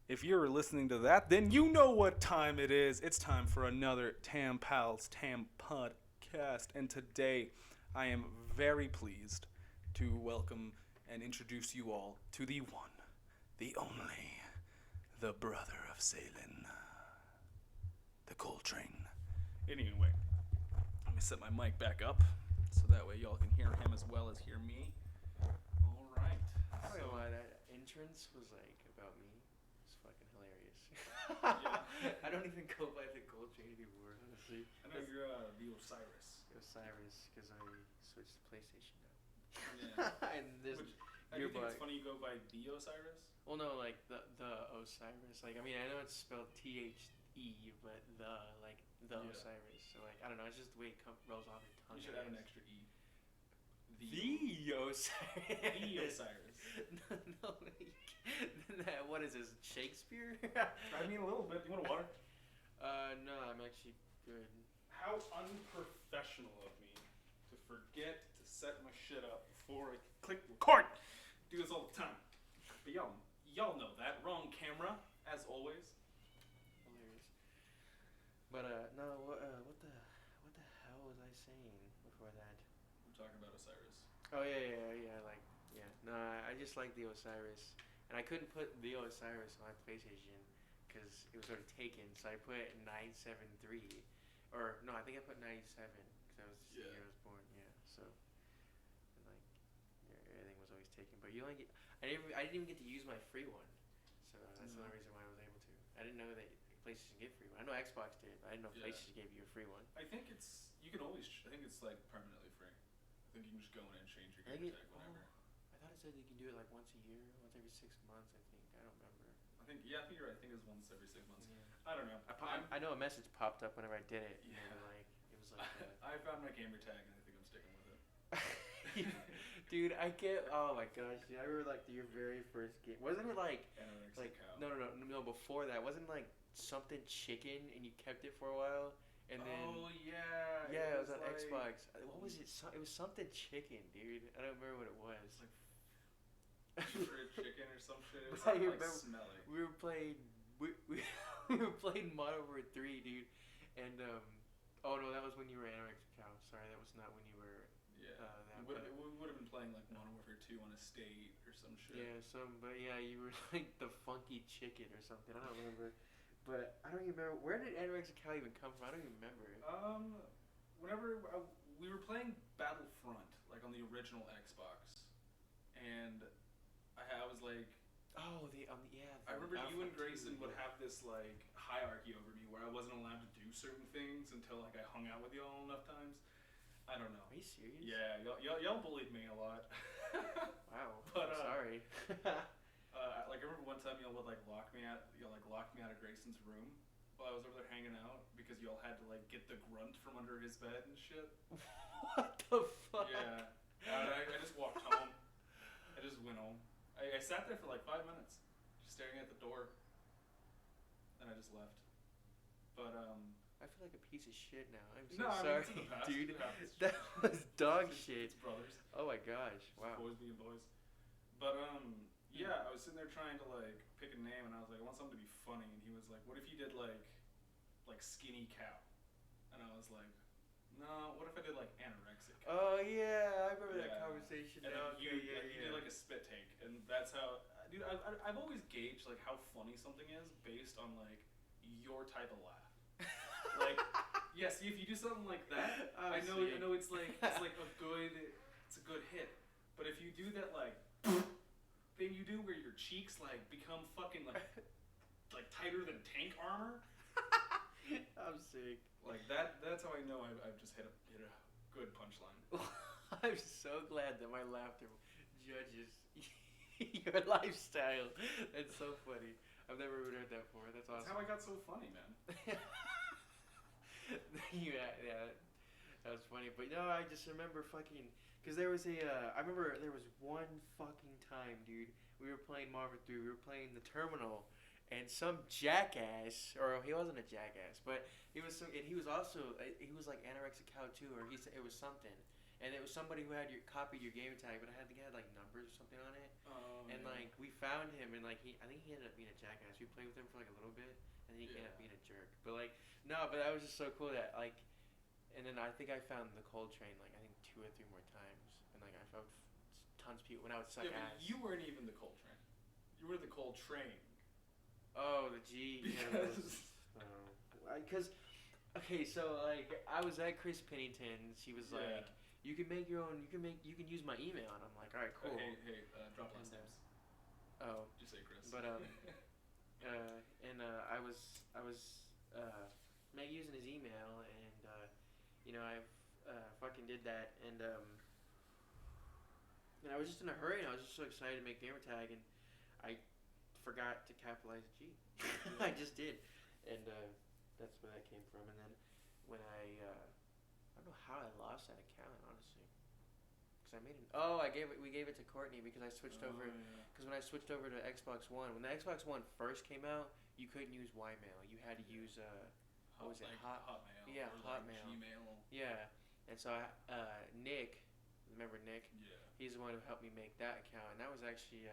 If you're listening to that, then you know what time it is. It's time for another Tampals Tampodcast. And today, I am very pleased to welcome and introduce you all to the one, the only, the brother of Salen, the Coltrane. Anyway, let me set my mic back up so that way y'all can hear him as well as hear me. All right. I don't know why that entrance was like about me. It's fucking hilarious. Yeah. I don't even go by the Coltrane anymore, honestly. I know you're the Osiris. Osiris, because I switched to PlayStation now. Yeah. And this I do think it's funny you go by the Osiris. Well, no, like the Osiris. Like, I mean, I know it's spelled THE, but the Osiris. So like, I don't know. It's just the way it rolls off your tongue. You should add an extra E. The Osiris. The Osiris. No, what is this, Shakespeare? I mean, a little bit. Do you want water? No, I'm actually good. How unprofessional of me to forget to set my shit up before I click record. Do this all the time. But y'all know that. Wrong camera, as always. Hilarious. But no, what the hell was I saying before that? We're talking about Osiris. Oh yeah. No, I just like the Osiris, and I couldn't put the Osiris on my PlayStation because it was already taken. So I put 973, or no, I think I put 97 because that was the year I was born. Yeah, so and like everything was always taken. But you only get, I didn't even get to use my free one, so that's the only reason why I was able to. I didn't know that PlayStation gave free one. I know Xbox did, but I didn't know PlayStation gave you a free one. I think you can always. I think it's like permanently free. I think you can just go in and change your game tag whenever. I thought it said you can do it like once a year, once every 6 months. I think I don't remember. I think you're right. I think it was once every 6 months. Yeah. I don't know. I know a message popped up whenever I did it. Yeah. And like it was like. I found my gamer tag and I think I'm sticking with it. Dude, I get. Oh my gosh, dude! I remember like your very first game. Wasn't it like cow. No? Before that, wasn't like something chicken, and you kept it for a while, and then. Oh yeah. Yeah, it was on Xbox. What was it? It was something chicken, dude. I don't remember what it was. Like shredded chicken or some shit. It was I something remember smelly. We were playing. We were playing Modern Warfare 3, dude, and oh no, that was when you were anorexic cow. Sorry, that was not when you were. Yeah. We would have been playing like Modern Warfare 2 on a state or some shit. Yeah, but yeah, you were like the funky chicken or something. I don't remember. But I don't even remember. Where did Anorexic Cow even come from? I don't even remember. Whenever we were playing Battlefront, like on the original Xbox, and I was like. Oh, I remember you and Grayson would have this like hierarchy over me where I wasn't allowed to do certain things until like I hung out with y'all enough times. I don't know. Are you serious? Yeah, y'all bullied me a lot. Wow. But I'm sorry. like I remember one time y'all would like lock me out of Grayson's room while I was over there hanging out because y'all had to like get the grunt from under his bed and shit. What the fuck? Yeah. I just walked home. I just went home. I sat there for like 5 minutes, just staring at the door, and I just left. But I feel like a piece of shit now. I'm so no, sorry, I mean, it's in the past. dude. It's That was dog shit. It's brothers. Oh my gosh! Wow. Boys being boys. But yeah, I was sitting there trying to like pick a name, and I was like, I want something to be funny, and he was like, what if you did like skinny cow? And I was like, no. What if I did like anorexic cow? Oh yeah, I remember that conversation. And now. you did like a spit take, and that's how. Dude, I've always gauged like how funny something is based on like your type of laugh. Like, yeah, see if you do something like that, I know it's like a good hit. But if you do that like thing you do where your cheeks like become fucking like tighter than tank armor. I'm sick. Like that's how I know I've just hit a good punchline. I'm so glad that my laughter judges your lifestyle. That's so funny. I've never even heard that before. That's awesome. That's how I got so funny, man. yeah, that was funny. But no, I just remember fucking, because there was I remember there was one fucking time, dude. We were playing Marvel 3. We were playing the terminal, and some jackass, or he wasn't a jackass, but he was some, and he was also he was like anorexic cow too, or he said it was something, and it was somebody who had copied your game tag, but he had like numbers or something on it, and yeah. like we found him, and like I think he ended up being a jackass. We played with him for like a little bit, and then he ended up being a jerk. But like no, but that was just so cool that like, and then I think I found the cold train like I think 2 or 3 more times, and like I found tons of people when I would suck Yeah, but ass. you weren't even the cold train. You were the cold train. Oh, the G. Because Because, okay, so like I was at Chris Pennington's. She was like, "You can make your own. You can use my email." And I'm like, "All right, cool." Hey, drop last names. Oh, Just say Chris. but I was using his email, and I fucking did that, and I was just in a hurry, and I was just so excited to make gamertag, and I forgot to capitalize G. I just did, and that's where that came from. And then when I don't know how I lost that account, honestly, because I made it. Oh, we gave it to Courtney because I switched over. Because when I switched over to Xbox One, when the Xbox One first came out, you couldn't use Ymail. You had to use what was it? Hotmail. Yeah, or Hotmail. Like Gmail. Yeah, and so Nick, remember Nick? Yeah. He's the one who helped me make that account, and that was actually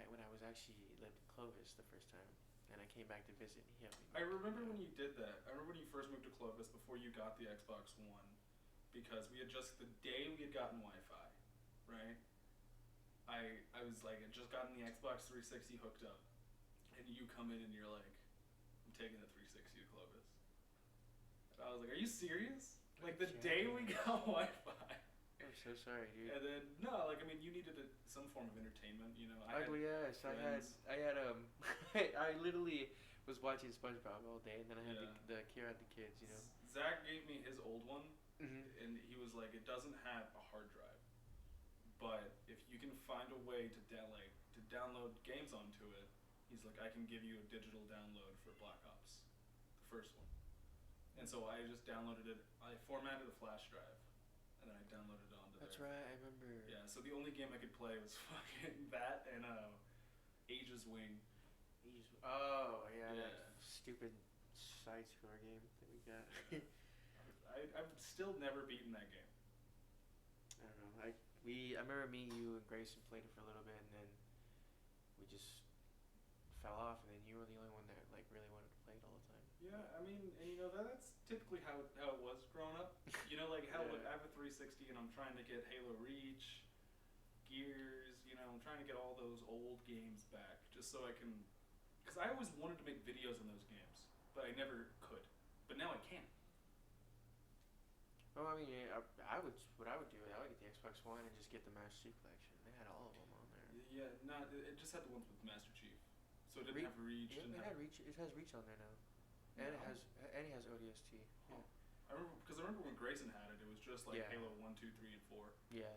when I was actually lived in Clovis the first time, and I came back to visit. He helped me. I remember when you did that. I remember when you first moved to Clovis before you got the Xbox One, because we had just the day we had gotten Wi-Fi, right? I was like, I just gotten the Xbox 360 hooked up, and you come in and you're like, I'm taking the 360 to Clovis. And I was like, are you serious? Like the day we got Wi-Fi. I'm so sorry, dude. And then no, like I mean, you needed some form of entertainment, you know. Ugly ass. I had I literally was watching SpongeBob all day, and then I had the Kira had the kids, you know. Zach gave me his old one, Mm-hmm. and he was like, it doesn't have a hard drive, but if you can find a way to download games onto it, he's like, I can give you a digital download for Black Ops, the first one. And so I just downloaded it. I formatted the flash drive, and then I downloaded it onto That's there. right, I remember. Yeah, so the only game I could play was fucking that and Aegis Wing. Oh yeah, that stupid side scroller game that we got. I've still never beaten that game. I don't know. I remember me, you, and Grayson played it for a little bit, and then we just fell off, and then you were the only one that like really wanted to play it all the time. Yeah, I mean, and you know that's typically how it was growing up. You know, like how like, I have a 360 and I'm trying to get Halo Reach, Gears. You know, I'm trying to get all those old games back just so I can, because I always wanted to make videos in those games, but I never could. But now I can. Oh, I mean, what I would do, I would get the Xbox One and just get the Master Chief Collection. They had all of them on there. Yeah, it just had the ones with Master Chief, so it didn't have Reach. Yeah, it has Reach on there now, and it has ODST. Yeah. I remember when Grayson had it. It was just like Halo 1, 2, 3, and 4. Yeah,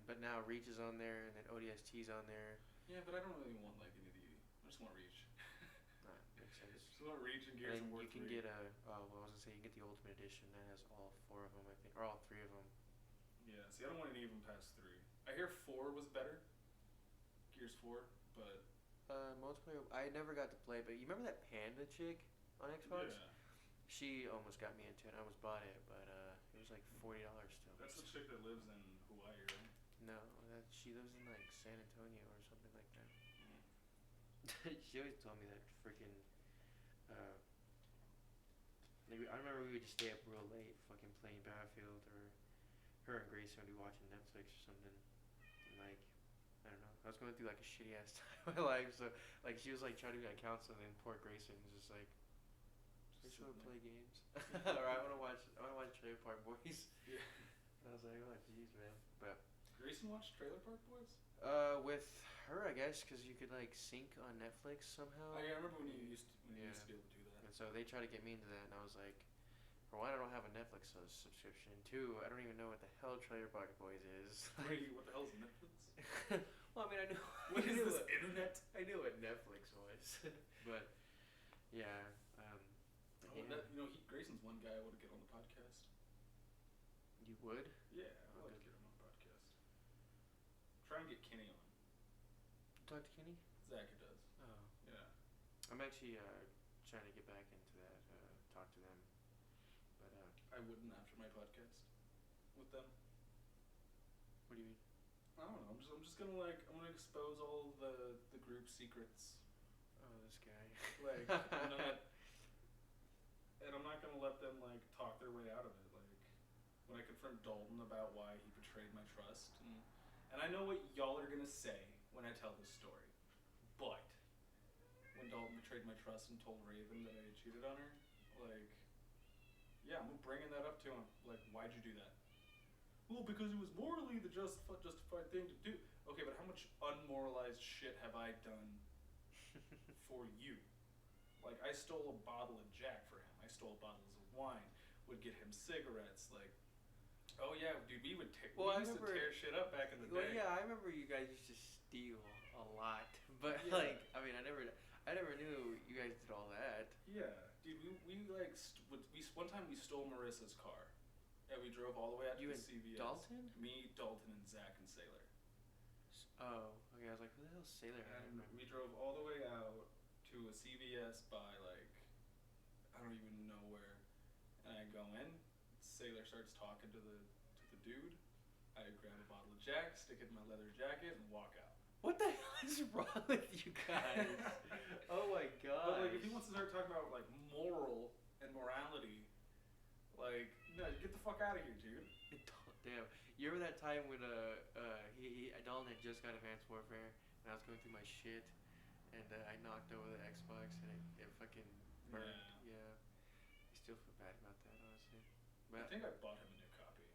but now Reach is on there, and then ODST's on there. Yeah, but I don't really want like any of the. I just want Reach. Makes sense. Just want Reach and Gears of War 3. You can get you can get the Ultimate Edition that has all 4 of them, I think, or all 3 of them. Yeah, see, I don't want any of them past 3. I hear 4 was better. Gears 4, but. Multiplayer. I never got to play, but you remember that Panda chick on Xbox? Yeah. She almost got me into it. I almost bought it, but it was like $40 still. That's the chick that lives in Hawaii, right? No, she lives in like San Antonio or something like that. Mm. She always told me that freaking. I remember we would just stay up real late, fucking playing Battlefield, or her and Grayson would be watching Netflix or something. And like, I don't know. I was going through like a shitty ass time in my life, so like she was like trying to be on counseling, and poor Grayson was just like. I just want to play games, or I want to watch Trailer Park Boys. Yeah. And I was like, oh jeez, man. But Grayson watched Trailer Park Boys. With her, I guess, because you could like sync on Netflix somehow. I remember when you used to be able to do that. And so they tried to get me into that, and I was like, for one, I don't have a Netflix subscription. 2, I don't even know what the hell Trailer Park Boys is. Wait, what the hell is Netflix? Well, I mean, I knew. What is this internet? I knew what Netflix was, but yeah. Grayson's one guy I want to get on the podcast. You would? Yeah, I'd like to get him on the podcast. Try and get Kenny on. Talk to Kenny? Zach does. Oh. Yeah. I'm actually trying to get back into that. Talk to them, but I wouldn't after my podcast with them. what do you mean? I don't know. I'm just gonna I'm gonna expose all the group secrets. Oh, this guy. Like I'm not gonna let them like talk their way out of it. Like when I confront Dalton about why he betrayed my trust, and I know what y'all are gonna say when I tell this story, but when Dalton betrayed my trust and told Raven that I had cheated on her, like, yeah, I'm bringing that up to him. Like, why'd you do that? Well, because it was morally the justified thing to do. Okay, but how much unmoralized shit have I done for you? Like, I stole a bottle of Jack for him. I stole bottles of wine. Would get him cigarettes. Like, oh yeah, dude, we used to tear shit up back in the day. Well, yeah, I remember you guys used to steal a lot, but Yeah. I mean, I never knew you guys did all that. Yeah, dude, we one time we stole Marissa's car. And we drove all the way out to the CVS. Dalton? Me, Dalton, and Zach and Sailor. Oh, okay. I was like, who the hell's Sailor? And we drove all the way out to a CVS by I don't even know where. And I go in. Sailor starts talking to the dude. I grab a bottle of Jack, stick it in my leather jacket, and walk out. What the hell is wrong with you guys? Oh my god. But if he wants to start talking about moral and morality, no, get the fuck out of here, dude. Damn. You remember that time when Dalton had just got Advanced Warfare and I was going through my shit and I knocked over the Xbox and it fucking burned. Yeah. I still feel bad about that, honestly. But I think I bought him a new copy.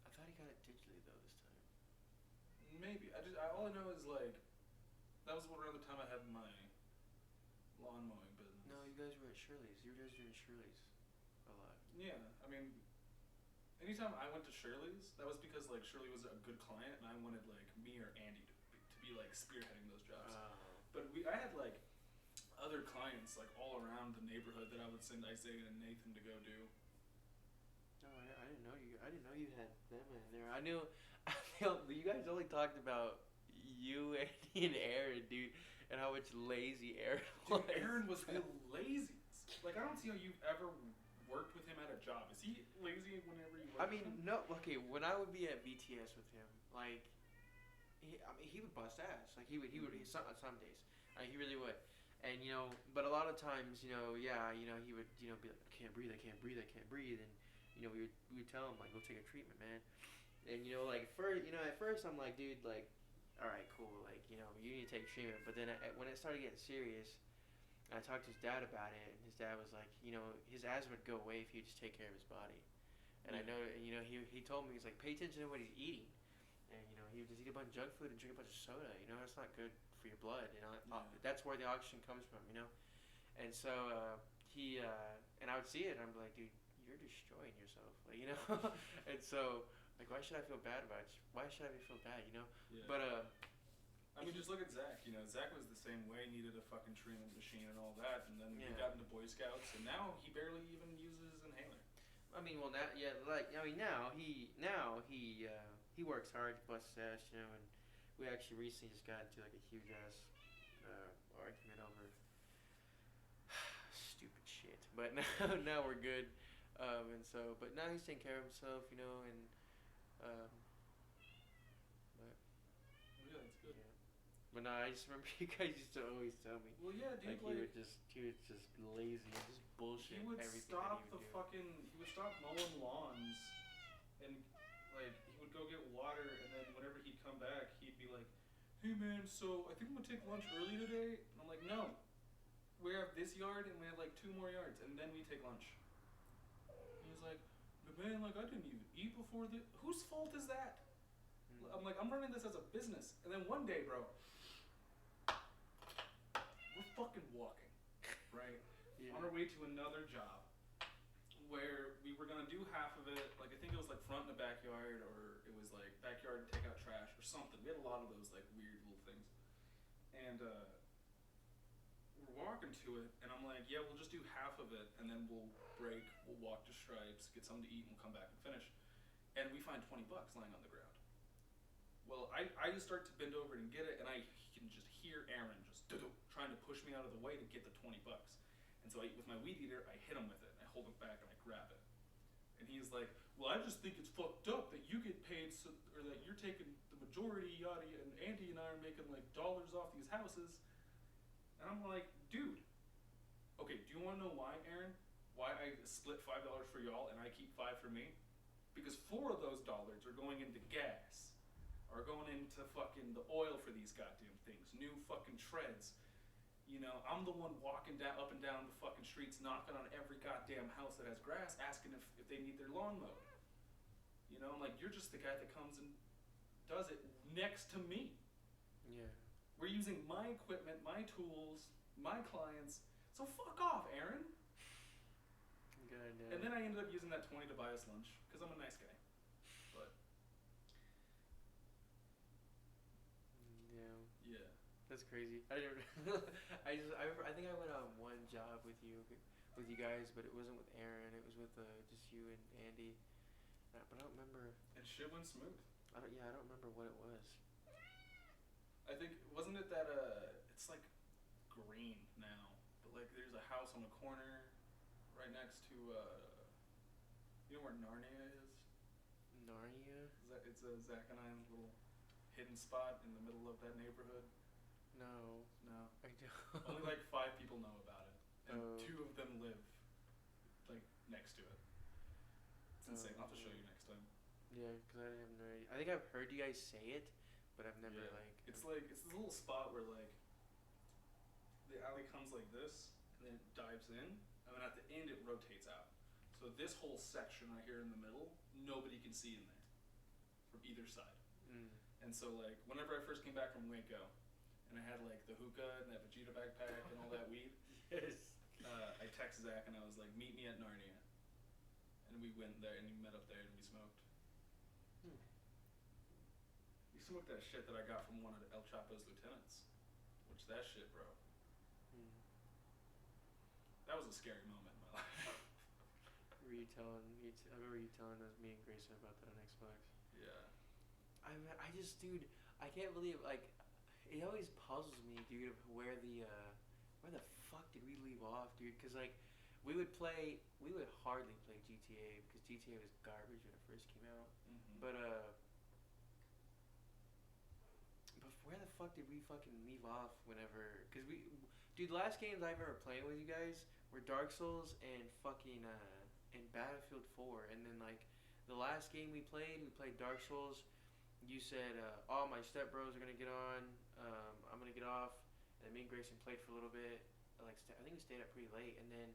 I thought he got it digitally though this time. Maybe. All I know is that was around the time I had my lawn mowing business. No, you guys were at Shirley's. You guys were in Shirley's a lot. Yeah, I mean, anytime I went to Shirley's, that was because Shirley was a good client, and I wanted me or Andy to be spearheading those jobs. But I had other clients all around the neighborhood that I would send Isaiah and Nathan to go do. No, I didn't know you. I didn't know you had them in there. I knew you guys only talked about you and Aaron, dude, and how much lazy Aaron was. Dude, Aaron was the laziest. I don't see how you've ever worked with him at a job. Is he lazy whenever you work with him? No. Okay, when I would be at BTS with him, he would bust ass. He would some days. He really would. And but a lot of times, he would, be like, I can't breathe, and we would tell him go take a treatment, man. And at first I'm like, dude, all right, cool, you need to take treatment. But then when it started getting serious, I talked to his dad about it, and his dad was like, his asthma would go away if you just take care of his body. And I know, he told me, he's like, pay attention to what he's eating. And, he would just eat a bunch of junk food and drink a bunch of soda. That's not good for your blood. That's where the oxygen comes from, And so and I would see it, and I'm like, dude, you're destroying yourself. And so, why should I feel bad about you? Why should I feel bad, Yeah. But, I mean, just look at Zach. Zach was the same way, needed a fucking treatment machine and all that, and then he got into Boy Scouts, and now he barely even uses inhaler. I mean, well, now, now he works hard, busts ass, and we actually recently just got into a huge ass argument over stupid shit. But now we're good, and so, but now he's taking care of himself, and but. Yeah, that's good. Yeah. But no, I just remember you guys used to always tell me. Well, yeah, dude. He was just lazy and just bullshit. He would everything stop that he would stop mowing lawns, and he would go get water, and then whenever he'd come back, he'd be like, "Hey man, so I think I'm gonna take lunch early today." And I'm like, "No, we have this yard, and we have 2 more yards, and then we take lunch." And he's like, "But man, I didn't even eat before this. Whose fault is that?" I'm like, I'm running this as a business. And then one day, bro, we're fucking walking, right? Yeah. On our way to another job where we were going to do half of it. I think it was front in the backyard, or it was backyard and take out trash or something. We had a lot of those weird little things. And we're walking to it, and I'm like, yeah, we'll just do half of it, and then we'll break, we'll walk to Stripes, get something to eat, and we'll come back and finish. And we find $20 lying on the ground. Well, I just start to bend over and get it, and I can just hear Aaron just trying to push me out of the way to get the $20. And so with my weed eater, I hit him with it. I hold it back and I grab it. And he's like, well, I just think it's fucked up that you get paid, or that you're taking the majority, yada, and Andy and I are making like dollars off these houses. And I'm like, dude, okay, do you want to know why, Aaron? Why I split $5 for y'all and I keep $5 for me? Because 4 of those dollars are going into gas, are going into fucking the oil for these goddamn things, new fucking treads. You know, I'm the one walking down up and down the fucking streets, knocking on every goddamn house that has grass, asking if they need their lawn mowed. You know, I'm like, you're just the guy that comes and does it next to me. Yeah. We're using my equipment, my tools, my clients. So fuck off, Aaron. Good. And then I ended up using that 20 to buy us lunch because I'm a nice guy. But yeah, that's crazy. I didn't. I remember. I think I went on one job with you guys, but it wasn't with Aaron. It was with just you and Andy. But I don't remember. And shit went smooth. I don't remember what it was. I think wasn't it that it's like green now, but like there's a house on the corner right next to you know where Narnia is? Narnia? It's a Zach and I's little hidden spot in the middle of that neighborhood. No, I don't. Only like 5 people know about it, and 2 of them live like next to it. It's insane. I'll have to show you next time. Yeah, because I have no idea. I think I've heard you guys say it, but I've never It's like it's this little spot where like the alley comes like this, and then it dives in, and then at the end it rotates out. So this whole section right here in the middle, nobody can see in there from either side. And so like whenever I first came back from Waco, and I had like the hookah and that Vegeta backpack and all that weed, Yes. I texted Zach and I was like, meet me at Narnia. And we went there and we met up there and we smoked. We smoked that shit that I got from one of El Chapo's lieutenants. Which that shit, bro. That was a scary moment in my life. I remember you telling us, me and Grayson, about that on Xbox. Yeah. I just, dude, I can't believe, like, it always puzzles me, dude, where the fuck did we leave off, dude? Because, like, we would hardly play GTA, because GTA was garbage when it first came out. But where the fuck did we fucking leave off whenever, because dude, the last games I've ever played with you guys were Dark Souls and fucking, and Battlefield 4, and then, like, the last game we played Dark Souls. You said, all my stepbros are gonna get on, I'm gonna get off, and then me and Grayson played for a little bit, like, I think we stayed up pretty late, and then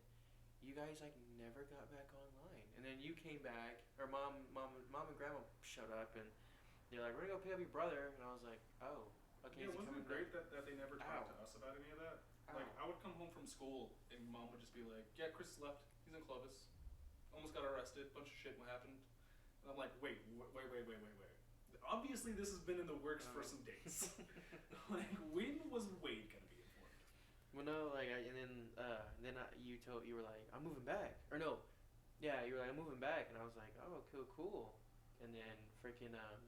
you guys, like, never got back online, and then you came back, or mom and grandma showed up, and they're like, we're gonna go pick up your brother, and I was like, oh, okay. Yeah, wasn't it great that they never talked to us about any of that? Like, I would come home from school, and mom would just be like, yeah, Chris left, he's in Clovis, almost got arrested, bunch of shit happened, and I'm like, wait. Obviously, this has been in the works for some days. Like, when was Wade gonna be informed? Well, no, like, you were like, I'm moving back, or no, yeah, you were like, I'm moving back, and I was like, oh, cool, and then freaking and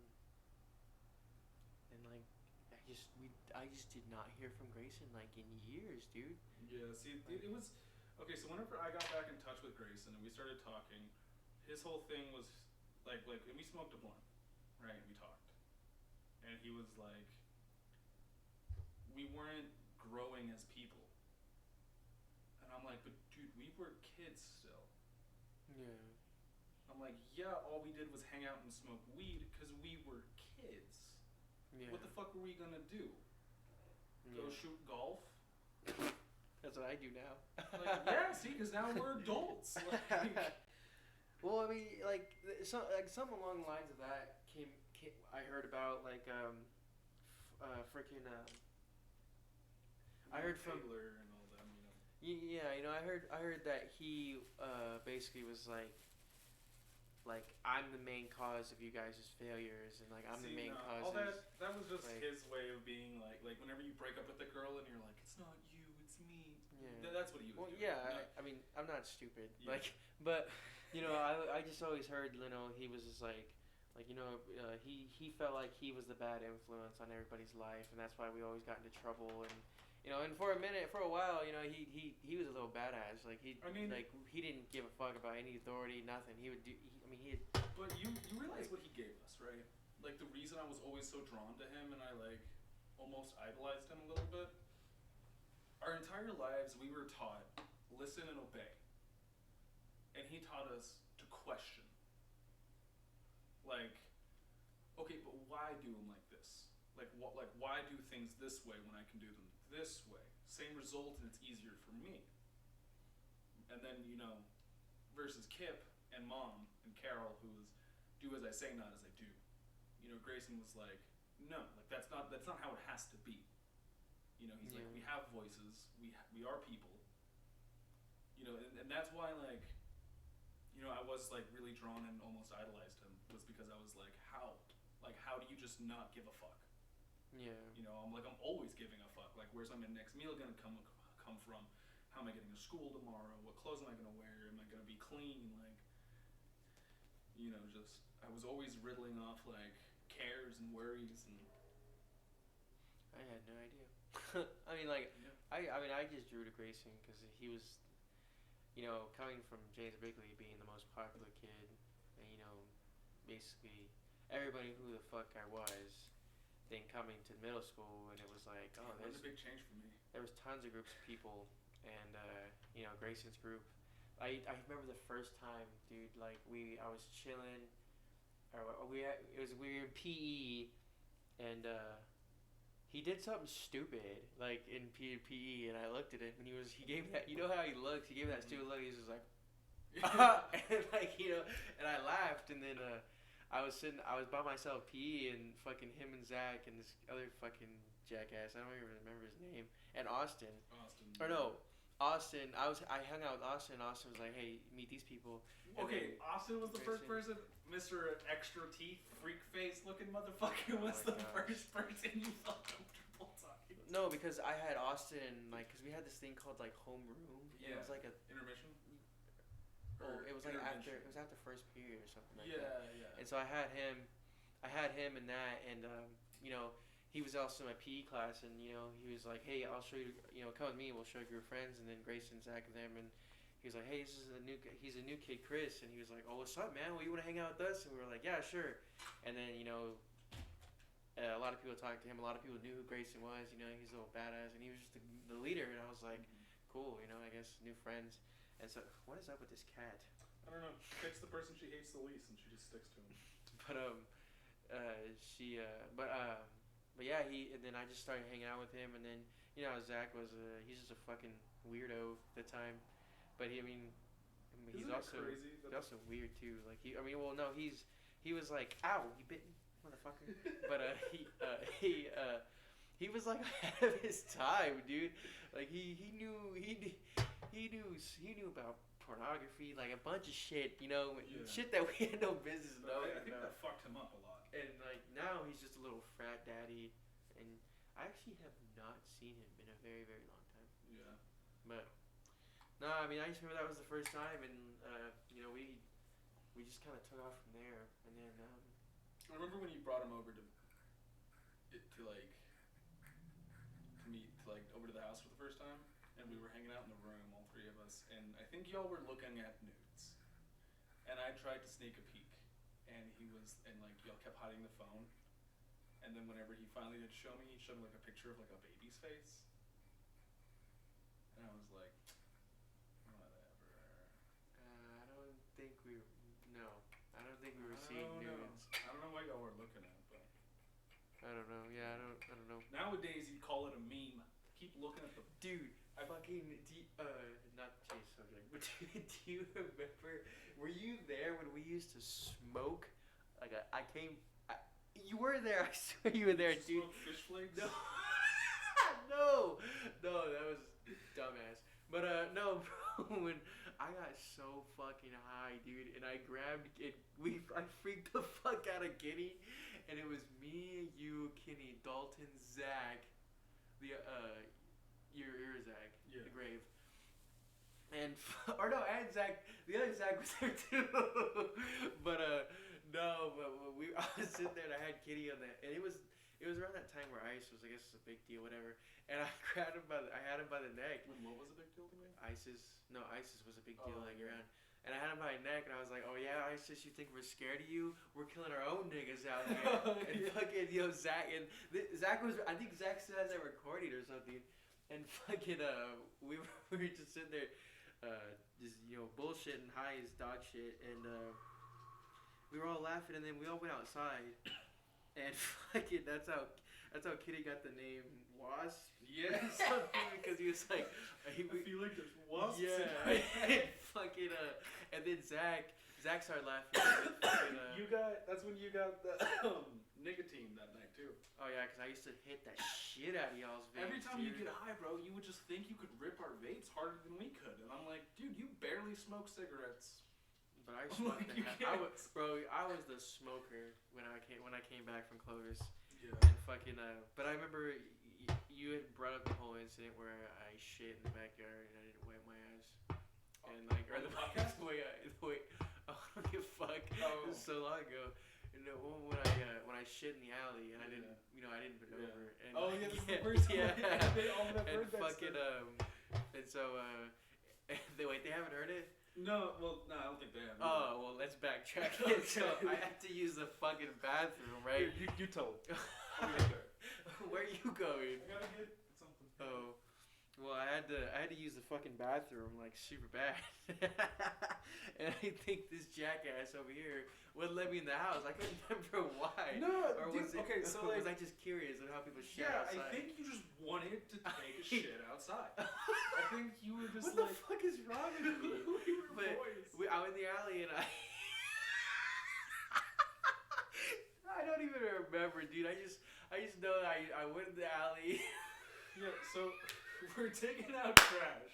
like, I just did not hear from Grayson like in years, dude. Yeah, see, it was okay. So whenever I got back in touch with Grayson and we started talking, his whole thing was like, and we smoked a blunt. Right, we talked. And he was like, we weren't growing as people. And I'm like, but dude, we were kids still. Yeah. I'm like, yeah, all we did was hang out and smoke weed because we were kids. Yeah. What the fuck were we gonna do? Go shoot golf? That's what I do now. Like, yeah, see, because now we're adults. Like, well, I mean, like some along the lines of that came I heard about, like, freaking, I heard from Taylor and all them, you know. Yeah, you know, I heard that he basically was like I'm the main cause of you guys' failures, and like I'm the main cause. All that was just like, his way of being like whenever you break up with a girl and you're like, it's not you, it's me. Yeah. That's what he was doing. Yeah, I mean, I'm not stupid. Yeah. Like, but you know, I just always heard, you know, he was just like you know, he felt like he was the bad influence on everybody's life, and that's why we always got into trouble. And You know, and for a while, you know, he was a little badass. Like he didn't give a fuck about any authority, nothing. He would do. But you realize what he gave us, right? Like the reason I was always so drawn to him and I like almost idolized him a little bit. Our entire lives we were taught listen and obey, and he taught us to question. Like, okay, but why do them like this? Like what? Like why do things this way when I can do them this way? Same result, and it's easier for me. And then versus Kip and Mom and Carol, who was do as I say, not as I do. Grayson was like, no, like that's not how it has to be. He's like, we have voices, we are people. And that's why I was like really drawn and almost idolized him, was because I was like, how do you just not give a fuck? Yeah. I'm always giving a fuck. Like, where's my next meal gonna come from? How am I getting to school tomorrow? What clothes am I gonna wear? Am I gonna be clean? Like, just I was always riddling off like cares and worries and. I had no idea. I mean, like, yeah. I just drew to Grayson because he was, coming from James Bigley being the most popular kid, and basically everybody who the fuck I was. Then coming to middle school, and it was like, oh, there's a big change for me. There was tons of groups of people, and Grayson's group. I remember the first time, dude. Like I was chilling, we were in PE, and he did something stupid like in PE, and I looked at him, and he gave that. You know how he looks? He gave that stupid look. He was just like, and and I laughed, and then. I was by myself, PE, and fucking him and Zach and this other fucking jackass. I don't even remember his name. And Austin. Austin. I hung out with Austin, and Austin was like, "Hey, meet these people." Okay, Austin was the first person. Mr. Extra Teeth, freak face looking motherfucker was the first person you felt comfortable talking to. No, because I had Austin, because we had this thing called homeroom. Yeah. It was like a intermission. It was after first period or something like that. Yeah. And so I had him in that, and he was also in my PE class, and he was like, hey, I'll show you, come with me, we'll show you your friends, and then Grayson, Zach, and them, and he was like, hey, he's a new kid, Chris, and he was like, oh, what's up, man? Well, you want to hang out with us? And we were like, yeah, sure. And then a lot of people talked to him. A lot of people knew who Grayson was. He's a little badass, and he was just the leader, and I was like, cool, I guess new friends. And so, what is up with this cat? I don't know. She picks the person she hates the least, and she just sticks to him. But yeah, and then I just started hanging out with him, and then Zach was he's just a fucking weirdo at the time, but he's also crazy? He's also weird too. Like he was like, ow, you bit me, motherfucker. But he was like ahead of his time, dude. Like he knew about pornography, like a bunch of shit, shit that we had no business knowing. I think that fucked him up a lot. And now he's just a little frat daddy, and I actually have not seen him in a very, very long time. Yeah. But no, I just remember that was the first time, and we just kind of took off from there, and then I remember when you brought him over to over to the house for the first time, and we were hanging out in the room, all three of us, and I think y'all were looking at nudes, and I tried to sneak a peek, and y'all kept hiding the phone, and then whenever he finally did show me, he showed me a picture of a baby's face, and I was like, whatever. I don't think we were seeing nudes. I don't know what y'all were looking at, but I don't know. Yeah, I don't know. Nowadays, you'd call it a meme. Keep looking at the dude. Not to change subject, but do you remember? Were you there when we used to smoke? You were there. I swear you were there, dude. Smoke fish flakes? No, no, that was dumbass. But no, bro. When I got so fucking high, dude, and I grabbed it, I freaked the fuck out of Kenny, and it was me, you, Kenny, Dalton, Zach. Your Zach, yeah. The grave, and Zach, the other Zach was there too, but I was sitting there and I had Kitty on that, and it was It was around that time where ICE was, I guess, a big deal, whatever. And I had him by the neck. When what was a big deal to me? ISIS was a big deal around. And I had him by the neck, and I was like, "Oh yeah, ISIS, you think we're scared of you? We're killing our own niggas out here." And fucking Zach Zach was, I think Zach still has that recording or something. And fucking we were just sitting there, just bullshitting high as dog shit, and we were all laughing, and then we all went outside, and fucking that's how Kitty got the name Wasp. Yeah. Something, because he was like, I feel like there's wasps. Yeah. And fucking and then Zach started laughing. That's when you got the nicotine that night too. Oh yeah, because I used to hit that shit out of y'all's vapes. Every time you get high, bro, you would just think you could rip our vapes harder than we could, and I'm like, dude, you barely smoke cigarettes. But I smoked I was the smoker when I came back from Clovis. Yeah. And fucking but I remember you had brought up the whole incident where I shit in the backyard and I didn't wipe my ass. And like, or the way I don't give a fuck. Oh. It was so long ago. And when I shit in the alley and I didn't bend over. And this is the first time. Yeah. They all have heard that fucking and so they haven't heard it? No, I don't think they have. Oh, well, let's backtrack. Okay. So I had to use the fucking bathroom, right? You told. Where are you going? I gotta get something. Oh, well, I had to use the fucking bathroom like super bad, and I think this jackass over here wouldn't let me in the house. I couldn't remember why. No, or dude, okay, so was I just curious of how people shit outside? I think you just wanted to take a shit outside. I think you were just what the fuck is wrong with me? I went in the alley and I don't even remember, dude. I just know I went in the alley. Yeah, so we're taking out trash.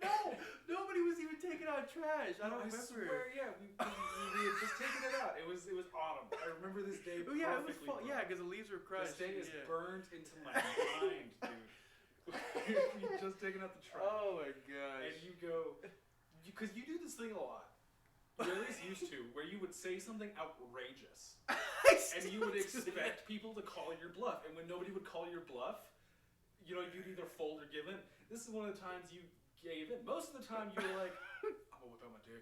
No, nobody was even taking out trash. I don't remember. I swear, yeah, we had just taken it out. It was autumn. I remember this day Oh yeah, it was perfectly. fall. Yeah, because the leaves were crushed. This day is burned into my mind, dude. We just taken out the trash. Oh my gosh. And you go, because you do this thing a lot. You at least used to, where you would say something outrageous, and you would expect people to call your bluff. And when nobody would call your bluff, you'd either fold or give in. This is one of the times you gave in. Most of the time you were like, I'm gonna whip out my dick.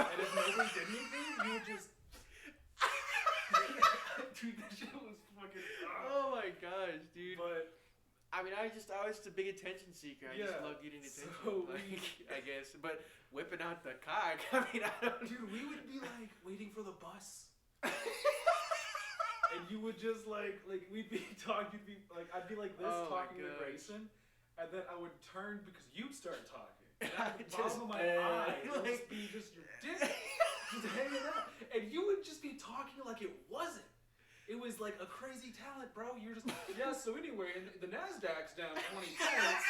And if nobody did anything, you would just... Dude, that shit was fucking... Oh my gosh, dude. But... I mean, I was just a big attention seeker. I just loved getting attention, so I guess. But whipping out the cock, I mean, I don't... Dude, we would be like waiting for the bus. And you would just like we'd be talking, you'd be like, I'd be like this talking to Grayson, and then I would turn because you'd start talking. And at the bottom of my eye, it would just be just your dick just hanging out. And you would just be talking like it wasn't. It was like a crazy talent, bro. You're just, yeah, so anyway, and the NASDAQ's down 20 points.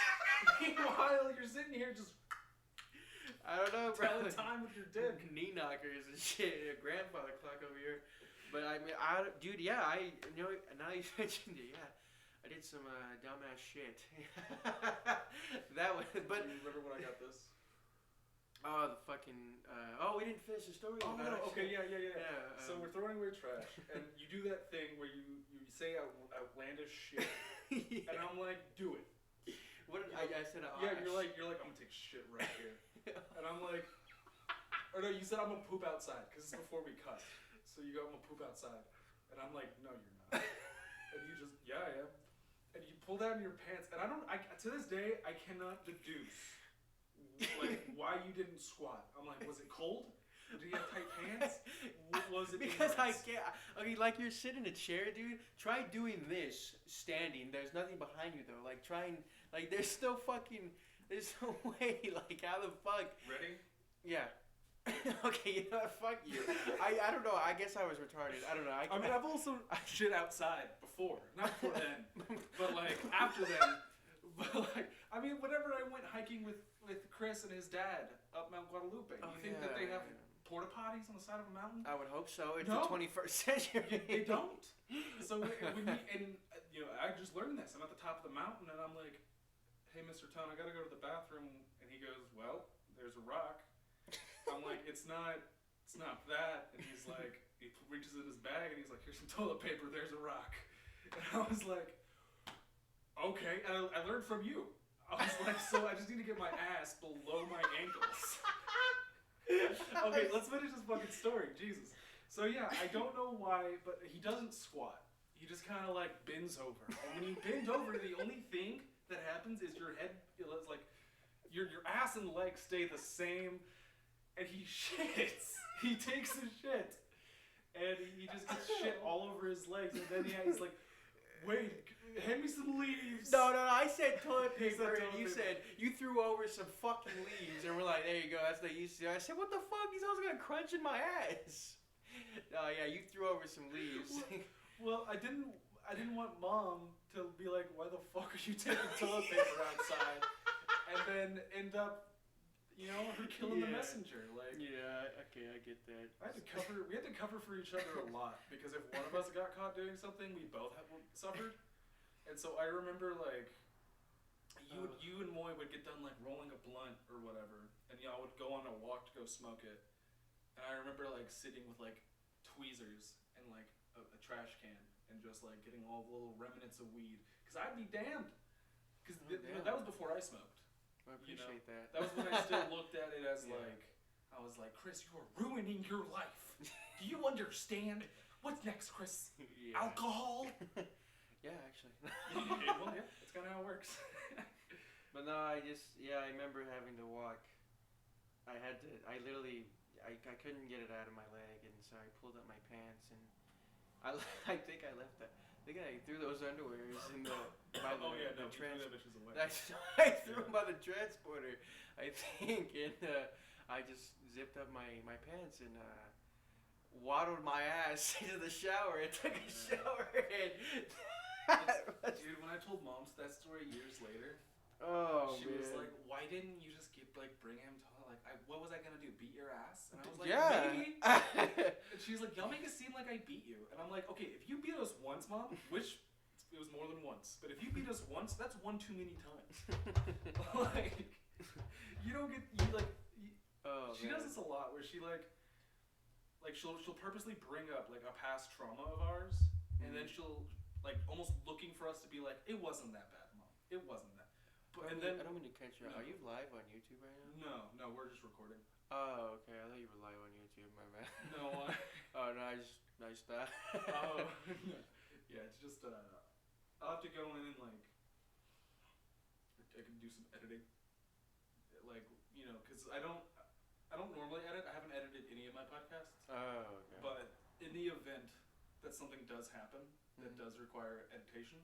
Meanwhile, you're sitting here just... I don't know, bro. Telling time with your dick. Knee knockers and shit. A grandfather clock over here. But I mean, dude, yeah, now you mentioned it, yeah. I did some dumbass shit. That was, but... Do you remember when I got this? Oh, the fucking... we didn't finish the story. Oh, no, okay, yeah. So we're throwing away trash, and you do that thing where you say outlandish shit, yeah. And I'm like, do it. What did I said? Yeah, you're like, I'm gonna take shit right here, and I'm like, or no, you said I'm gonna poop outside because it's before we cut. So you go, I'm gonna poop outside, and I'm like, no, you're not. And you just, yeah, I am. And you pull down your pants, and to this day, I cannot deduce like why you didn't squat. I'm like, was it cold? Did you have tight pants? Was it because ignorance? I can't. I mean, like you're sitting in a chair, dude. Try doing this standing. There's nothing behind you though. Like trying. Like there's no way. Like how the fuck? Ready? Yeah. Okay, you know what? Fuck you. I don't know. I guess I was retarded. I don't know. I mean, I've also shit outside before. Not before then, but like after then. But like, I mean, whenever I went hiking with Chris and his dad up Mount Guadalupe, you think that they have porta potties on the side of a mountain? I would hope so. It's the 21st century. They don't. So I just learned this. I'm at the top of the mountain and I'm like, hey, Mr. Tone, I gotta go to the bathroom. And he goes, well, there's a rock. I'm like, it's not that. And he's like, he reaches in his bag and he's like, here's some toilet paper. There's a rock. And I was like, okay. And I learned from you. I was like, so I just need to get my ass below my ankles. Okay, let's finish this fucking story. Jesus. So yeah, I don't know why, but he doesn't squat. He just kind of like bends over. And when you bend over, the only thing that happens is your head, it's like, your ass and legs stay the same. And he shits. He takes a shit. And he just gets shit all over his legs. And then he's like, wait, hand me some leaves. No, I said toilet paper, and you paper. said you threw over some fucking leaves, and we're like, there you go, that's what you used to do. I said, what the fuck? He's always gonna crunch in my ass. No, yeah, you threw over some leaves. Well, I didn't want Mom to be like, why the fuck are you taking toilet paper outside? And then end up, you know, her killing the messenger. Like, yeah, okay, I get that. We had to cover for each other a lot because if one of us got caught doing something, we both suffered. And so I remember like you and Moy would get done like rolling a blunt or whatever, and y'all would go on a walk to go smoke it. And I remember like sitting with like tweezers and like a trash can and just like getting all the little remnants of weed. Cause I'd be damned. Cause that was before I smoked. I appreciate that. That was when I still looked at it as like, I was like, Chris, you are ruining your life. Do you understand? What's next, Chris? Yeah. Alcohol? Yeah, actually. Well, yeah, that's kind of how it works. But no, I remember having to walk. I couldn't get it out of my leg, and so I pulled up my pants, and I think I left that. I think I threw those underwears in the transporter. I threw them by the transporter, I think, and I just zipped up my pants and waddled my ass into the shower and took a shower. And dude, when I told Mom that story years later, she was like, "Why didn't you just bring him to what was I gonna do? Beat your ass?" And I was like, "Maybe." And she's like, "Y'all make it seem like I beat you." And I'm like, "Okay, if you beat us once, Mom, which it was more than once, but if you beat us once, that's one too many times." Like, you don't get she does this a lot where she she'll purposely bring up like a past trauma of ours, and then she'll like almost looking for us to be like, "It wasn't that bad, Mom. It wasn't that." But, I don't mean to cut you off. Are you live on YouTube right now? No, we're just recording. Oh, okay. I thought you were live on YouTube. My bad. No, I just thought. Oh, yeah. It's just I'll have to go in and like I can do some editing, like because I don't normally edit. I haven't edited any of my podcasts. Oh, okay. But in the event that something does happen that does require editation,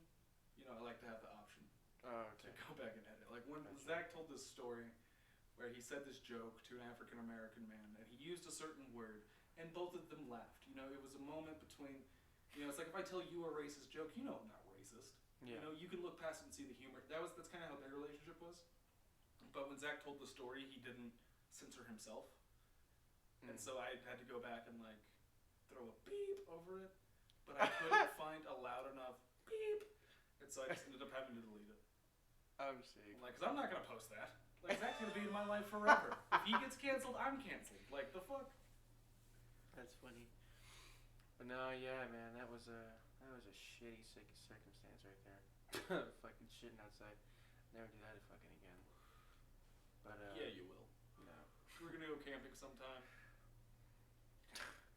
I like to have the option. To go back and edit. Like when Zach told this story where he said this joke to an African American man and he used a certain word and both of them laughed. It was a moment between, it's like if I tell you a racist joke, I'm not racist. Yeah. You can look past it and see the humor. That's kind of how their relationship was. But when Zach told the story, he didn't censor himself. And so I had to go back and like throw a beep over it, but I couldn't find a loud enough beep. And so I just ended up having to delete it. I'm sick. Because I'm not going to post that. Like, Zach's going to be in my life forever. If he gets canceled, I'm canceled. Like, the fuck? That's funny. But no, yeah, man, that was a shitty circumstance right there. Fucking shitting outside. Never do that fucking again. But, yeah, you will. No. We're going to go camping sometime.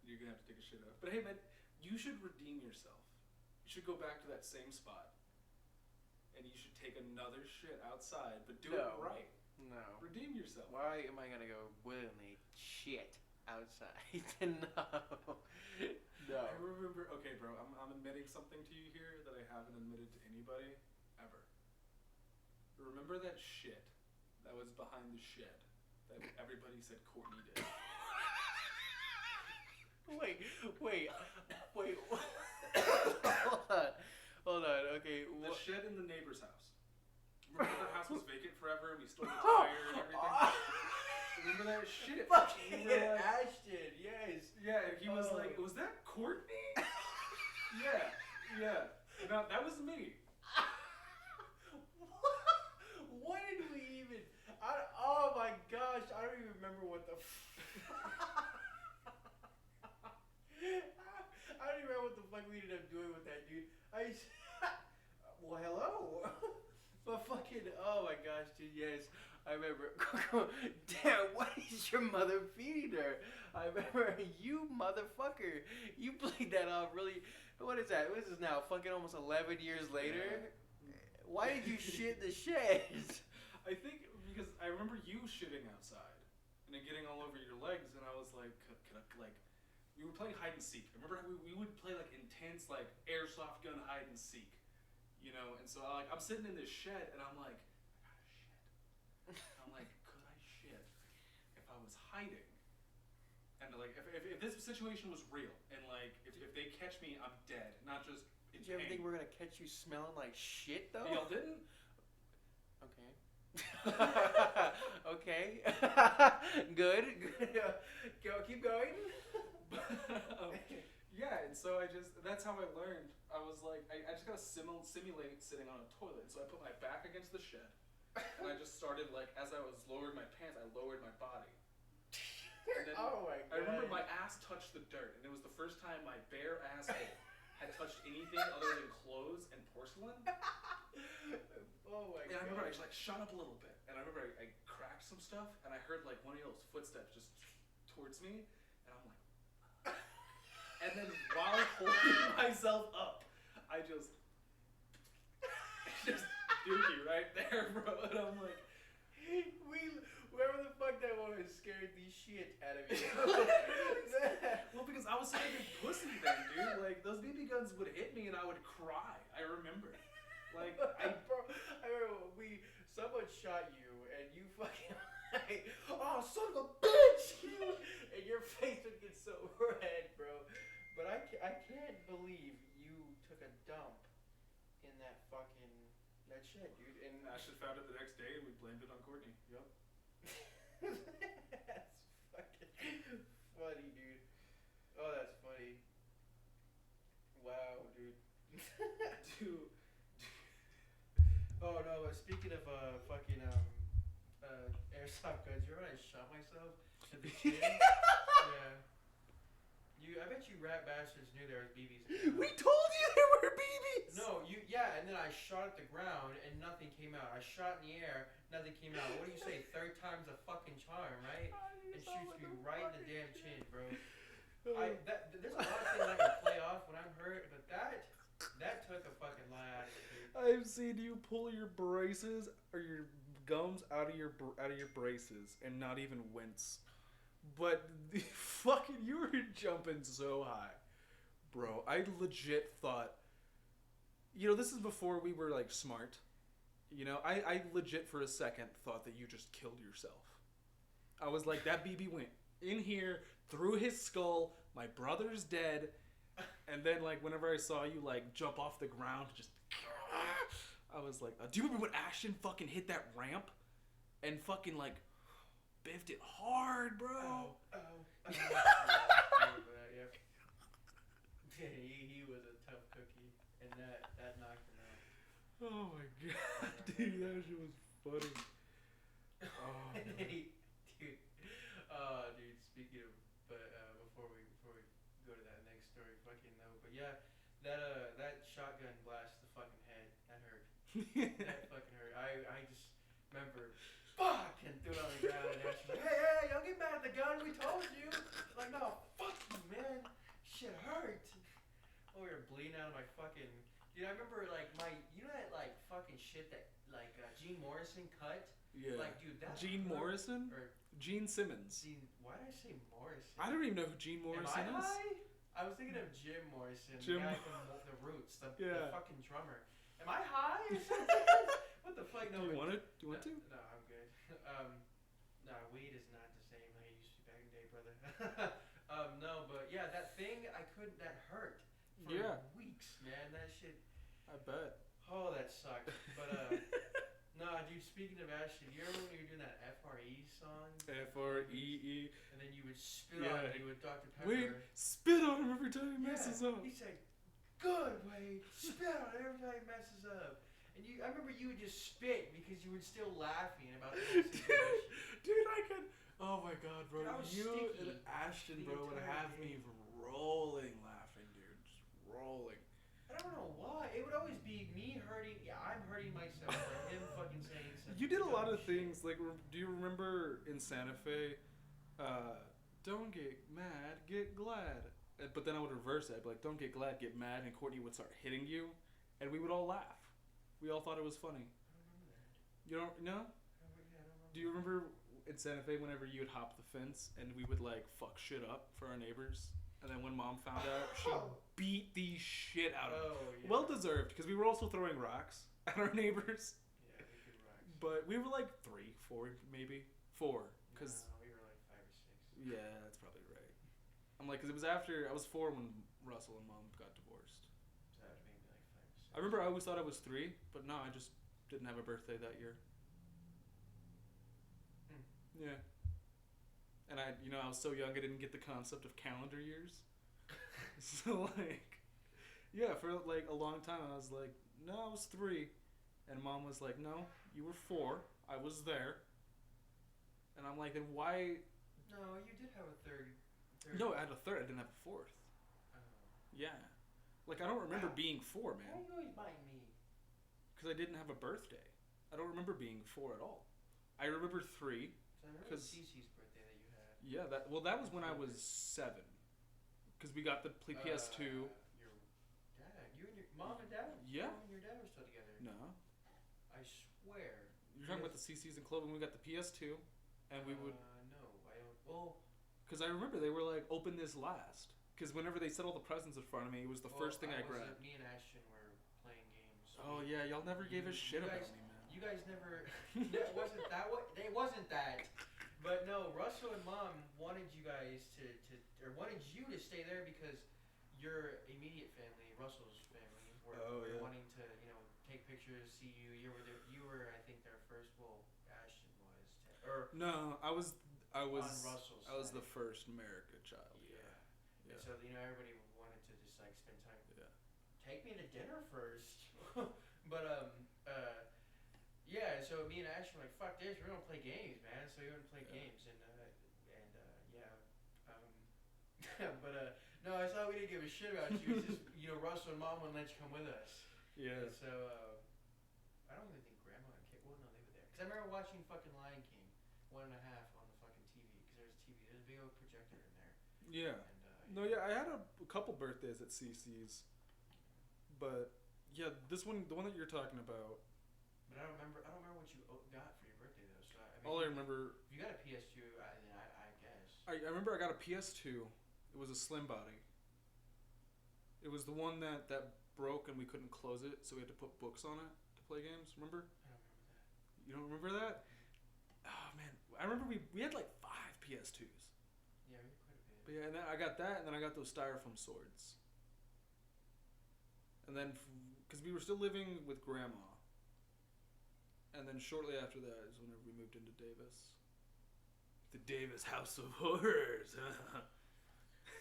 You're going to have to take a shit out. But hey, man, you should redeem yourself. You should go back to that same spot. And you should take another shit outside, but do it right. No. Redeem yourself. Why am I gonna go willingly shit outside? No. I remember. Okay, bro. I'm admitting something to you here that I haven't admitted to anybody ever. Remember that shit that was behind the shed that everybody said Courtney did. Wait. Hold on. Okay. The shed in the neighbor's house. Remember their house was vacant forever and we stole the tire and everything? Remember that shit? Fucking Ashton, yes. Yeah, and he was like, was that Courtney? Yeah. No, that was me. What did we even... oh my gosh, I don't even remember what the... I don't even remember what the fuck we ended up doing with that dude. I Well, hello. But fucking, oh my gosh, dude, yes. I remember, damn, what is your mother feeding her? I remember, you motherfucker. You played that off really, what is that? What is this now? Fucking almost 11 years later? Yeah. Why did you shit in the shed? I think because I remember you shitting outside and then getting all over your legs, and I was like, like, we were playing hide and seek. I remember we would play like intense like airsoft gun hide and seek, you know. And so like I'm sitting in this shed, and I'm like, I gotta shit. I'm like, could I shit if I was hiding? And like if this situation was real, and like if they catch me, I'm dead, not just. Did you ever think we're gonna catch you smelling like shit though? Y'all didn't? Okay. Okay. Good. Keep going. Yeah, and so that's how I learned. I was like, I just gotta simulate sitting on a toilet. So I put my back against the shed, and I just started like, as I was lowering my pants, I lowered my body. Then, oh my god. I remember my ass touched the dirt, and it was the first time my bare asshole had touched anything other than clothes and porcelain. Oh my god. And I remember I just like shot up a little bit, and I remember I cracked some stuff, and I heard like one of those footsteps just towards me, and I'm like, and then while holding myself up, I just dookie right there, bro, and I'm like, whoever the fuck that was scared the shit out of you. Well, because I was such a big pussy then, dude. Like those BB guns would hit me, and I would cry. I remember. Like I remember someone shot you and you fucking like, oh son of a bitch, and your face would get so red, bro. But I can't believe you took a dump in that shit, dude. And Ashton found it the next day, and we blamed it on Courtney. Yep. That's fucking funny, dude. Oh, that's funny. Wow, dude. Dude. Oh no, but speaking of fucking airsoft guns, you remember when I shot myself at the gym? Yeah. I bet you rat bastards knew there was BBs. We told you there were BBs! No, and then I shot at the ground and nothing came out. I shot in the air, nothing came out. What do you say? Third time's a fucking charm, right? It shoots me right in the damn chin, bro. There's a lot of things I can play off when I'm hurt, but that took a fucking lot out of it. I've seen you pull your braces or your gums out of your braces and not even wince. But fucking, you were jumping so high, bro. I legit thought, you know, this is before we were like smart. You know, I legit for a second thought that you just killed yourself. I was like, that BB went in here, through his skull. My brother's dead. And then like whenever I saw you like jump off the ground, just I was like, do you remember when Ashton fucking hit that ramp and fucking like biffed it hard, bro? He was a tough cookie, and that knocked him out. Oh my god, dude, that shit was funny. Oh, and then dude, speaking of, before we go to that next story, fucking no, but yeah, that shotgun blast to the fucking head, that hurt. That fucking hurt. I just remember, fuck, and threw it on the ground, and Ash's like, hey, don't get mad at the gun, we told you. Like, no, fuck you, man. Shit hurt. Over here bleeding out of my fucking, dude, I remember like you know that like fucking shit that like Gene Morrison cut? Yeah. Like, dude, that Gene Morrison? Or Gene Simmons. Why did I say Morrison? I don't even know who Gene Morrison Am I is. high? I was thinking of Jim Morrison, the guy from The Roots, the fucking drummer. Am I high or something? What the fuck? No. Do you want to? No, I'm good. Nah, weed is not the same like it used to be back in the day, brother. No, but yeah, that thing that hurt for weeks, man. That shit. I bet. Oh, that sucked. But nah, dude. Speaking of Ashton, you remember when you were doing that FRE song? FREE. And then you would spit on you with Dr. Pepper. Wait, spit on him every time he messes up. He said, "Good, Wade. Spit on him every time he messes up." And I remember you would just spit because you were still laughing about the whole situation. Dude, I could. Oh my god, bro. You and Ashton, bro, would have me rolling laughing, dude. Just rolling. I don't know why. It would always be me hurting. Yeah, I'm hurting myself. Or him fucking saying something. You did a lot of shit. things. Like, do you remember in Santa Fe? Don't get mad, get glad. But then I would reverse it. I'd be like, don't get glad, get mad, and Courtney would start hitting you, and we would all laugh. We all thought it was funny. I don't remember that. You don't know? I don't remember. Do you remember in Santa Fe whenever you would hop the fence and we would like fuck shit up for our neighbors? And then when Mom found out, she beat the shit out of them. Yeah. Well deserved, because we were also throwing rocks at our neighbors. Yeah, we could rocks. But we were like 3, 4, maybe 4. Cause no, we were like 5 or 6. yeah, that's probably right. I'm like, cause it was after I was 4 when Russell and Mom got divorced. So that would maybe like 5 or 6. I remember I always thought I was 3, but no, I just didn't have a birthday that year. Yeah. And I was so young I didn't get the concept of calendar years. So like, yeah, for like a long time I was like, no, I was 3. And Mom was like, no, you were 4. I was there. And I'm like, then why? No, you did have a third. No, I had a 3rd. I didn't have a 4th. Oh. Yeah. Like, I don't remember being 4, man. Why are you always buying me? Because I didn't have a birthday. I don't remember being 4 at all. I remember 3. So I remember Cece's birthday that you had. Yeah, that was when I was 7. Because we got the PS2. Your dad, you and your mom and dad. Yeah. Mom and your dad were still together. No. I swear. You're talking about the CC's and Cloven. We got the PS2, and we would. No, I don't. Well. Because I remember they were like, open this last. Because whenever they set all the presents in front of me, it was the first thing I grabbed. Me and Ashton were playing games. Oh yeah, y'all never gave a shit about me, man. You guys never. It wasn't that what? It wasn't that. But no, Russell and Mom wanted you guys or wanted you to stay there because your immediate family, Russell's family, were wanting to, take pictures, see you. You were, I think, their first. Well, Ashton was. No, I was. On Russell's I was side. the first America child. Yeah. And so everybody wanted to just like spend time. Yeah. Take me to dinner first. But yeah. So me and Ashton were like, fuck this, we're gonna play games, man. So we went to play games and yeah. But no, I thought we didn't give a shit about you. It's just Russell and Mom wouldn't let you come with us. Yeah. And so I don't even think Grandma and Kate. Well, no, they were there. Cause I remember watching fucking Lion King 1.5 on the fucking TV. Cause there's a video projector in there. Yeah. And, no, yeah, I had a couple birthdays at CC's, but yeah, the one that you're talking about. But I don't remember what you got for your birthday though. So All I remember. If you got a PS2, I guess. I remember I got a PS2. It was a slim body. It was the one that broke and we couldn't close it, so we had to put books on it to play games. Remember? I don't remember that. You don't remember that? Oh man, I remember we had like 5 PS2s. Yeah, we had quite a bit. But yeah, and then I got that, and then I got those styrofoam swords. And then, because we were still living with Grandma, and then shortly after that is whenever we moved into Davis. The Davis House of Horrors.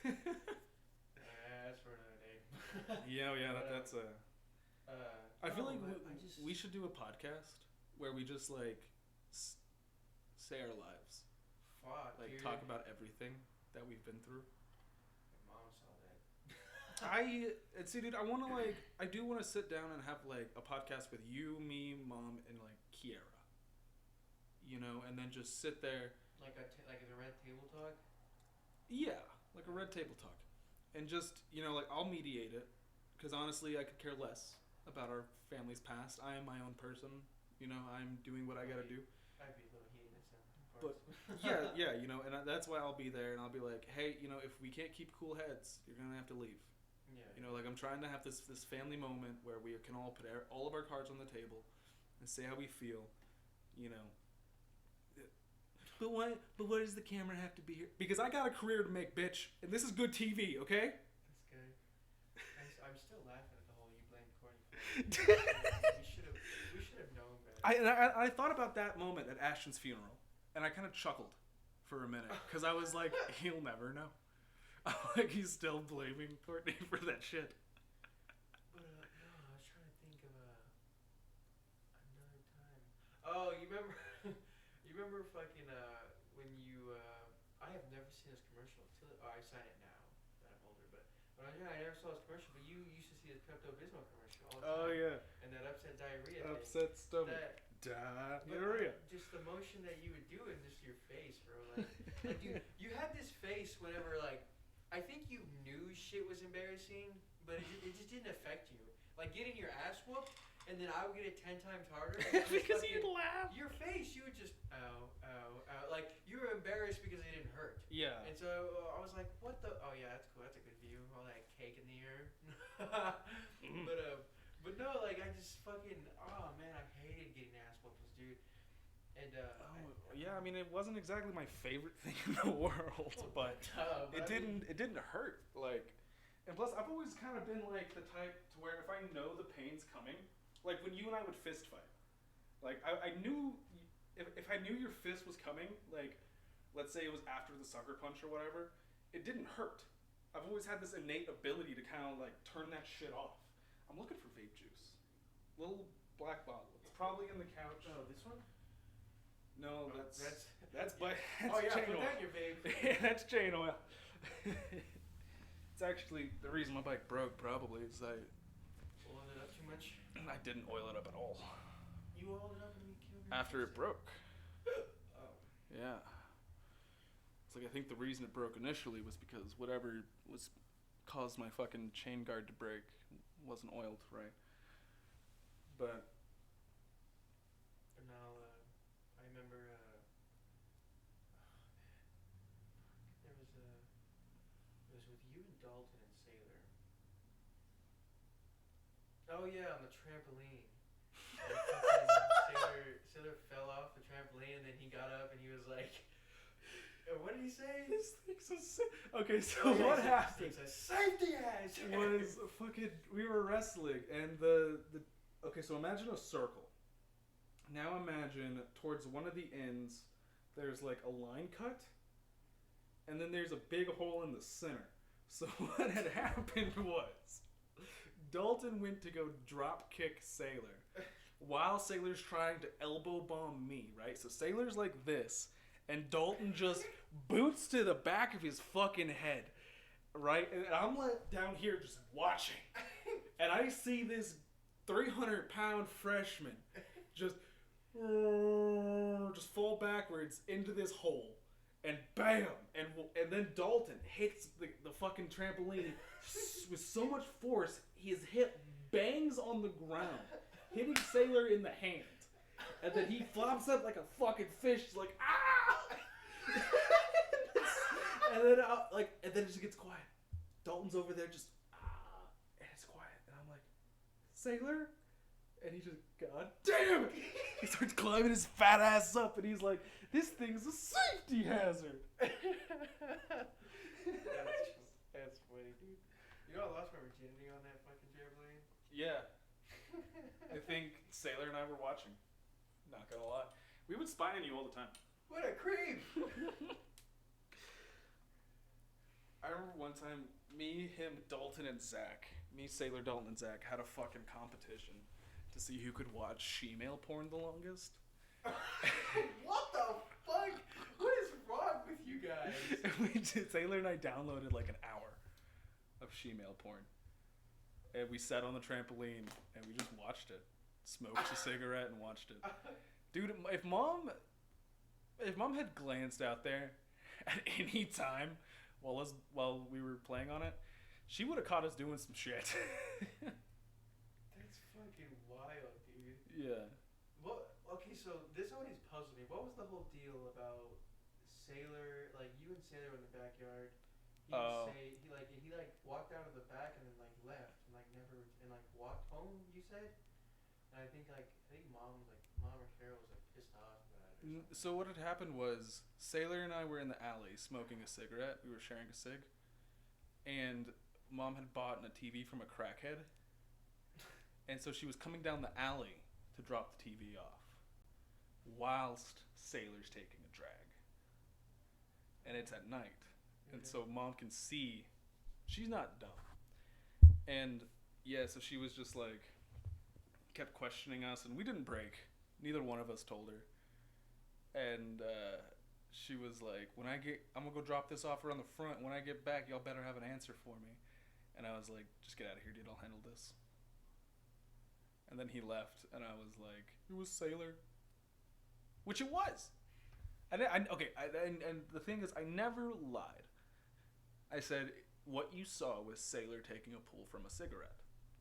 That's for another day. yeah, that's a. I feel like we just should do a podcast where we just like say our lives, fuck, like dude. talk about everything that we've been through. My mom saw that. See, dude, I do want to sit down and have like a podcast with you, me, Mom, and like Kiera. And then just sit there. Like the red table talk. Yeah, like a red table talk, and just like I'll mediate it, because honestly I could care less about our family's past. I am my own person. I'm doing what I gotta do. I'd be a little heated at some parts. But yeah, and that's why I'll be there, and I'll be like, hey, if we can't keep cool heads, you're gonna have to leave. Yeah. Like I'm trying to have this family moment where we can all put all of our cards on the table, and say how we feel. But why does the camera have to be here? Because I got a career to make, bitch, and this is good TV, okay? That's good. I'm still laughing at the whole you blame Courtney for it. We should have known better. I thought about that moment at Ashton's funeral, and I kind of chuckled for a minute, because I was like, he'll never know. Like, he's still blaming Courtney for that shit. But no, I was trying to think of another time. Oh, you remember? You remember fucking when you? I have never seen this commercial till I sign it now that I'm older. But Oh yeah, I never saw his commercial, but you used to see his Pepto-Bismol commercial all the Oh time. yeah. And that upset diarrhea thing. Upset stomach. Diarrhea. Just the motion that you would do in just your face, bro. Like dude, you had this face whenever like, I think you knew shit was embarrassing, but it just didn't affect you. Like getting your ass whooped, and then I would get it 10 times harder. Because you'd laugh. Your face, you would just ow, ow, ow. Like you were embarrassed because it didn't hurt. Yeah. And so I was like, what the? Oh yeah, that's cool. That's a good view. All that cake in the air. But no, like I just fucking. Oh man, I hated getting ass whoopings, dude. And yeah, I mean, it wasn't exactly my favorite thing in the world, but it didn't hurt. Like, and plus, I've always kind of been like the type to where if I know the pain's coming, like when you and I would fist fight, like I knew if I knew your fist was coming, like let's say it was after the sucker punch or whatever, it didn't hurt. I've always had this innate ability to kind of like turn that shit off. I'm looking for vape juice, little black bottle. It's probably in the couch. Oh, this one? No, Oh, that's oh yeah, chain put oil. that in your vape. Yeah, that's chain oil. It's actually the reason my bike broke. Probably is Oiled it up too much. I didn't oil it up at all. You oiled it up and you killed me. After it broke. Oh. Yeah. It's like I think the reason it broke initially was because whatever was caused my fucking chain guard to break wasn't oiled right. But now I remember. There was it was with you and Dalton and Sailor. Oh yeah, on the trampoline. Sailor fell off the trampoline and then he got up and he was like, what did he say? This thing's a okay, so what happened? It's a safety hazard. Was fucking we were wrestling and the okay, so imagine a circle. Now imagine towards one of the ends there's like a line cut and then there's a big hole in the center. So what had happened was Dalton went to go drop kick Sailor while Sailor's trying to elbow bomb me, right? So Sailor's like this and Dalton just boots to the back of his fucking head, right? And I'm like down here just watching. And I see this 300-pound freshman just fall backwards into this hole. And bam! And then Dalton hits the fucking trampoline with so much force, his hip bangs on the ground, hitting Sailor in the hand. And then he flops up like a fucking fish, like, ah! and then it just gets quiet. Dalton's over there just, and it's quiet. And I'm like, Sailor? And he just, God damn it! He starts climbing his fat ass up, and he's like, this thing's a safety hazard. That's funny, dude. You know I lost my virginity on that fucking trampoline? Yeah. I think Sailor and I were watching. Not gonna lie. We would spy on you all the time. What a creep! I remember one time, me, him, Dalton, and Zach, me, Sailor, Dalton, and Zach had a fucking competition to see who could watch she-male porn the longest. What the fuck? What is wrong with you guys? Sailor and I downloaded like an hour of she-male porn. And we sat on the trampoline and we just watched it. Smoked a cigarette and watched it. Dude, if mom had glanced out there at any time while we were playing on it, she would have caught us doing some shit. That's fucking wild, dude. Yeah. Well, okay, so this always puzzled me. What was the whole deal about Sailor? Like you and Sailor were in the backyard. He walked out of the back and then like left and like never and like walked home. You said, and I think mom or Cheryl was like pissed off about it. Or something. So what had happened was Sailor and I were in the alley smoking a cigarette. We were sharing a cig, and mom had bought a TV from a crackhead, and so she was coming down the alley to drop the TV off, whilst Sailor's taking a drag, and it's at night, and so mom can see. She's not dumb, and yeah, so she was just like kept questioning us, and we didn't break. Neither one of us told her. And she was like, I'm gonna go drop this off around the front. When I get back, y'all better have an answer for me. And I was like, just get out of here, dude. I'll handle this. And then he left, and I was like, it was Sailor. Which it was. And the thing is, I never lied. I said, what you saw was Sailor taking a pull from a cigarette.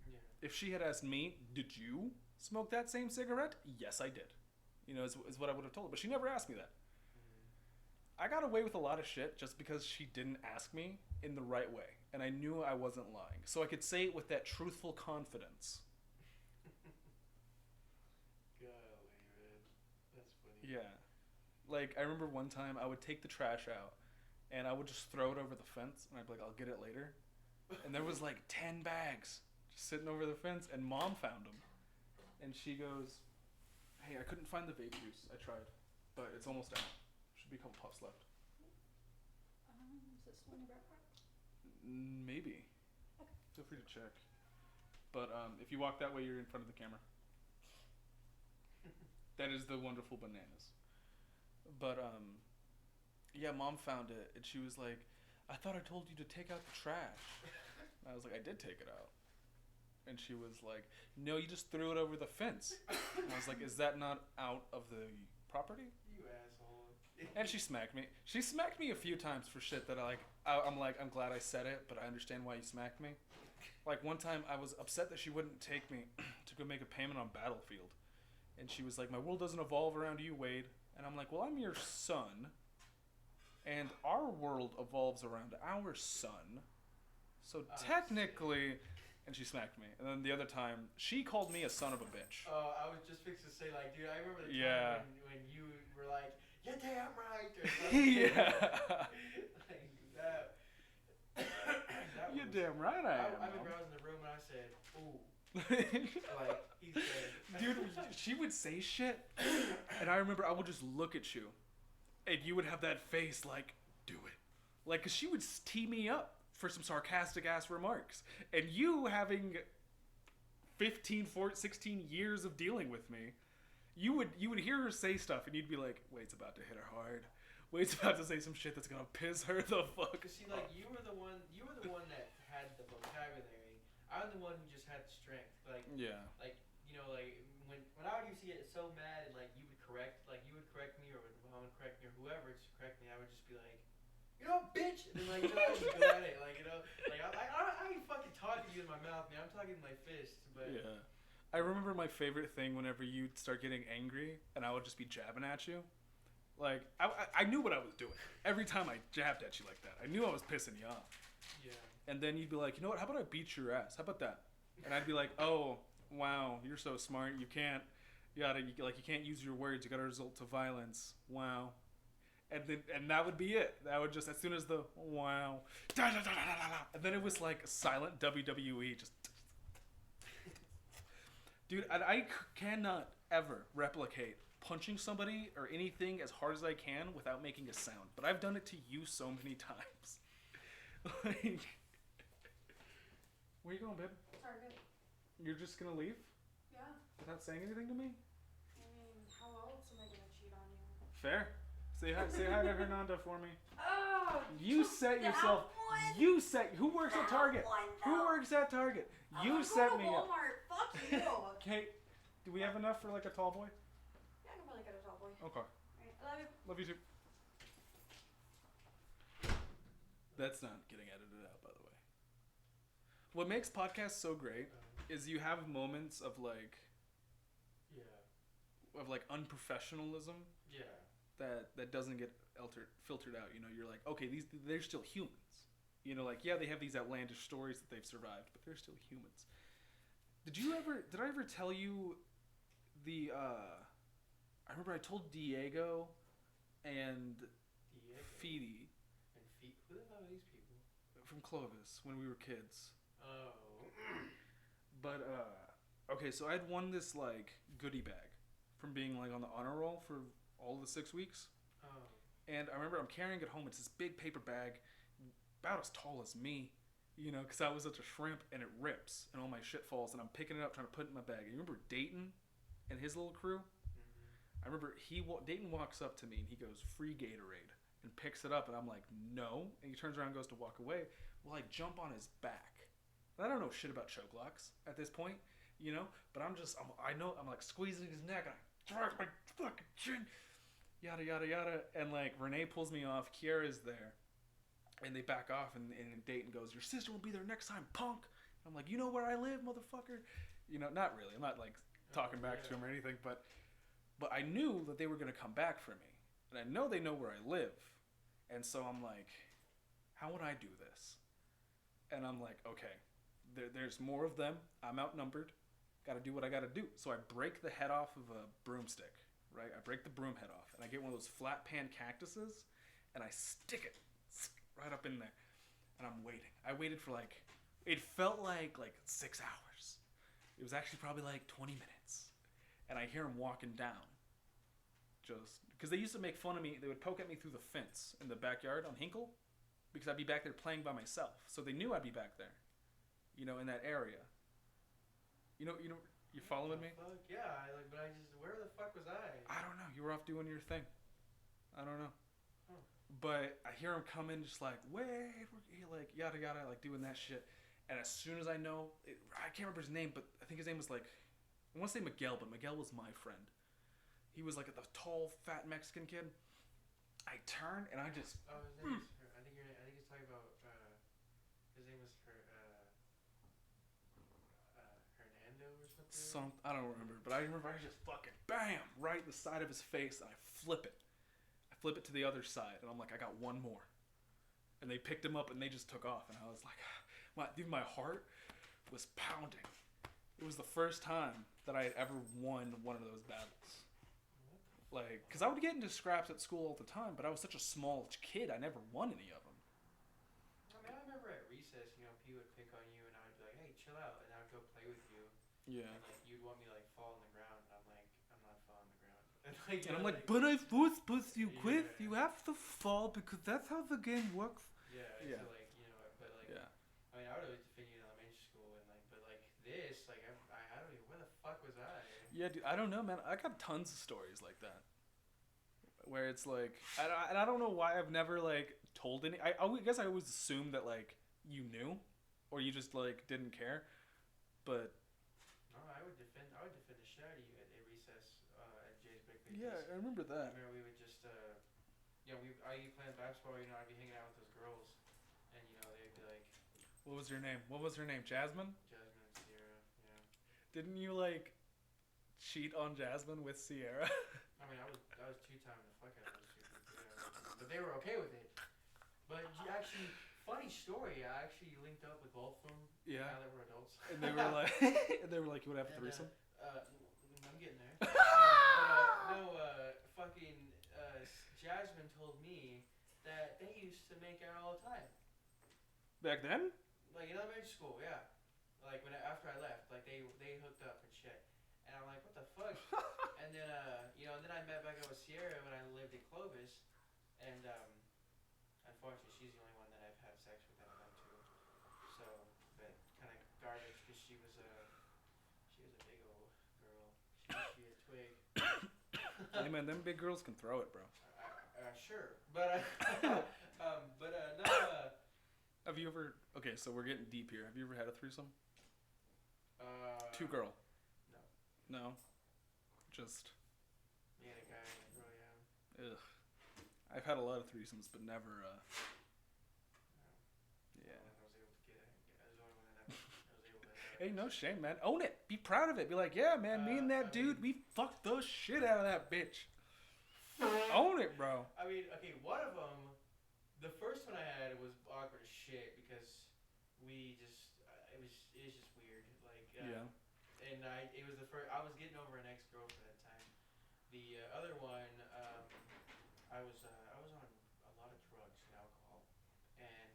Yeah. If she had asked me, did you smoke that same cigarette? Yes, I did. You know, is what I would have told her. But she never asked me that. I got away with a lot of shit just because she didn't ask me in the right way. And I knew I wasn't lying. So I could say it with that truthful confidence. Golly, man. That's funny. Yeah. Like, I remember one time I would take the trash out and I would just throw it over the fence and I'd be like, I'll get it later. And there was like 10 bags just sitting over the fence and Mom found them. And she goes, hey, I couldn't find the vape juice. I tried, but it's almost out. Should be a couple puffs left. Is this one in your backpack? Maybe. Okay. Feel free to check. But if you walk that way, you're in front of the camera. That is the wonderful bananas. But yeah, Mom found it, and she was like, I thought I told you to take out the trash. And I was like, I did take it out. And she was like, no, you just threw it over the fence. And I was like, is that not out of the property? You asshole. And she smacked me. She smacked me a few times for shit that I'm glad I said it, but I understand why you smacked me. Like one time I was upset that she wouldn't take me to go make a payment on Battlefield. And she was like, my world doesn't evolve around you, Wade. And I'm like, well, I'm your son. And our world evolves around our son. So technically... And she smacked me. And then the other time, she called me a son of a bitch. Oh, I was just fixing to say, like, dude, I remember the time when you were like, you're damn right. Or something. Yeah. Like, that You're was, damn right I am. I remember I was in the room and I said, ooh. Like, he's dead. Dude, she would say shit. And I remember I would just look at you. And you would have that face like, do it. Like, because she would tee me up for some sarcastic ass remarks. And you having 15, 14, 16 years of dealing with me, you would hear her say stuff and you'd be like, Wade's about to hit her hard. Wade's about to say some shit that's gonna piss her the fuck. Cause see, like, you were the one that had the vocabulary. I'm the one who just had the strength. Like, yeah. Like, you know, like when I would used to get so mad and like you would correct me or when Mom would correct me or whoever would correct me, I would just be like, you know, bitch, and then like, you know, I would just go at it, like, you know, like I ain't fucking talking to you in my mouth, man. I'm talking to my fists, but yeah. I remember my favorite thing whenever you'd start getting angry and I would just be jabbing at you. Like, I knew what I was doing. Every time I jabbed at you like that, I knew I was pissing you off. Yeah. And then you'd be like, you know what, how about I beat your ass? How about that? And I'd be like, oh, wow, you're so smart. You can't use your words. You gotta resort to violence. Wow. And that would be it. That would just, as soon as the wow, da, da, da, da, da, da, and then it was like silent WWE, just. Dude, I cannot ever replicate punching somebody or anything as hard as I can without making a sound. But I've done it to you so many times. Like, where you going, babe? Target. You're just gonna leave Yeah. without saying anything to me? I mean, how else am I gonna cheat on you? Fair. Say hi to Hernanda for me. Oh! You set yourself. Who works at Target? Who works at Target? You set me up. Walmart. Fuck you. Okay. Do we have enough for like a tall boy? Yeah, I can probably get a tall boy. Okay. Alright, I love you. Love you too. That's not getting edited out, by the way. What makes podcasts so great is you have moments of like unprofessionalism. Yeah. That doesn't get filtered out. You know, you're like, okay, they're still humans. You know, like, yeah, they have these outlandish stories that they've survived, but they're still humans. Did I ever tell you I remember I told Diego and Feedy. And Feedy? Who the hell are these people? From Clovis when we were kids. Oh. But, okay, so I'd won this, like, goodie bag from being, like, on the honor roll for all of the 6 weeks. Oh. And I remember I'm carrying it home. It's this big paper bag, about as tall as me, you know, because I was such a shrimp, and it rips, and all my shit falls, and I'm picking it up, trying to put it in my bag. And you remember Dayton and his little crew? Mm-hmm. I remember Dayton walks up to me, and he goes, free Gatorade, and picks it up, and I'm like, no. And he turns around and goes to walk away. Well, I jump on his back, And I don't know shit about choke locks at this point, you know. But I know I'm like squeezing his neck, and I drag my fucking chin, yada yada yada, and like Renee pulls me off. Kiara's there, and they back off, and Dayton goes, "Your sister will be there next time, punk." I'm like, "You know where I live, motherfucker." You know, not really. I'm not like talking back to him or anything, but I knew that they were gonna come back for me, and I know they know where I live, and so I'm like, how would I do this? And I'm like, okay, there's more of them. I'm outnumbered. Got to do what I got to do. So I break the head off of a broomstick, right? I break the broom head off, and I get one of those flat pan cactuses, and I stick it right up in there, and I'm waiting. I waited for like, it felt like 6 hours. It was actually probably like 20 minutes. And I hear him walking down. Just because they used to make fun of me. They would poke at me through the fence in the backyard on Hinkle because I'd be back there playing by myself. So they knew I'd be back there, you know, in that area. You following me? Fuck yeah, but where the fuck was I? I don't know. You were off doing your thing. I don't know. Huh. But I hear him come in just like, wait, like yada yada, like doing that shit. And as soon as I know, I can't remember his name, but I think his name was like, I want to say Miguel, but Miguel was my friend. He was like the tall, fat Mexican kid. I turn and I just. Oh, his name is. I think he's talking about. His name was Hernando or something. I don't remember, but I remember I just fucking bam right in the side of his face, and I flip it. I flip it to the other side, and I'm like, I got one more. And they picked him up and they just took off, and I was like, my heart was pounding. It was the first time that I had ever won one of those battles. Like, because I would get into scraps at school all the time, but I was such a small kid, I never won any of them. I mean, I remember at recess, you know, P would pick on you, and I would be like, hey, chill out, and I would go play with you. Yeah. And, like, you'd want me to, like, fall on the ground, and I'm like, I'm not falling on the ground. And I'm like, but I was supposed to quit. Yeah. You have to fall because that's how the game works. Yeah. Yeah. So, like, you know, but, like, yeah. I mean, I would always defend you in elementary school, and, like, but, like, this, like, I don't even, where the fuck was I? Yeah, dude, I don't know, man. I got tons of stories like that. Where it's like, and I don't know why I've never, like, told any. I guess I always assumed that, like, you knew, or you just, like, didn't care. But. No, I would defend the shit out of you at recess at Jay's Big Pictures. Yeah, I remember that. I remember we would just, you know, I'd be playing basketball, you know, I'd be hanging out with those girls, and, you know, they'd be like. What was her name? Jasmine? Jasmine and Sierra, yeah. Didn't you, like, cheat on Jasmine with Sierra? I mean, I was two-timing the fuck out of those two people, but they were okay with it. But actually, funny story, I actually linked up with both of them. Yeah. Now that we're adults. And they were like, you would have a threesome? I'm getting there. Fucking Jasmine told me that they used to make out all the time. Back then? Like in elementary school, yeah. Like after I left, like they hooked up and shit. And I'm like, what the fuck? And then you know, and then I met back up with Sierra when I lived in Clovis, and unfortunately she's the only one that I've had sex with out of them two. So, but kind of garbage because she was a big old girl. She a twig. Hey man, them big girls can throw it, bro. Sure, but no. Have you ever? Okay, so we're getting deep here. Have you ever had a threesome? Two girl. No. No. Just. Me and a guy and a girl, yeah. Ugh. I've had a lot of threesomes, but never. Yeah. I was able to get it. I was the only one that I was able to. Hey, no shame, man. Own it. Be proud of it. Be like, yeah, man. Me and that dude, we fucked the shit out of that bitch. Own it, bro. I mean, okay, one of them, the first one I had was awkward as shit because we just, it was just weird. Like, yeah. And it was the first, I was getting over an ex-girlfriend at the time. The other one, I was on a lot of drugs and alcohol. And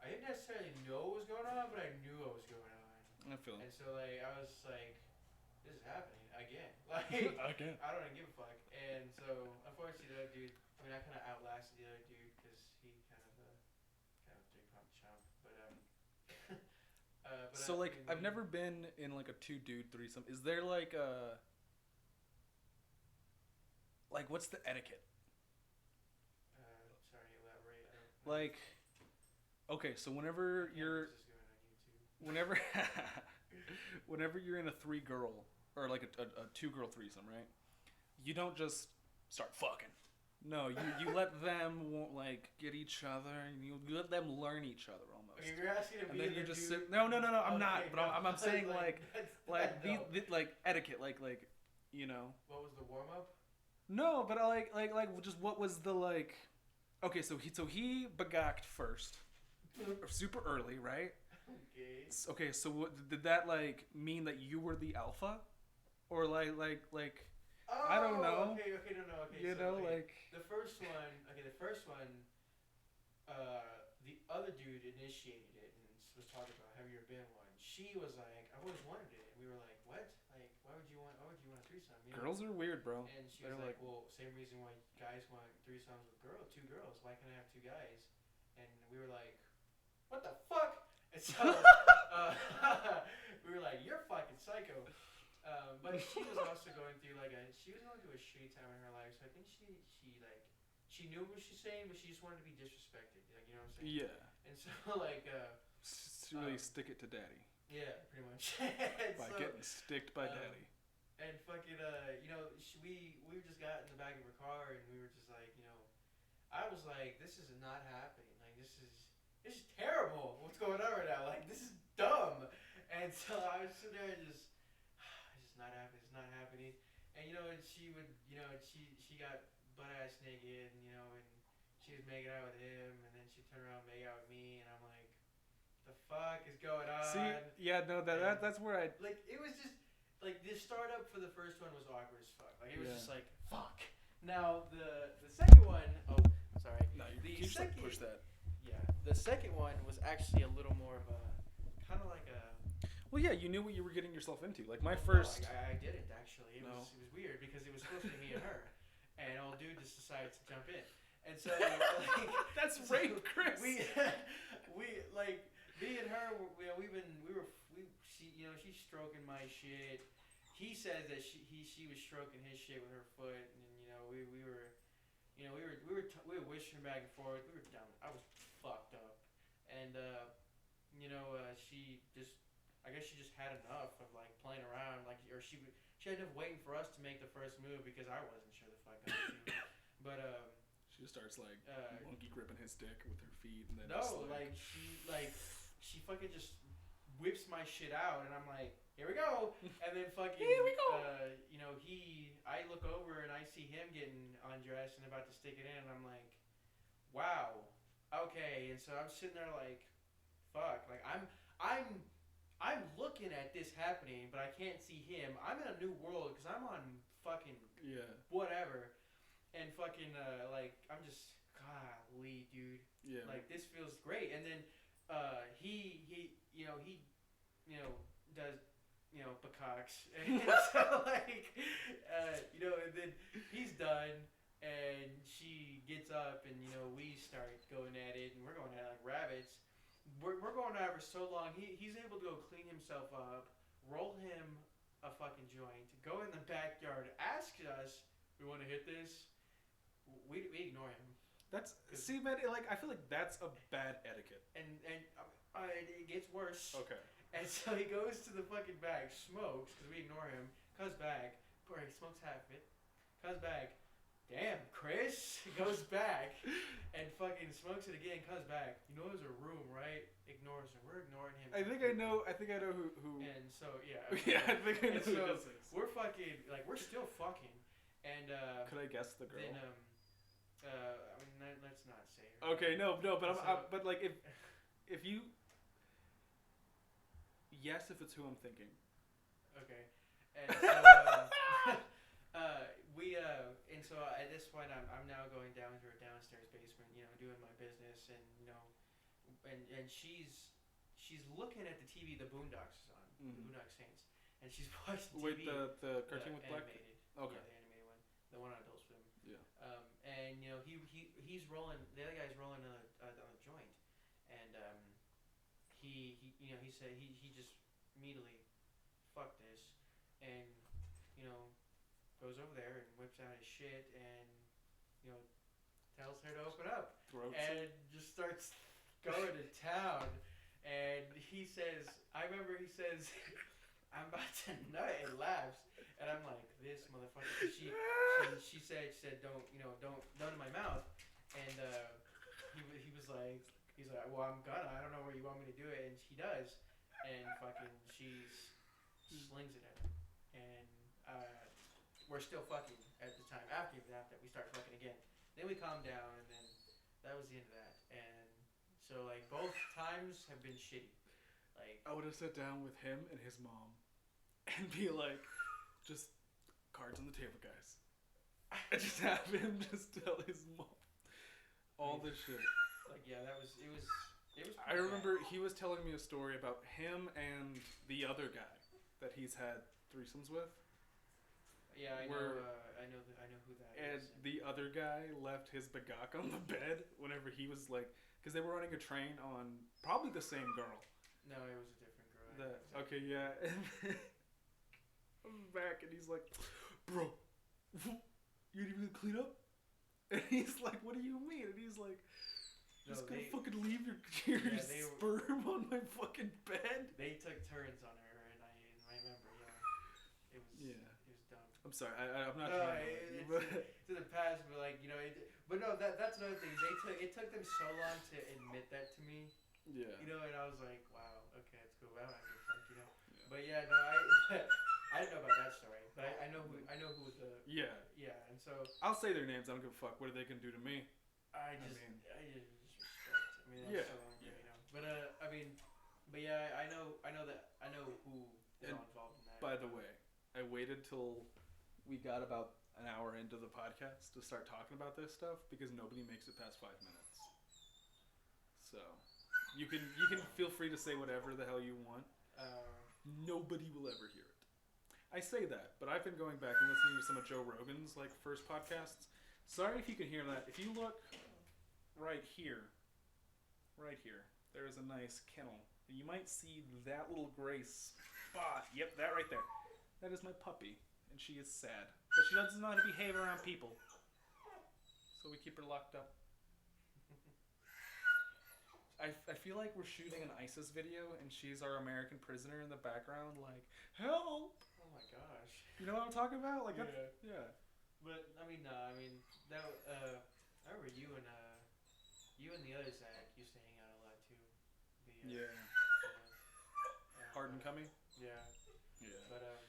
I didn't necessarily know what was going on, but I knew what was going on. I feel it. And so, like, I was like, this is happening again. Like, again. I don't even give a fuck. And so, unfortunately, the other dude, I mean, I kind of outlasted the other dude because he kind of big pump chump. But, so, like, I've never been in, like, a two-dude threesome. Is there, like, what's the etiquette? Sorry, elaborate. Like, Okay, so whenever you're, This is going on YouTube. whenever, whenever you're in a 3-girl or like a 2-girl threesome, right? You don't just start fucking. No, you let them like get each other, and you let them learn each other almost. Okay, you're asking to And be then the you just dude. sit. No. I'm not. Okay, But no, I'm saying that's- like no. like etiquette, like you know. What was the warm up? No, but like just what was the like? Okay, so he begacked first, super early, right? Okay. Okay, so what, did that like mean that you were the alpha, or like Oh, I don't know. Okay, no. Okay, You so, know, okay. like The first one, the other dude initiated it and was talking about have you ever been one. She was like, I've always wanted it, and we were like, what? Like, why would you want a threesome? You know? girls are weird, bro. And she They're was like, well, same reason why guys want threesomes with two girls. Why can't I have 2 guys? And we were like, what the fuck? And so we were like, you're fucking psycho. But she was also going through she was going through a shitty time in her life. So I think she knew what she was saying, but she just wanted to be disrespected. Like, you know what I'm saying? yeah. And so like, Really stick it to daddy yeah, pretty much. by So, getting sticked by daddy. and fucking, we just got in the back of her car and we were just like, I was like, this is not happening. Like, this is terrible. What's going on right now? Like, this is dumb. And so I was sitting there and it's just not happening. It's not happening. And and she would, she got butt ass naked, and and she was making out with him, and then she turned around and made out with me, and I'm like, the fuck is going on? See, yeah, no, that's where I Like, it was just like the startup for the first one was awkward as fuck. Like, it was just like fuck. Now the second one, sorry. no, The you just like second- push that. Yeah, the second one was actually a little more of a kind of like a. Well, yeah, you knew what you were getting yourself into. Like my No, first. I didn't actually. It No. was weird because it was supposed to be me and her, and old dude just decided to jump in, and so like, That's so rape, Chris. We like me and her. She's stroking my shit. He says that she was stroking his shit with her foot, and we were wishing back and forth. We were down. I was fucked up, and she just. I guess she just had enough of like playing around, or she ended up waiting for us to make the first move because I wasn't sure the fuck I was doing. But she just starts like monkey gripping his dick with her feet, and then no, just, she fucking just whips my shit out, and I'm like, here we go, and then fucking Here we go. I look over and I see him getting undressed and about to stick it in, and I'm like, wow, okay, and so I'm sitting there like, fuck, like I'm looking at this happening, but I can't see him. I'm in a new world because I'm on fucking whatever, and fucking I'm just golly, dude. Yeah. Like, this feels great, and then he does bukkaks, and so and then he's done, and she gets up, and we start going at it, and we're going at it like rabbits. We're going at it for so long. He's able to go clean himself up, roll him a fucking joint, go in the backyard, ask us, we want to hit this. We ignore him. That's man. Like I feel like that's a bad etiquette. And it gets worse. Okay. And so he goes to the fucking bag, smokes because we ignore him. Comes back, he smokes half of it. Comes back. Damn, Chris goes back and fucking smokes it again. Comes back. There's a room, right? Ignores him. We're ignoring him. I think I know who. And so yeah. Yeah, I think I know who so this is. we're fucking we're still fucking. And could I guess the girl? Then let's not say her. Okay, no, but So- but like if you. Yes, if it's who I'm thinking. Okay. And so and so at this point I'm now going down to her downstairs basement, doing my business, and and she's looking at the TV the Boondocks is on, the Boondock Saints, and she's watching TV. Wait, the cartoon with black. animated. Okay. Yeah, the animated one, the one on Adult Swim. Yeah. And he's rolling. The other guy's rolling on a joint, and he said he just immediately, fuck this, and goes over there and whips out his shit and tells her to open up, Throats and just starts going to town, and he says, I remember he says, I'm about to nut and laughs, and I'm like, this motherfucker. 'Cause she said, don't in my mouth, and he was like, he's like, well, I'm gonna. I don't know where you want me to do it, and he does, and fucking she slings it at him, and we're still fucking at the time. After that, we start fucking again. Then we calm down, and then that was the end of that. And so like both times have been shitty. Like I would have sat down with him and his mom, and be like, just cards on the table, guys. I just have him just tell his mom all this shit. Like yeah, it was. I remember he was telling me a story about him and the other guy that he's had threesomes with. Yeah, I know who that and is. And the other guy left his bagak on the bed whenever he was like, because they were running a train on probably the same girl. No, it was a different girl. Okay, yeah. And I'm back and he's like, bro, you didn't even clean up? And he's like, what do you mean? And he's like, just gonna fucking leave your sperm on my fucking bed? They took turns on her, and I remember, it was dumb. I'm sorry, I'm not trying to. It's in the past, but like but no, that's another thing. It took them so long to admit that to me. Yeah. And I was like, wow, okay, it's cool. I don't give a fuck, Yeah. But yeah, no, I didn't know about that story, but I know who the. Yeah. Yeah, and so. I'll say their names. I don't give a fuck. What are they gonna do to me? I just respect. I mean, that's so long ago, But but yeah, I know who is all involved in that. By the way, I waited till we got about an hour into the podcast to start talking about this stuff because nobody makes it past 5 minutes. So you can feel free to say whatever the hell you want. Nobody will ever hear it. I say that, but I've been going back and listening to some of Joe Rogan's first podcasts. Sorry if you can hear that. If you look right here, there is a nice kennel. And you might see that little gray spot. Yep, that right there. That is my puppy, and she is sad. But she doesn't know how to behave around people. So we keep her locked up. I feel like we're shooting an ISIS video, and she's our American prisoner in the background, like, help! Oh my gosh. You know what I'm talking about? Like, yeah. But I mean, I remember you and the other Zach used to hang out a lot too. Hardin Coming? Yeah. Yeah. But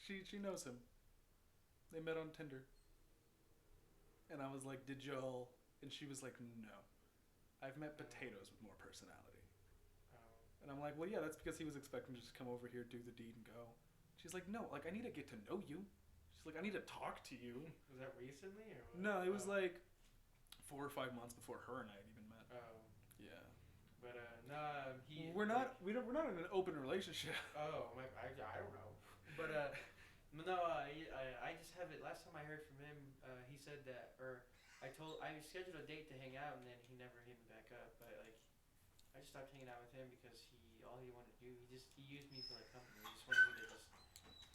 she knows him. They met on Tinder. And I was like, did y'all? And she was like, no. I've met potatoes with more personality. And I'm like, well, yeah, that's because he was expecting to just come over here, do the deed, and go. She's like, no, I need to get to know you. She's like, I need to talk to you. Was that recently? Or what? No, it was 4 or 5 months before her and I had even met. Oh. Yeah. But we're not in an open relationship. Oh, I don't know. But no, I just have it. Last time I heard from him, he said that, or I scheduled a date to hang out, and then he never hit me back up. But I just stopped hanging out with him because all he wanted to do, he used me for company. He just wanted me to just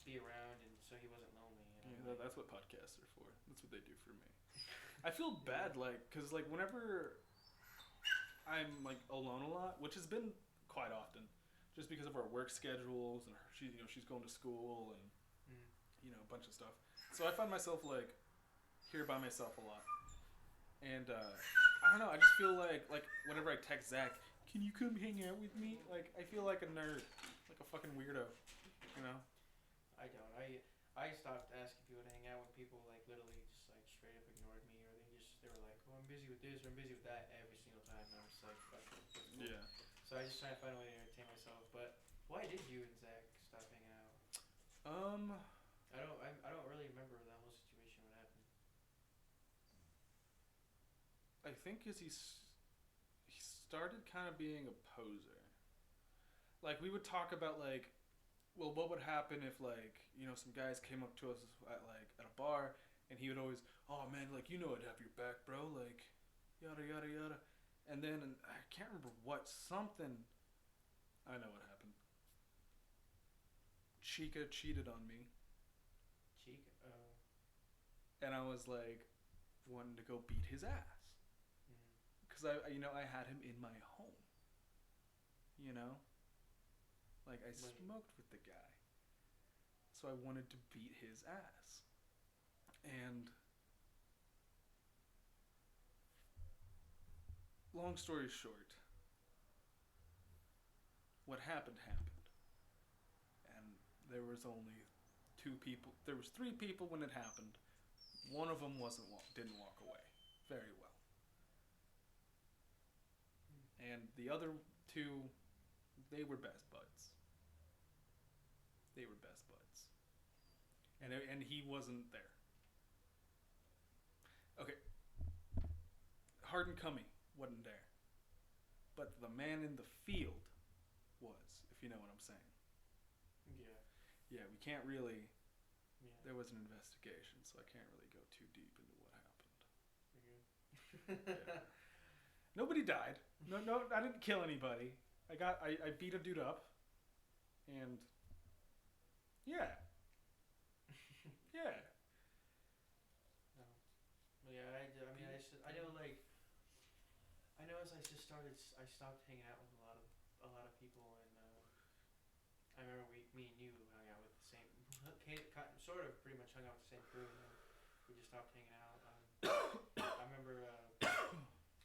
be around, and so he wasn't lonely. Yeah, that's what podcasts are for. That's what they do for me. I feel bad, because whenever I'm alone a lot, which has been quite often, just because of our work schedules and she's going to school and a bunch of stuff. So I find myself here by myself a lot, and I don't know. I just feel like whenever I text Zach, can you come hang out with me? I feel like a nerd, like a fucking weirdo, I don't. I stopped asking people to hang out with people literally just straight up ignored me, or they were like, oh, I'm busy with this or I'm busy with that every single time, and I'm just like, fuck it. Yeah. So I just try to find a way to entertain myself. But why did you and Zach stop hanging out? I don't really remember that whole situation. What happened? I think because he started kind of being a poser. We would talk about well, what would happen if some guys came up to us at a bar, and he would always, oh man, I'd have your back, bro, yada yada yada. And then I can't remember something. I know what happened. Chica cheated on me. Chica? Oh. And I was wanting to go beat his ass. Because because I had him in my home. Like I smoked with the guy, so I wanted to beat his ass, and long story short, what happened, and there was only 2 people. There was 3 people when it happened. One of them didn't walk away very well, and the other 2, they were best buds. And he wasn't there. Okay, Hard and Cummy wasn't there, but the man in the field was, if you know what I'm saying. Yeah. Yeah, we can't really. Yeah. There was an investigation, so I can't really go too deep into what happened. Yeah. Nobody died. No, I didn't kill anybody. I beat a dude up, and yeah. Yeah. No. Yeah, I know, like, I know as I stopped hanging out with a lot of people, and I remember me and you hung out with the same, sort of pretty much hung out with the same crew, and then we just stopped hanging out. I remember,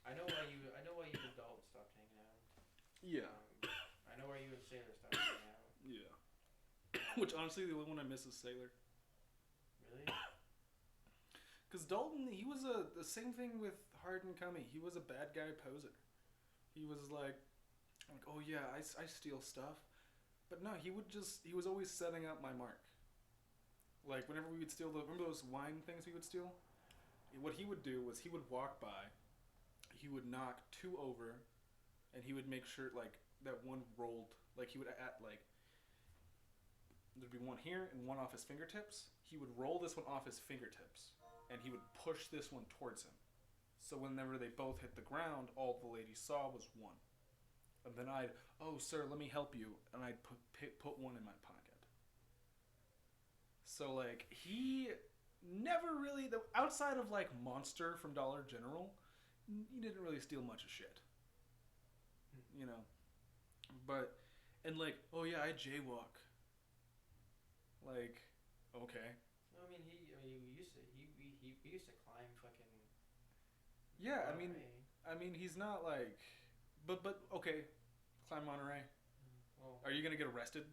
I know why you and Dalton stopped hanging out. Yeah. I know why you and Sailor stopped hanging out. Yeah. Which honestly, the only one I miss is Sailor. Really? Because Dalton, he was the same thing with Hard and Cummy. He was a bad guy poser. He was like, oh yeah, I steal stuff. But no, he was always setting up my mark. Like, whenever we would steal remember those wine things we would steal? What he would do was he would walk by, he would knock 2 over, and he would make sure, like, that one rolled, like, he would there'd be one here and one off his fingertips. He would roll this one off his fingertips, and he would push this one towards him. So whenever they both hit the ground, all the lady saw was one. And then oh sir, let me help you, and I'd put one in my pocket. So like he never really, outside of like Monster from Dollar General, he didn't really steal much of shit. But and like, oh yeah, I jaywalk. Like, okay. No, we used to climb fucking. Yeah, I mean, he's not like, but okay, climb Monterey. Well, are you gonna get arrested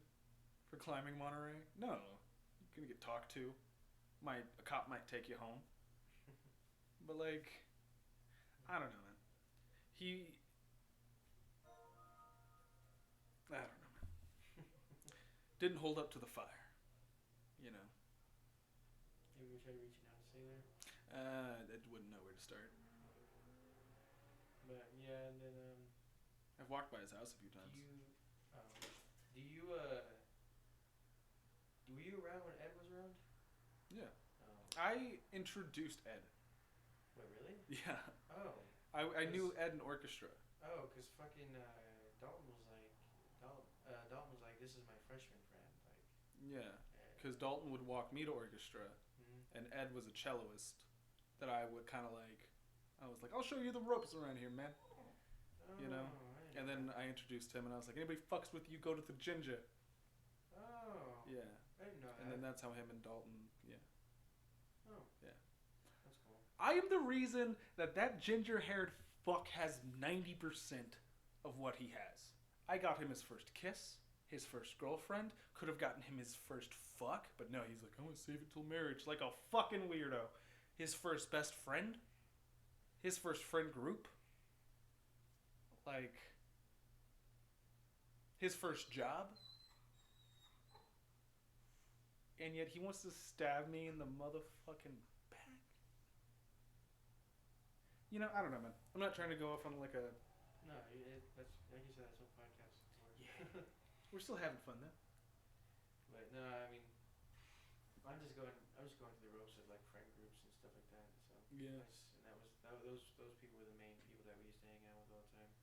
for climbing Monterey? No, you're gonna get talked to. A cop might take you home. But like, I don't know, man. I don't know, man. Didn't hold up to the fire. Maybe we tried reaching out to Sailor. I wouldn't know where to start. But yeah, and then I've walked by his house a few times. Were you around when Ed was around? Yeah. Oh. I introduced Ed. Wait, really? Yeah. Oh. I knew Ed in orchestra. Oh, cause fucking Dalton was like, this is my freshman friend, like. Yeah. Because Dalton would walk me to orchestra, and Ed was a celloist that I would kind of like. I was like, I'll show you the ropes around here, man. Oh, And then I introduced him, and I was like, anybody fucks with you, go to the Ginger. Oh. Yeah. I didn't know that. And then that's how him and Dalton, yeah. Oh. Yeah. That's cool. I am the reason that ginger-haired fuck has 90% of what he has. I got him his first kiss, his first girlfriend, could have gotten him his first fuck, but no, he's like, I'm gonna save it till marriage, like a fucking weirdo. His first best friend, his first friend group, like, his first job, and yet he wants to stab me in the motherfucking back. I don't know, man. I'm not trying to go off on like a... No, that's like you said, that's what podcasts are for. Yeah. We're still having fun, though. But no, I'm just going through the ropes of like friend groups and stuff like that. So yeah, and those people were the main people that we used to hang out with all the time.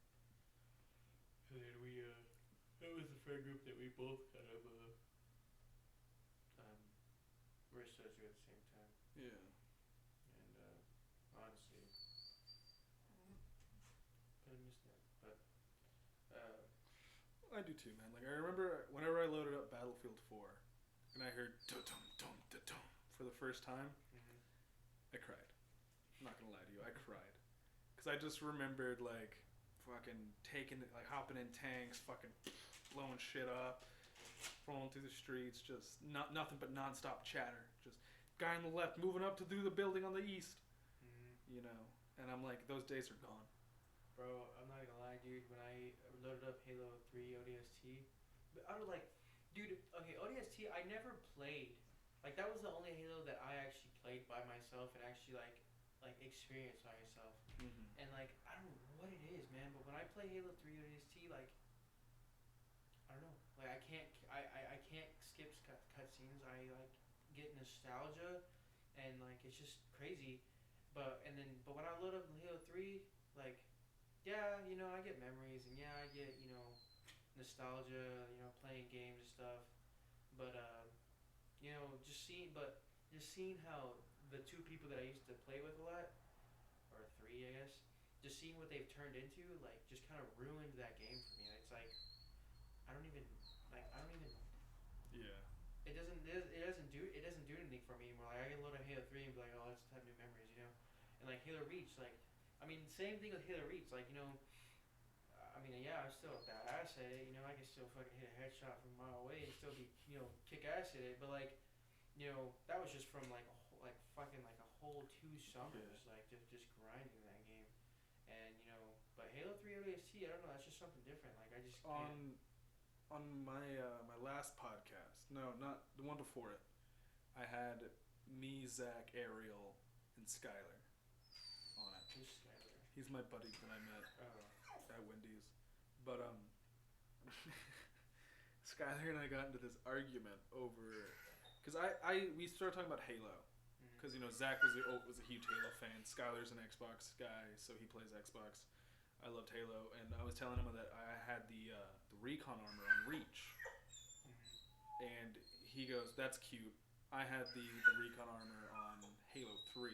And then that was the friend group that we both kind of were associated at the same time. Yeah. And honestly, I do too, man. Like I remember whenever I loaded up Battlefield 4, and I heard dum dum dum for the first time, I cried. I'm not gonna lie to you, I cried, because I just remembered like fucking taking it, like hopping in tanks, fucking blowing shit up, rolling through the streets, just nothing but nonstop chatter. Just guy on the left moving up to through the building on the east, you know. And I'm like, those days are gone. Bro, I'm not gonna lie, dude. When I loaded up Halo 3 ODST, but I was like, dude, okay, ODST, I never played. Like, that was the only Halo that I actually played by myself and actually, like experienced by myself. And, like, I don't know what it is, man, but when I play Halo 3 ODST, like, I don't know. Like, I can't skip cutscenes. I, like, get nostalgia, and, like, it's just crazy. But when I load up Halo 3, like, yeah, you know, I get memories, and yeah, I get, you know, nostalgia, you know, playing games and stuff. But, you know, just seeing how the two people that I used to play with a lot, or three, I guess, just seeing what they've turned into, like, just kind of ruined that game for me. It's like, I don't even. Yeah. It doesn't do anything for me anymore. Like, I can load up Halo 3 and be like, oh, let's have new memories, you know. And like Halo Reach, like, I mean, same thing with Halo Reach. Like, you know, I mean, yeah, I'm still a badass at it. You know, I can still fucking hit a headshot from a mile away and still be, you know, kick ass at it. But like, you know, that was just from like a whole 2 summers, like just grinding that game. And you know, but Halo 3 ODST, I don't know, that's just something different. Like, I just can't. On my my last podcast, no, not the one before it, I had me, Zach, Ariel, and Skylar on it. Who's Skylar? He's my buddy that I met at Wendy's. But Skylar and I got into this argument over, because we started talking about Halo, because you know Zach was a huge Halo fan. Skylar's an Xbox guy, so he plays Xbox. I loved Halo, and I was telling him that I had the recon armor on Reach, and he goes, "That's cute. I had the recon armor on Halo 3."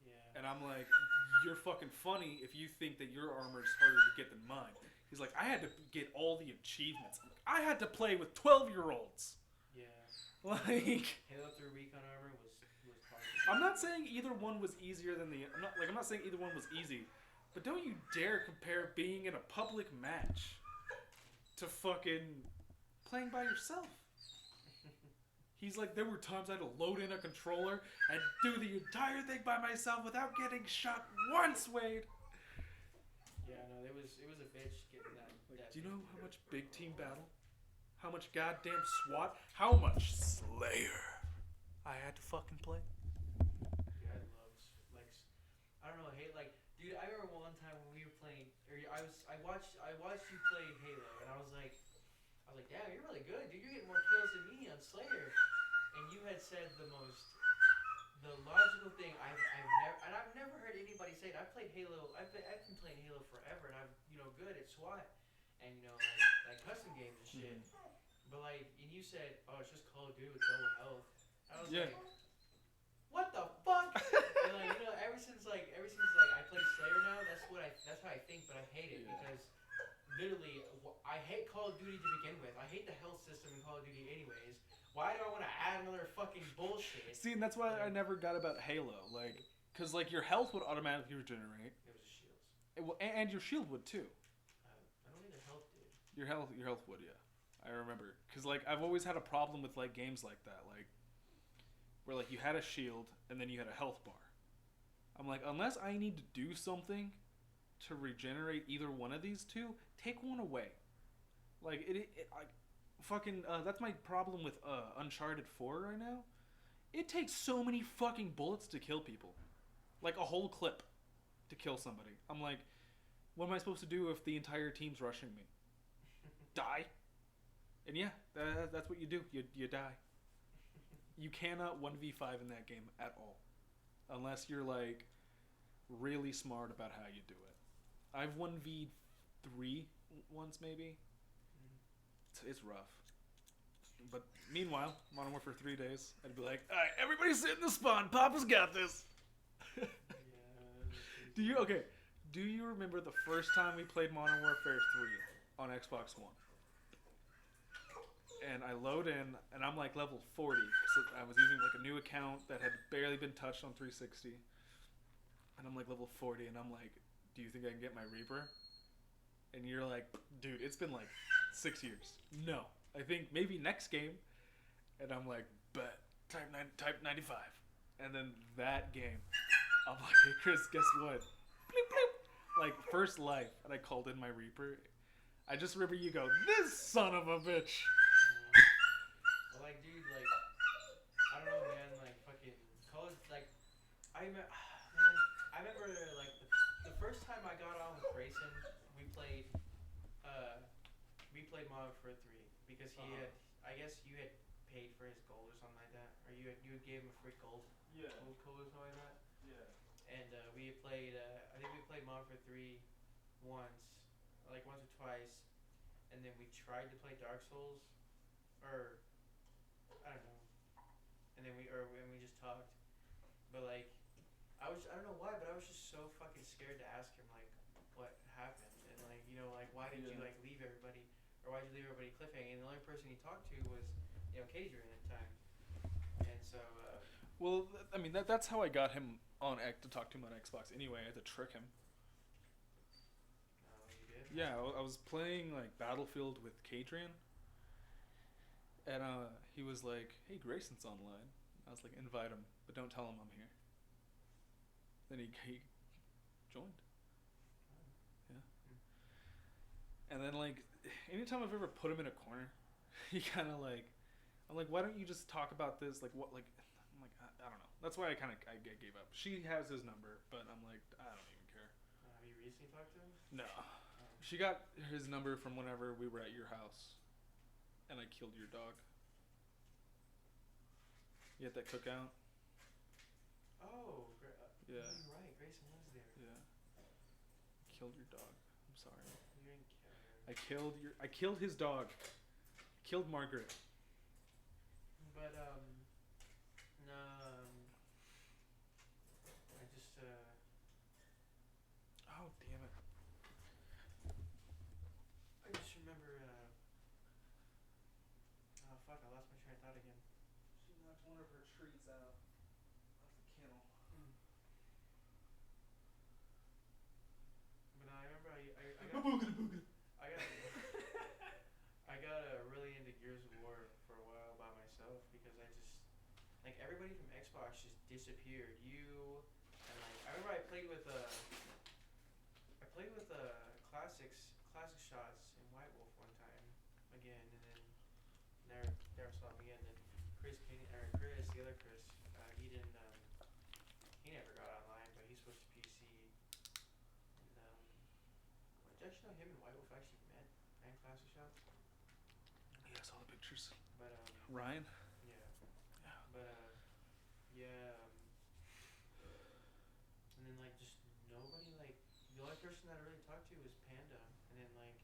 Yeah. And I'm like, "You're fucking funny if you think that your armor is harder to get than mine." He's like, "I had to get all the achievements. I'm like, I had to play with 12-year-olds." Yeah. Like, Halo 3 recon armor was hard. I'm not saying either one was easier than the. I'm not saying either one was easy, but don't you dare compare being in a public match to fucking playing by yourself. He's like, there were times I had to load in a controller and do the entire thing by myself without getting shot once, Wade. Yeah, no, it was a bitch getting that. Like, do you know how much big team battle? How much goddamn SWAT? How much Slayer I had to fucking play? Yeah, I love, like, I don't know, dude, I remember one time when we were playing, or I watched you play Halo, and I was like, damn, you're really good, dude. You're getting more kills than me on Slayer. And you had said the logical thing I've never heard anybody say it. I've played Halo. I've been playing Halo forever, and I'm, you know, good at SWAT, and you know, like custom games and shit. But like, and you said, oh, it's just Call of Duty with double health. I was like, what the fuck? And like, you know, ever since I play Slayer now, that's how I think, but I hate it because literally, I hate Call of Duty to begin with. I hate the health system in Call of Duty anyways. Why do I want to add another fucking bullshit? See, and that's why I never got about Halo, like, because like your health would automatically regenerate. It was just shields. And your shield would too. I don't think the health did. Your health would, yeah. I remember, because like I've always had a problem with like games like that, like where like you had a shield and then you had a health bar. I'm like, unless I need to do something to regenerate either one of these two, take one away. Like that's my problem with Uncharted 4 right now. It takes so many fucking bullets to kill people, like a whole clip to kill somebody. I'm like, what am I supposed to do if the entire team's rushing me? Die? And yeah, that's what you do. You die. You cannot 1v5 in that game at all, unless you're like really smart about how you do it. I've 1v3 once maybe. It's rough. But meanwhile, Modern Warfare 3 days, I'd be like, all right, everybody sit in the spawn. Papa's got this. Do you remember the first time we played Modern Warfare 3 on Xbox One? and I load in, and I'm like level 40. So I was using like a new account that had barely been touched on 360, and I'm like level 40, and I'm like, do you think I can get my Reaper? And you're like, dude, it's been like 6 years. No, I think maybe next game. And I'm like, bet, type 95. And then that game, I'm like, hey Chris, guess what? Bloop, bloop. Like first life, and I called in my Reaper. I just remember you go, this son of a bitch. Well, like, dude, like, I don't know, man. Like, fucking college. Like, man, I remember like the first time I got on with Grayson, we played Modern Warfare 3 because he had, I guess you had paid for his gold or something like that, or you gave him a free gold code or something like that. Yeah. And we played. I think we played Modern Warfare 3 once or twice, and then we tried to play Dark Souls, or I don't know, and then we just talked, but like I don't know why, but I was just so fucking scared to ask him like what happened, and like like why did you like leave everybody, or why did you leave everybody cliffhanging? And the only person he talked to was Kadrian at the time, and so. Well, I mean that's how I got him on X to talk to him on Xbox. Anyway, I had to trick him. You did? Yeah, I was playing like Battlefield with Kadrian, and he was like, "Hey, Grayson's online." I was like, "Invite him, but don't tell him I'm here." Then he joined. Yeah. And then like, anytime I've ever put him in a corner, he kind of like, I'm like, "Why don't you just talk about this? Like what? Like." I'm like, I don't know. That's why I gave up. She has his number, but I'm like, I don't even care. Have you recently talked to him? No. She got his number from whenever we were at your house, and I killed your dog. You had that cookout? Oh, yeah. You're right. Grayson was there. Yeah. Killed your dog. I'm sorry. You didn't kill her. I killed his dog. Killed Margaret. But no, I just Oh damn it. I just remember oh fuck, I lost my train of thought again. She knocked one of her treats out of the kennel. But I remember I got really into Gears of War for a while by myself because I just like everybody from Xbox just disappeared. You and like I remember I played with classic shots in White Wolf one time again, and then never saw him again. Then Chris, the other Chris, he didn't he never got online, but he switched to PC. And did you actually know him and White Wolf actually met playing classic shots? Yeah, I saw the pictures. But Ryan? yeah. Yeah. But yeah. And then like just nobody like the only person that I really talked to was Panda. And then like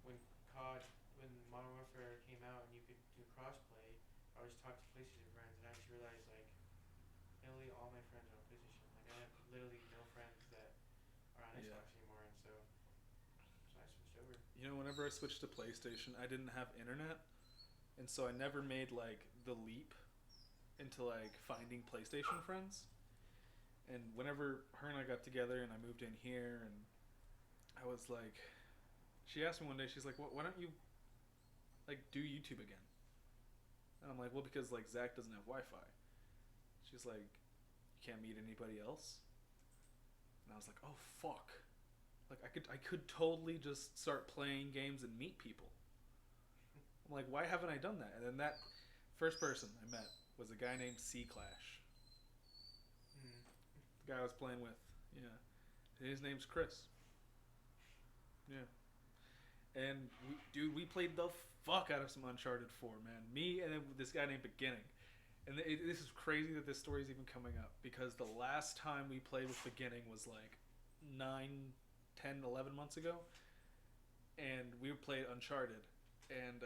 when Modern Warfare came out and you could do crossplay, I would just talk to PlayStation friends, and I actually realized like literally all my friends are on PlayStation. Like I have literally no friends that are on Xbox anymore, and so I switched over. You know, whenever I switched to PlayStation, I didn't have internet, and so I never made like the leap into like finding PlayStation friends. And whenever her and I got together and I moved in here, and I was like, she asked me one day, she's like, why don't you like do YouTube again? And I'm like, well, because like Zach doesn't have Wi-Fi. She's like, you can't meet anybody else? And I was like, oh fuck. Like I could totally just start playing games and meet people. I'm like, why haven't I done that? And then that first person I met was a guy named C Clash. The guy I was playing with. Yeah. And his name's Chris. Yeah. And we played the fuck out of some Uncharted 4, man. Me and then this guy named Beginning. And this is crazy that this story is even coming up, because the last time we played with Beginning was like 9, 10, 11 months ago. And we played Uncharted. And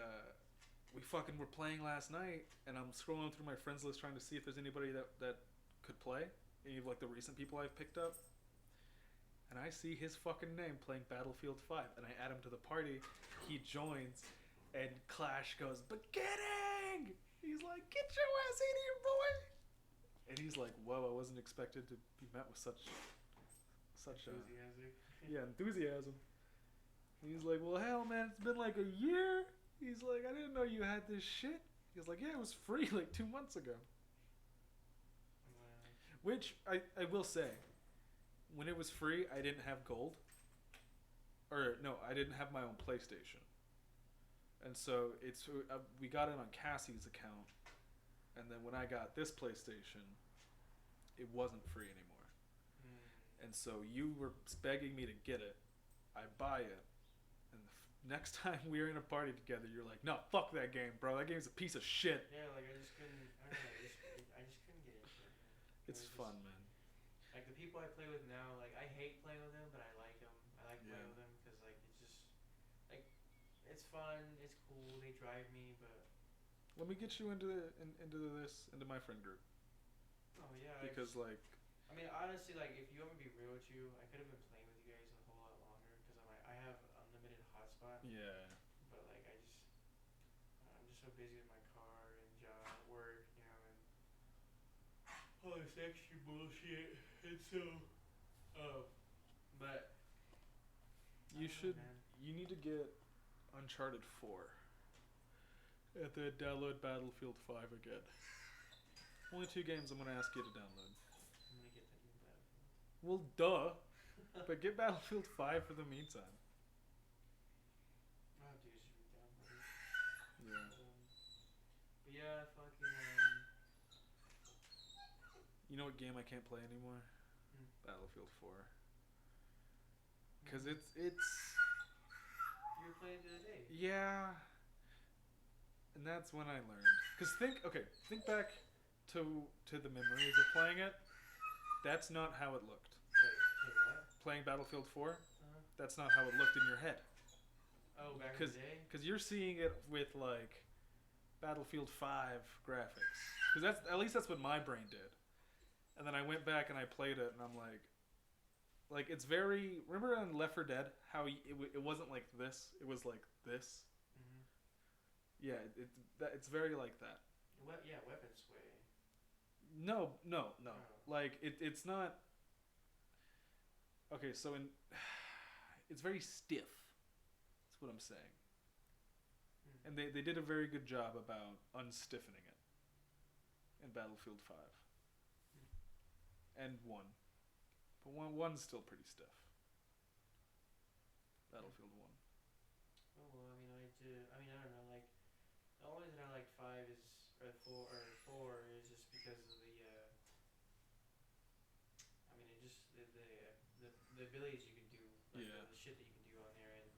we fucking were playing last night, and I'm scrolling through my friends list trying to see if there's anybody that could play. Any of like the recent people I've picked up. And I see his fucking name playing Battlefield 5, and I add him to the party. He joins, And Clash goes, beginning! He's like, get your ass in here, boy! And he's like, whoa, I wasn't expected to be met with such Enthusiasm. enthusiasm. He's like, well, hell, man, it's been like a year. He's like, I didn't know you had this shit. He was like, yeah, it was free like 2 months ago. Wow. Which, I will say, when it was free, I didn't have gold. Or, no, I didn't have my own PlayStation. And so, we got it on Cassie's account. And then when I got this PlayStation, it wasn't free anymore. And so you were begging me to get it. I buy it. And next time we're in a party together, you're like, no, fuck that game, bro. That game's a piece of shit. Yeah, like I just couldn't. I don't know. I just couldn't get into it, man. It's fun, man. Like the people I play with now, like I hate playing with them, but I like them. I like playing with them because like it's just like it's fun, it's cool. They drive me, but Let me get you into my friend group. oh yeah. Because like. I mean, honestly, like if you want me to be real with you, I could have been playing with you guys a whole lot longer because I have unlimited hotspot. Yeah. But like I'm just so busy with my car and job, work now, and all this extra bullshit. And so, but You should. You need to get Uncharted 4. And then download Battlefield 5 again. Only 2 games I'm gonna ask you to download. I'm gonna get that new Battlefield. Well, duh. But get Battlefield 5 for the meantime. I'll have to just re-download it. Yeah. But yeah, fucking You know what game I can't play anymore? Battlefield 4. Cause it's. You were playing the other day. Yeah. And that's when I learned. Cause think back to the memories of playing it. That's not how it looked. Wait, what? Playing Battlefield 4. Uh-huh. That's not how it looked in your head. Oh, back in the day? Because you're seeing it with like Battlefield 5 graphics. Because at least that's what my brain did. And then I went back and I played it, and I'm like it's very. Remember on Left 4 Dead how it wasn't like this. It was like this. Mm-hmm. Yeah, it's very like that. Yeah, weapon sway. No. Oh. Like it's not. Okay, so it's very stiff. That's what I'm saying. And they did a very good job about unstiffening it in Battlefield 5. And 1. But one's still pretty stiff. Battlefield 1. Oh well, I mean, I don't know. Like the only reason I like 5 is or 4 is just because of the. I mean, it just the abilities you can do. Like the shit that you can do on there, and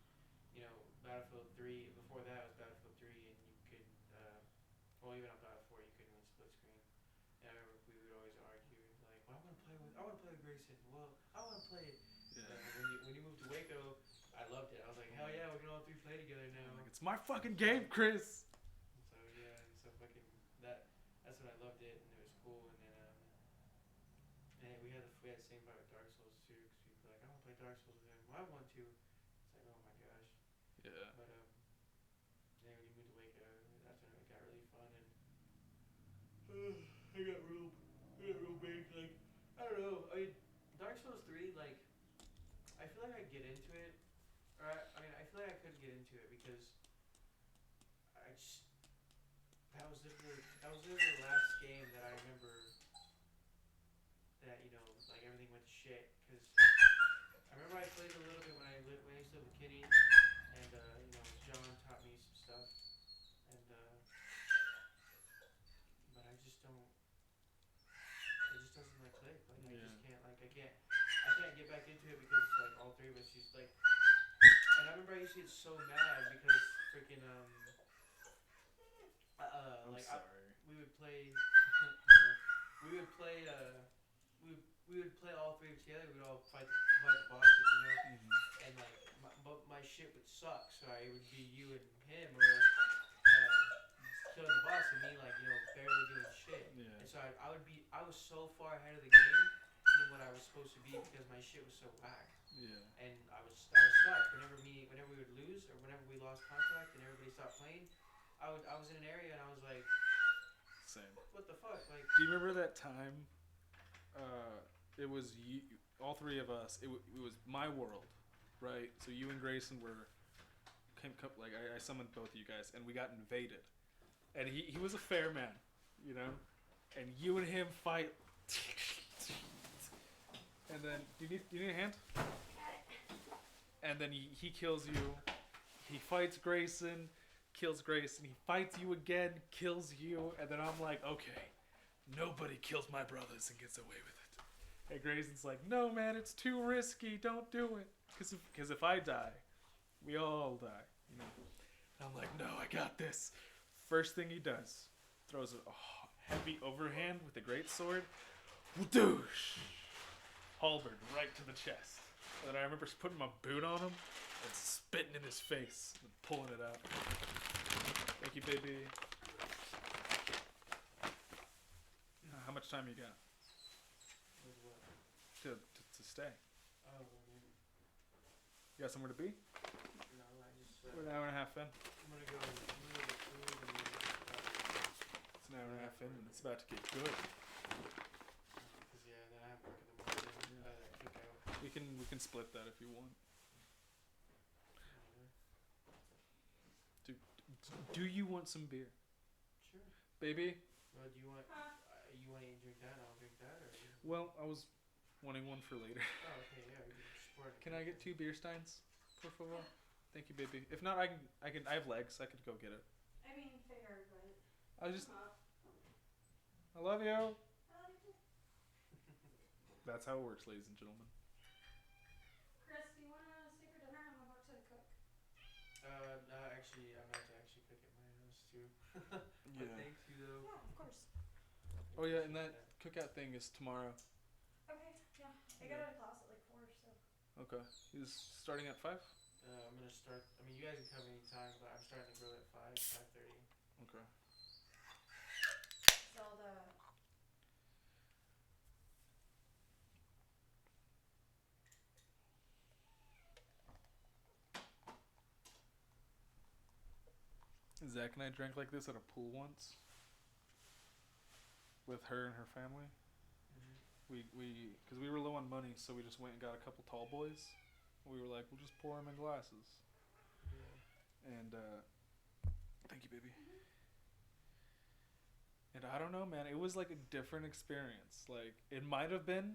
you know, Battlefield 3. Before that was Battlefield 3, and you could. Well, even on Battlefield 4, you couldn't even split screen. And I remember we would always argue like, well, I want to play with Grayson. Well, I want to play it. Yeah. When you moved to Waco, I loved it. I was like, hell yeah, we can all 3 play together now. Like, it's my fucking game, Chris. So yeah, and so fucking that's when I loved it, and it was cool. And then and we had the same vibe with Dark Souls too, because we'd be like, I want to play Dark Souls with him. Well, I want to. It's like, oh my gosh. Yeah. But then when you moved to Waco, that's when it got really fun, and I got real big. Like I don't know. I mean, Dark Souls 3, like I feel like I get into it, or I mean, I feel like I couldn't get into it because that was literally the last game that I remember that like everything went to shit. Because I remember I played a little bit when I used to live with Kitty, and John taught me some stuff, and but I just don't. It just doesn't like click. Like I just can't. Like I can't get back into it because like all 3 of us used like. And I remember I used to get so mad because freaking I'm like sorry. we would play we would play all 3 together. We would all fight the bosses, and like my shit would suck, so I would be you and him, or killing the boss, and me like barely doing shit. Yeah. And so I was so far ahead of the game than what I was supposed to be because my shit was so whack. Yeah. And I was stuck whenever we would lose or whenever we lost contact, and everybody stopped playing, I was in an area and I was like, Same. what the fuck? Like, Do you remember that time? It was you, all three of us. It was my world, right? So you and Grayson were like I summoned both of you guys, and we got invaded. And he was a fair man, you know, and you and him fight. And then do you need a hand? And then he kills you. He fights Grayson, kills Grayson. He fights you again, kills you, and then I'm like, okay, nobody kills my brothers and gets away with it. And Grayson's like, no man, it's too risky. Don't do it. Because if I die, we all die. You know. And I'm like, no, I got this. First thing he does, throws a heavy overhand with a great sword. Whoosh! Halberd right to the chest. And I remember putting my boot on him and spitting in his face and pulling it out. Thank you, baby. How much time you got with what? to stay? Oh, man. You got somewhere to be? No, I just. We're an hour and a half in. I'm gonna go get food and then. It's an hour and a half in and it's about to get good. Cause yeah, then I have work in the morning. Cookout. We can split that if you want. Do you want some beer, Sure. baby? Well, do you want? Huh? You want to drink that? I'll drink that, or. Well, I was wanting one for later. Oh, okay, yeah. We can support it. Can I get 2 beer steins, por favor? Thank you, baby. If not, I have legs. I could go get it. I mean, fair, but. I just, Huh? I love you. I love you too. That's how it works, ladies and gentlemen. Chris, do you want to stay for dinner? I'm about to cook. No, actually, I'm about to actually cook at my house too. Yeah. But thank you though. Yeah, of course. Oh yeah, and that cookout thing is tomorrow. Okay, yeah. I got out of class at like 4, so. Okay. He's starting at 5? I'm gonna start. I mean, you guys can come anytime, but I'm starting to grill at 5:30. Okay. Zelda. Zach and I drank like this at a pool once. With her and her family. Because we were low on money, so we just went and got a couple tall boys. We were like, we'll just pour them in glasses. Yeah. And, thank you, baby. And I don't know, man. It was like a different experience. Like, it might have been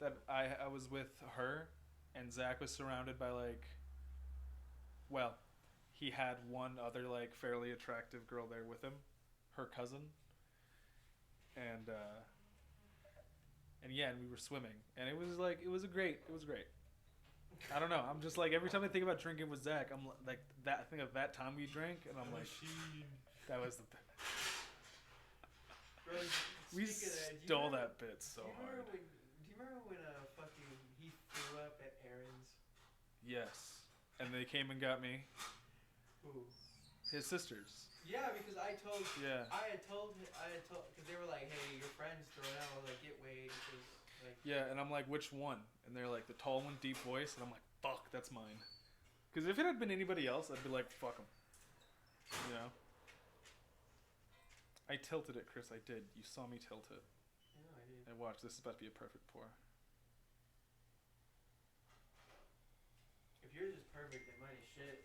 that I was with her and Zach was surrounded by, like, well, he had one other, like, fairly attractive girl there with him. Her cousin. And yeah, and we were swimming. And it was, like, it was great. I don't know. I'm just like, every time I think about drinking with Zach, I'm like, I think of that time we drank, and I'm like, that was the thing. Bro, We speaking of that, stole that bit so do you hard. remember when fucking he threw up at Aaron's? Yes. And they came and got me. Who? His sisters. Yeah, because I had told, because they were like, hey, your friend's throwing out, I was like, get Wade, because, like. Yeah, and I'm like, which one? And they're like, the tall one, deep voice, and I'm like, fuck, that's mine. Because if it had been anybody else, I'd be like, fuck him. You know? I tilted it, Chris, I did. You saw me tilt it. Yeah, I did. And watch, this is about to be a perfect pour. If yours is perfect and mine is shit,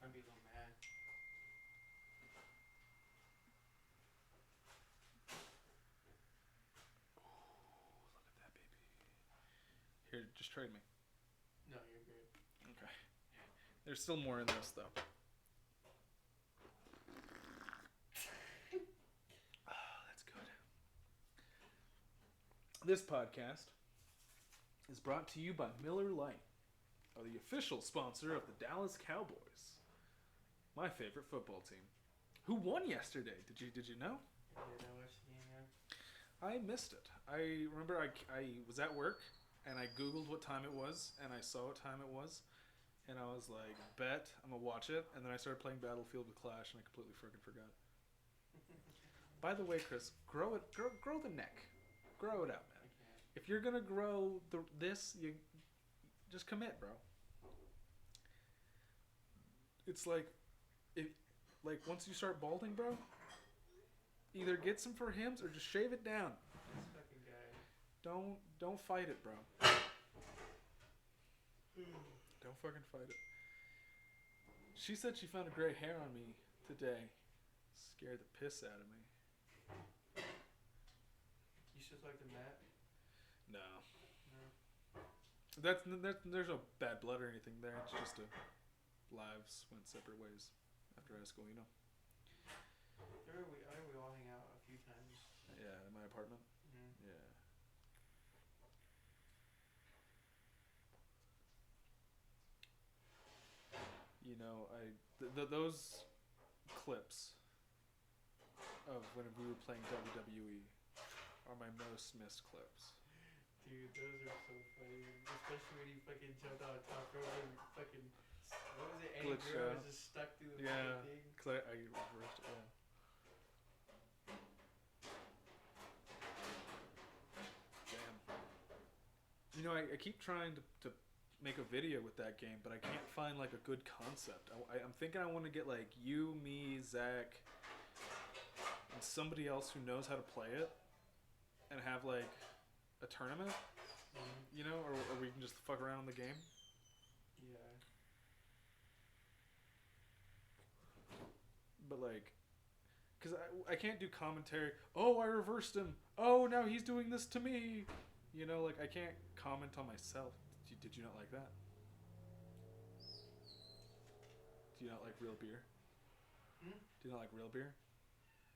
I'd be a little mad. Look at that, baby. Here, just trade me. No, you're good. Okay. There's still more in this, though. That's good. This podcast is brought to you by Miller Lite, the official sponsor of the Dallas Cowboys, my favorite football team, who won yesterday. Did you know? Did I watch the game, yeah? I missed it. I remember I was at work and I Googled what time it was and I saw what time it was and I was like, bet I'm gonna watch it, and then I started playing Battlefield with Clash and I completely freaking forgot. By the way, Chris, grow the neck. Grow it out, man. If you're gonna grow this, you just commit, bro. It's like if like once you start balding, bro, either get some for Hims or just shave it down. This fucking guy. Don't fight it, bro. Don't fucking fight it. She said she found a gray hair on me today. Scared the piss out of me. You should like the mat. No. No. There's no bad blood or anything there. It's just lives went separate ways after high school, you know. I think we all hang out a few times. Yeah, in my apartment. Mm-hmm. Yeah. You know, those clips of when we were playing WWE are my most missed clips. Dude, those are so funny. Especially when you fucking jumped out of top rope and fucking, what was it? Eddie Guerrero was just stuck through the fucking thing. Because I reversed it, yeah. Damn. You know, I keep trying to make a video with that game, but I can't find like a good concept. I'm thinking I want to get like you, me, Zach, and somebody else who knows how to play it, and have like a tournament, you know, or we can just fuck around in the game. Yeah. But like, cause I can't do commentary. Oh, I reversed him. Oh, now he's doing this to me. You know, like I can't comment on myself. Did you not like that? Do you not like real beer? Hmm? Do you not like real beer?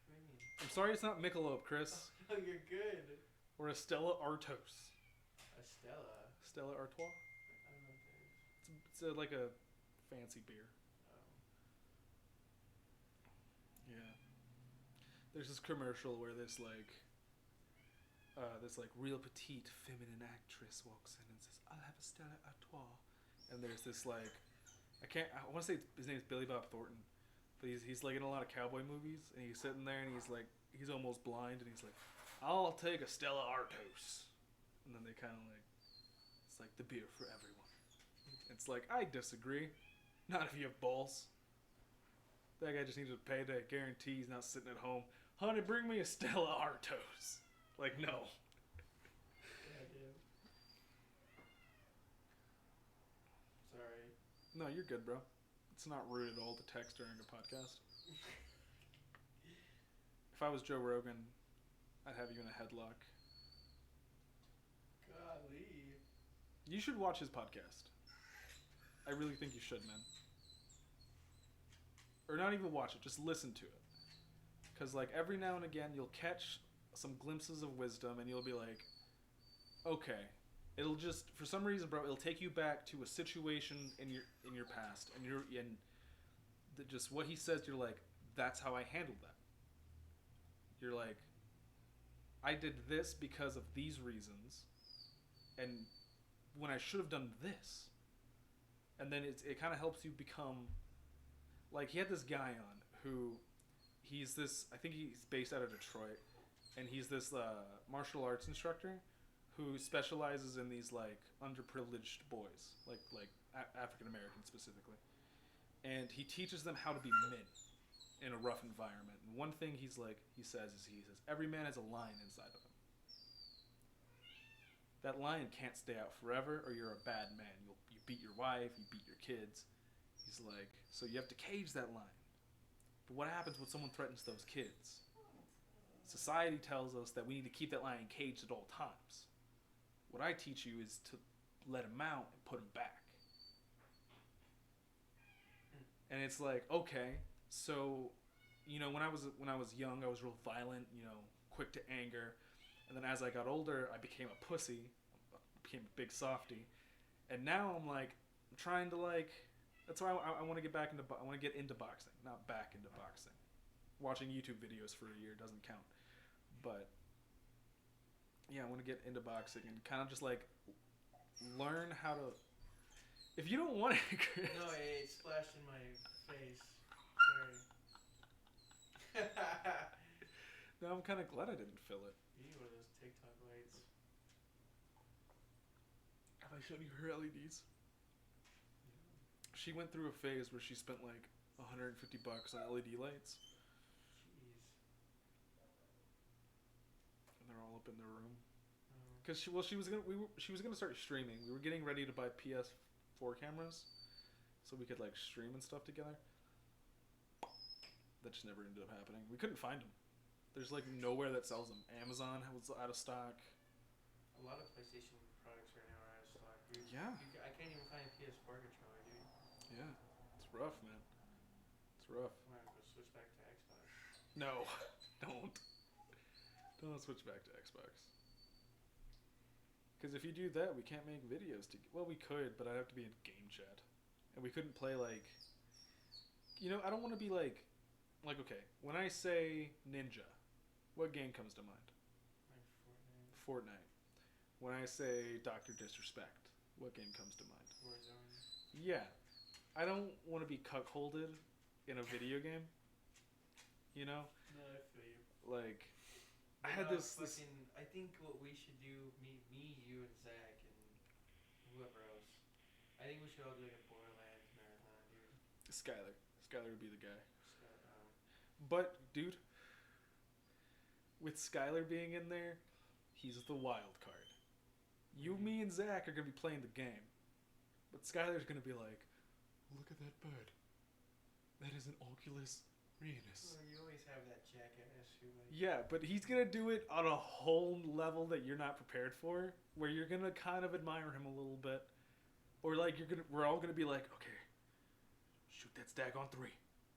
What do you mean? I'm sorry it's not Michelob, Chris. Oh, you're good. Or a Stella Artois. A Stella? Stella Artois? I don't know what that is. It's like a fancy beer. Oh. Yeah. There's this commercial where this real petite feminine actress walks in and says, "I'll have a Stella Artois." And there's this like, I want to say his name is Billy Bob Thornton, but he's like in a lot of cowboy movies, and he's sitting there and he's almost blind, and he's like, "I'll take a Stella Artois." And then they kind of like, it's like the beer for everyone. It's like, I disagree. Not if you have balls. That guy just needs a payday. Guarantee he's not sitting at home. Honey, bring me a Stella Artois. Like, no. Yeah, dude. Sorry. No, you're good, bro. It's not rude at all to text during a podcast. If I was Joe Rogan, I'd have you in a headlock. Golly. You should watch his podcast. I really think you should, man. Or not even watch it, just listen to it. Because, like, every now and again, you'll catch some glimpses of wisdom, and you'll be like, okay. It'll just, for some reason, bro, it'll take you back to a situation in your past, and just what he says, you're like, that's how I handled that. You're like, I did this because of these reasons, and when I should have done this. And then it kind of helps you become, like, he had this guy on who, I think he's based out of Detroit, and he's this martial arts instructor who specializes in these, like, underprivileged boys, like African Americans specifically. And he teaches them how to be men in a rough environment. And one thing he says, every man has a lion inside of him. That lion can't stay out forever, or you're a bad man. You beat your wife, you beat your kids. He's like, so you have to cage that lion. But what happens when someone threatens those kids? Society tells us that we need to keep that lion caged at all times. What I teach you is to let him out and put him back. And it's like, okay, so, you know, when I was young, I was real violent, you know, quick to anger. And then as I got older, I became a pussy, became a big softy. And now I'm like, I'm trying to like, that's why I want to get I want to get into boxing, not back into boxing. Watching YouTube videos for a year doesn't count. But yeah, I want to get into boxing and kind of just like learn how to. If you don't want it, Chris. No, it splashed in my face. Sorry. No, I'm kind of glad I didn't feel it. You need one of those TikTok lights. Have I shown you her LEDs? She went through a phase where she spent like $150 on LED lights, Jeez. and they're all up in their room. Oh. Cause she was gonna start streaming. We were getting ready to buy PS4 cameras, so we could like stream and stuff together. That just never ended up happening. We couldn't find them. There's like nowhere that sells them. Amazon was out of stock. A lot of PlayStation products right now are out of stock, dude. Yeah. I can't even find a PS4 controller, dude. Yeah, it's rough, man. It's rough. I might as well switch back to Xbox. No, don't switch back to Xbox. Because if you do that, we can't make videos. Well, we could, but I'd have to be in game chat, and we couldn't play like. You know, I don't want to be like, okay. When I say ninja, what game comes to mind? Like Fortnite. When I say Dr. Disrespect, what game comes to mind? Warzone. Yeah, I don't want to be cuckolded in a video game. You know, No, I feel you. like I had this. I think what we should do, me, you, and Zach, and whoever else. I think we should all do like a Borderlands marathon, dude. Skylar would be the guy. So, But dude, with Skylar being in there, he's the wild card. You, me, and Zach are gonna be playing the game, but Skylar's gonna be like, "Look at that bird. That is an Oculus Rienus." well, you always have that jackass who like. Yeah, but he's gonna do it on a whole level that you're not prepared for, where you're gonna kind of admire him a little bit, or like we're all gonna be like, "Okay, shoot that stag on 3.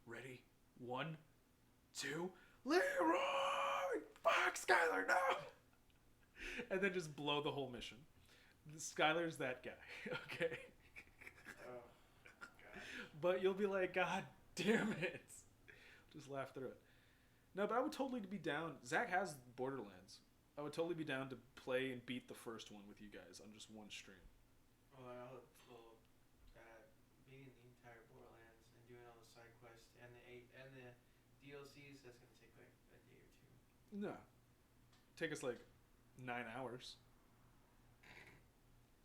Ready? 1, 2, Leroy! Fuck, Skylar, no!" And then just blow the whole mission. Skylar's that guy, okay? Oh, God. But you'll be like, "God damn it!" Just laugh through it. No, but I would totally be down. Zach has Borderlands. I would totally be down to play and beat the first one with you guys on just one stream. Well, beating the entire Borderlands and doing all the side quests and the DLCs, that's gonna take like a day or two. No. Take us like 9 hours.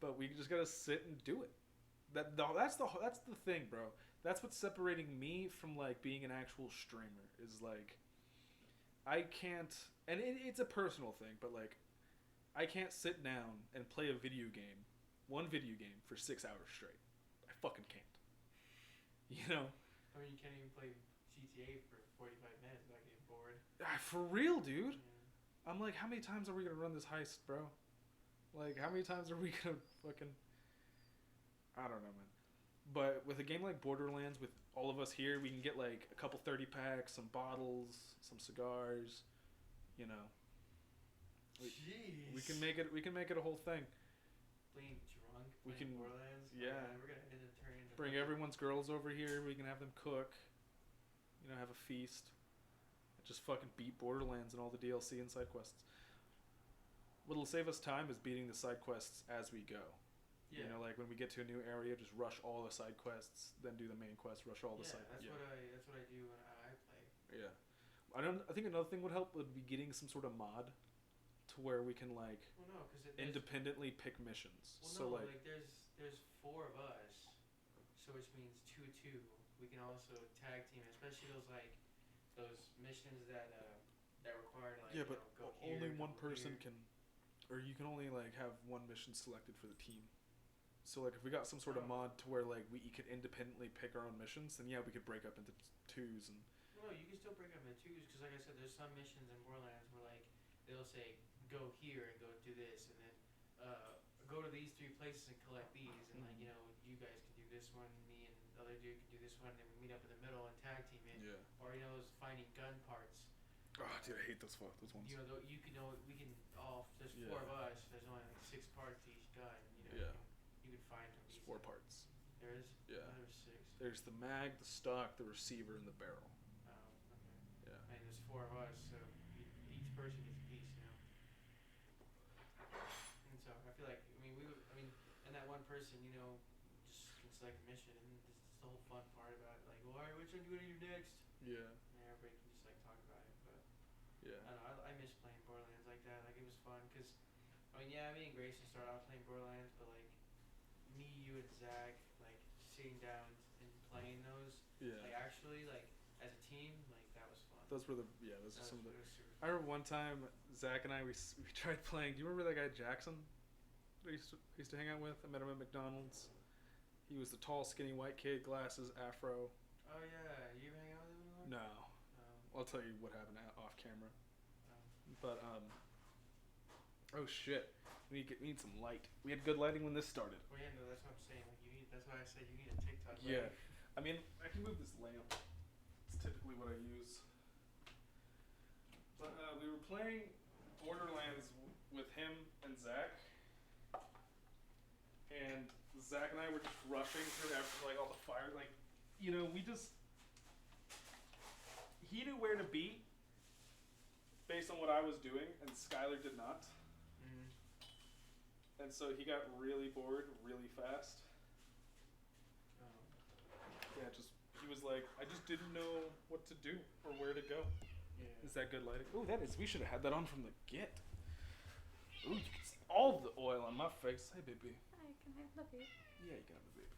But we just gotta sit and do it. That's the thing, bro. That's what's separating me from like being an actual streamer. Is like, I can't, and it's a personal thing, but like, I can't sit down and play one video game for 6 hours straight. I fucking can't. You know? I mean, you can't even play GTA for 45 minutes without getting bored. For real, dude. Yeah. I'm like, how many times are we gonna run this heist, bro? Like, how many times are we gonna fucking... I don't know, man. But with a game like Borderlands, with all of us here, we can get like a couple 30 packs, some bottles, some cigars, you know. Jeez. We can make it a whole thing. Being drunk, We playing can- Borderlands. yeah. Man, we're gonna end up turning into Bring everyone's girls over here. We can have them cook. You know, have a feast. Just fucking beat Borderlands and all the DLC and side quests. What'll save us time is beating the side quests as we go. Yeah. You know, like when we get to a new area, just rush all the side quests, then do the main quest, rush all the side. That's what I do when I play. Yeah. I think another thing would help would be getting some sort of mod to where we can like Well, no, because independently pick missions. Well, so no, like there's 4 of us, so which means 2-2. We can also tag team, especially those missions that require like yeah, but go here, only go one person here. can, or you can only like have one mission selected for the team. So like if we got some sort of mod to where like we could independently pick our own missions, then yeah, we could break up into twos and. No, you can still break up into twos because, like I said, there's some missions in Borderlands where like they'll say go here and go do this, and then go to these 3 places and collect these, and like you guys can do this one, me and the other dude can do this one, and then we meet up in the middle and tag team it. Yeah. Or those finding gun parts. Oh, dude, I hate those ones. You know, we can all. There's 4 of us. There's only like 6 parts to each gun. Yeah. You can find them. There's 4 parts. There is. Yeah. Oh, there's 6. There's the mag, the stock, the receiver, and the barrel. Oh, okay. Yeah. And there's 4 of us, so each person gets a piece, And so I feel like and that one person, just can select a mission, and this is the whole fun part about it. Like, well, all right, which one do you want to do next? Yeah. And everybody can just like talk about it, but. Yeah. I don't know, I miss playing Borderlands like that. Like, it was fun, because, me and Grayson started out playing Borderlands, but, like, me, you, and Zach, like, sitting down and playing those, Yeah. Like actually, like as a team, like that was fun. Those were those are That some of the. was super I fun. remember one time Zach and I we tried playing. Do you remember that guy Jackson? That I used to hang out with. I met him at McDonald's. He was the tall, skinny white kid, glasses, afro. Oh yeah, you hang out with him anymore? No, I'll tell you what happened off camera. But oh shit, we need some light. We had good lighting when this started. Well, yeah, no, that's what I'm saying. Like you need. That's why I said you need a TikTok. Yeah, light. I mean I can move this lamp. It's typically what I use. But we were playing Borderlands with him and Zach, and Zach and I were just rushing through like all the fire. Like, you know, he knew where to be based on what I was doing, and Skylar did not. Mm. And so he got really bored really fast. Oh. Yeah, he was like, I just didn't know what to do or where to go. Yeah. Is that good lighting? Ooh, that is. We should have had that on from the get. Ooh, you can see all the oil on my face. Hey, baby. Hi, can I have the vape? Yeah, you can have a baby.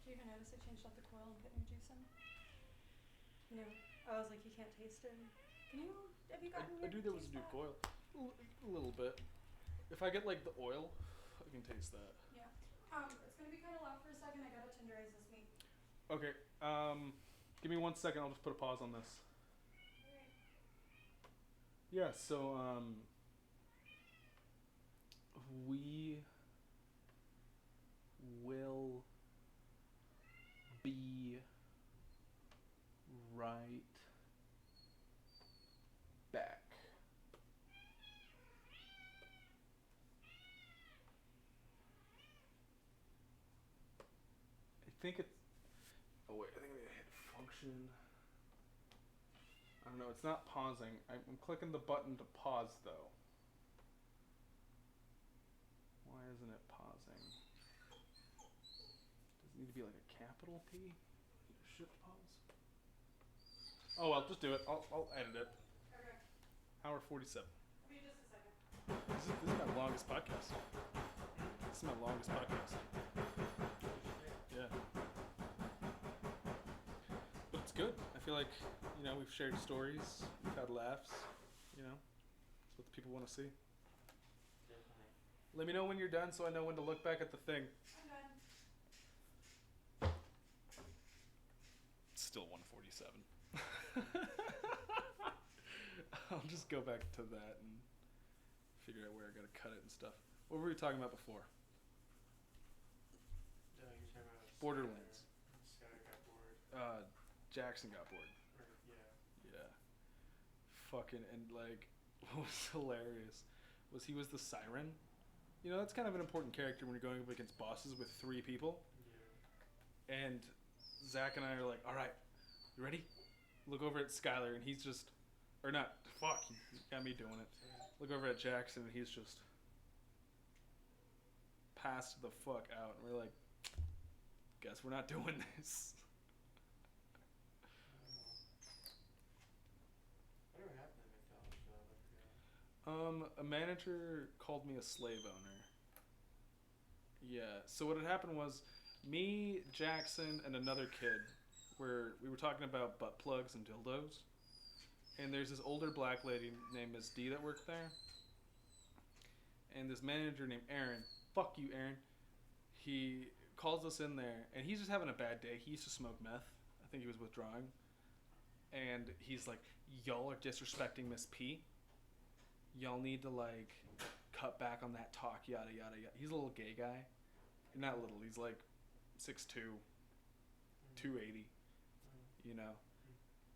Do you even notice I changed out the coil and put new juice in? No. I was like, you can't taste it. Have you gotten I your do. There was a taste new back? coil. A little bit. If I get like the oil, I can taste that. Yeah. It's gonna be kind of loud for a second. I gotta tenderize this meat. Okay. Give me 1 second. I'll just put a pause on this. Alright. Yeah. So we will be right back. I think it's. Oh wait, I think I'm gonna hit function. I don't know. It's not pausing. I'm clicking the button to pause though. Why isn't it pausing? Does it need to be like a capital P? Need a shift pause? Oh well, just do it. I'll edit it. Okay. Hour 47. I'll be just a second. This is my longest podcast. This is my longest podcast. Yeah. But it's good. I feel like, you know, we've shared stories, we've had laughs, you know. That's what the people want to see. Definitely. Let me know when you're done so I know when to look back at the thing. I'm done. Still 147. I'll just go back to that and figure out where I gotta cut it and stuff. What were we talking about before? You're talking about Borderlands. Skylar got bored. Jackson got bored. Or, yeah. Yeah. Fucking, and like, what was hilarious was he was the siren. You know, that's kind of an important character when you're going up against bosses with 3 people. Yeah. And Zach and I are like, all right, you ready? Look over at Skylar, and he's just, or not, fuck, he got me doing it. Look over at Jackson, and he's just passed the fuck out. And we're like, guess we're not doing this. Whatever happened to McDonald's job? I forgot. A manager called me a slave owner. Yeah, so what had happened was me, Jackson, and another kid we were talking about butt plugs and dildos. And there's this older black lady named Miss D that worked there. And this manager named Aaron, fuck you, Aaron, he calls us in there, and he's just having a bad day. He used to smoke meth. I think he was withdrawing. And he's like, y'all are disrespecting Miss P. Y'all need to, like, cut back on that talk, yada, yada, yada. He's a little gay guy. Not little, he's like 6'2", 280, you know.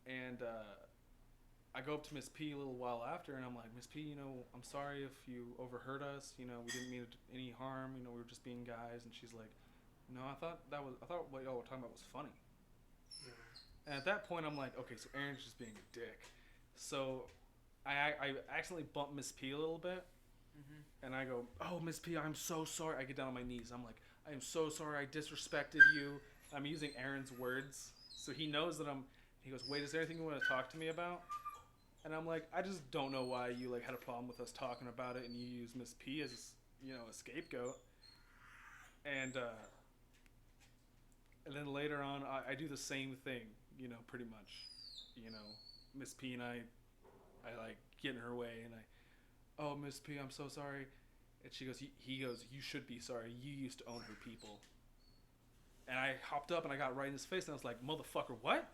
And I go up to Miss P a little while after, and I'm like, Miss P, you know, I'm sorry if you overheard us. You know, we didn't mean any harm. You know, we were just being guys. And she's like, no, I thought what y'all were talking about was funny. Yeah. And at that point, I'm like, okay, so Aaron's just being a dick. So I accidentally bump Miss P a little bit. Mm-hmm. And I go, oh, Miss P, I'm so sorry. I get down on my knees. I'm like, I am so sorry. I disrespected you. I'm using Aaron's words. So he knows that he goes, wait, is there anything you want to talk to me about? And I'm like, I just don't know why you like had a problem with us talking about it and you use Miss P as, you know, a scapegoat. And then later on, I do the same thing. you know, pretty much, you know, Miss P and I like get in her way, and oh, Miss P, I'm so sorry. And she goes, he goes, you should be sorry. You used to own her people. And I hopped up and I got right in his face and I was like, motherfucker, what?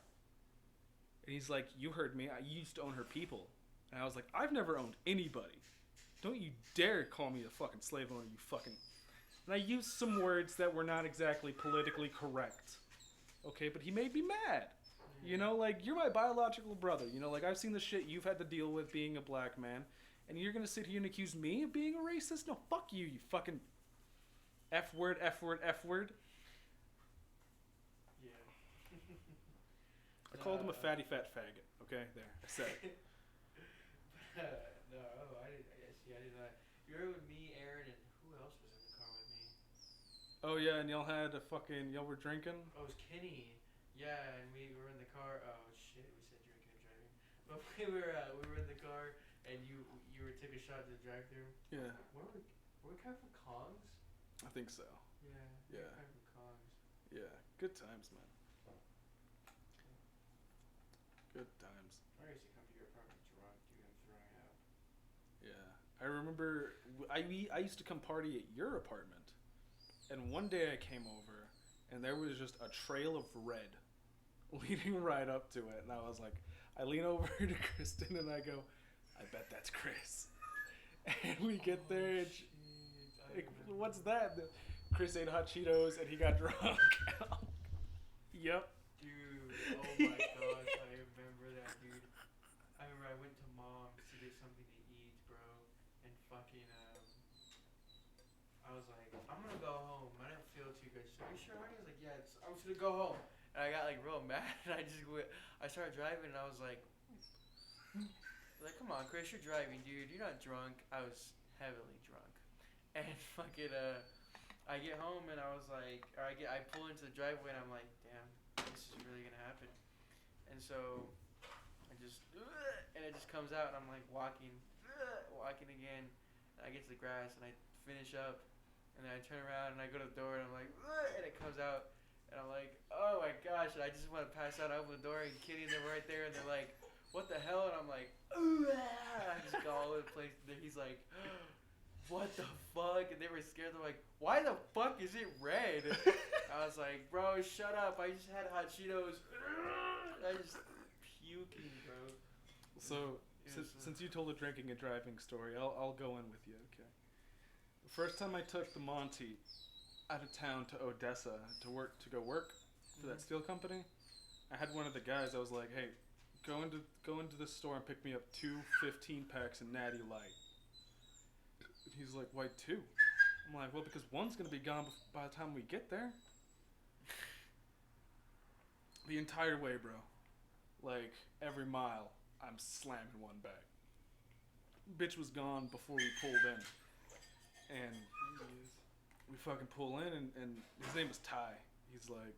And he's like, you heard me. I used to own her people. And I was like, I've never owned anybody. Don't you dare call me a fucking slave owner, you fucking... And I used some words that were not exactly politically correct. Okay, but he made me mad. You know, like, you're my biological brother. You know, like, I've seen the shit you've had to deal with being a black man. And you're going to sit here and accuse me of being a racist? No, fuck you, you fucking F word, F word, F word. Yeah. I called him a fatty fat faggot. Okay, there, I said it. No, I did not. You were with me, Aaron, and who else was in the car with me? Oh, yeah, and y'all were drinking? Oh, it was Kenny. Yeah, and we were in the car. Oh, shit, we said drinking and driving. But we were in the car, and you took a shot to the drive-thru. Yeah. Were we coming from Kong's? I think so. Yeah. Yeah. We were coming from Kong's. Yeah, good times, man. Good times. I used to come to your apartment drunk, dude, and throwing up. Yeah. I remember I used to come party at your apartment, and one day I came over, and there was just a trail of red leading right up to it, and I was like, I lean over to Kristen and I go, I bet that's Chris. And we get there and like, what's that? Chris ate hot Cheetos and he got drunk. Yep. Dude, oh my gosh, I remember that, dude. I remember I went to Mom's to get something to eat, bro, and fucking, I was like, I'm gonna go home. I didn't feel too good. She's like, are you sure, honey? I was like, yeah, I'm just gonna go home. And I got like real mad, and I started driving, and I was like, come on, Chris, you're driving, dude. You're not drunk. I was heavily drunk, and fucking, I get home, and I was like, I pull into the driveway, and I'm like, damn, this is really gonna happen. And so, and it just comes out, and I'm like walking again, and I get to the grass, and I finish up, and then I turn around, and I go to the door, and I'm like, and it comes out. And I'm like, oh my gosh, and I just want to pass out. I open the door, and Kitty and them right there, and they're like, what the hell? And I'm like, I just go all over the place. And he's like, what the fuck? And they were scared. They're like, why the fuck is it red? I was like, bro, shut up. I just had hot Cheetos. I just puking, bro. So, since you told a drinking and driving story, I'll go in with you, okay? The first time I took the Monty out of town to Odessa to go work for that steel company, I had one of the guys. I was like, hey, go into the store and pick me up 2 15-packs of Natty Light. And he's like, why 2? I'm like, well, because one's gonna be gone by the time we get there. The entire way, bro, like every mile, I'm slamming one bag. Bitch was gone before we pulled in, and we fucking pull in, and his name is Ty. He's like,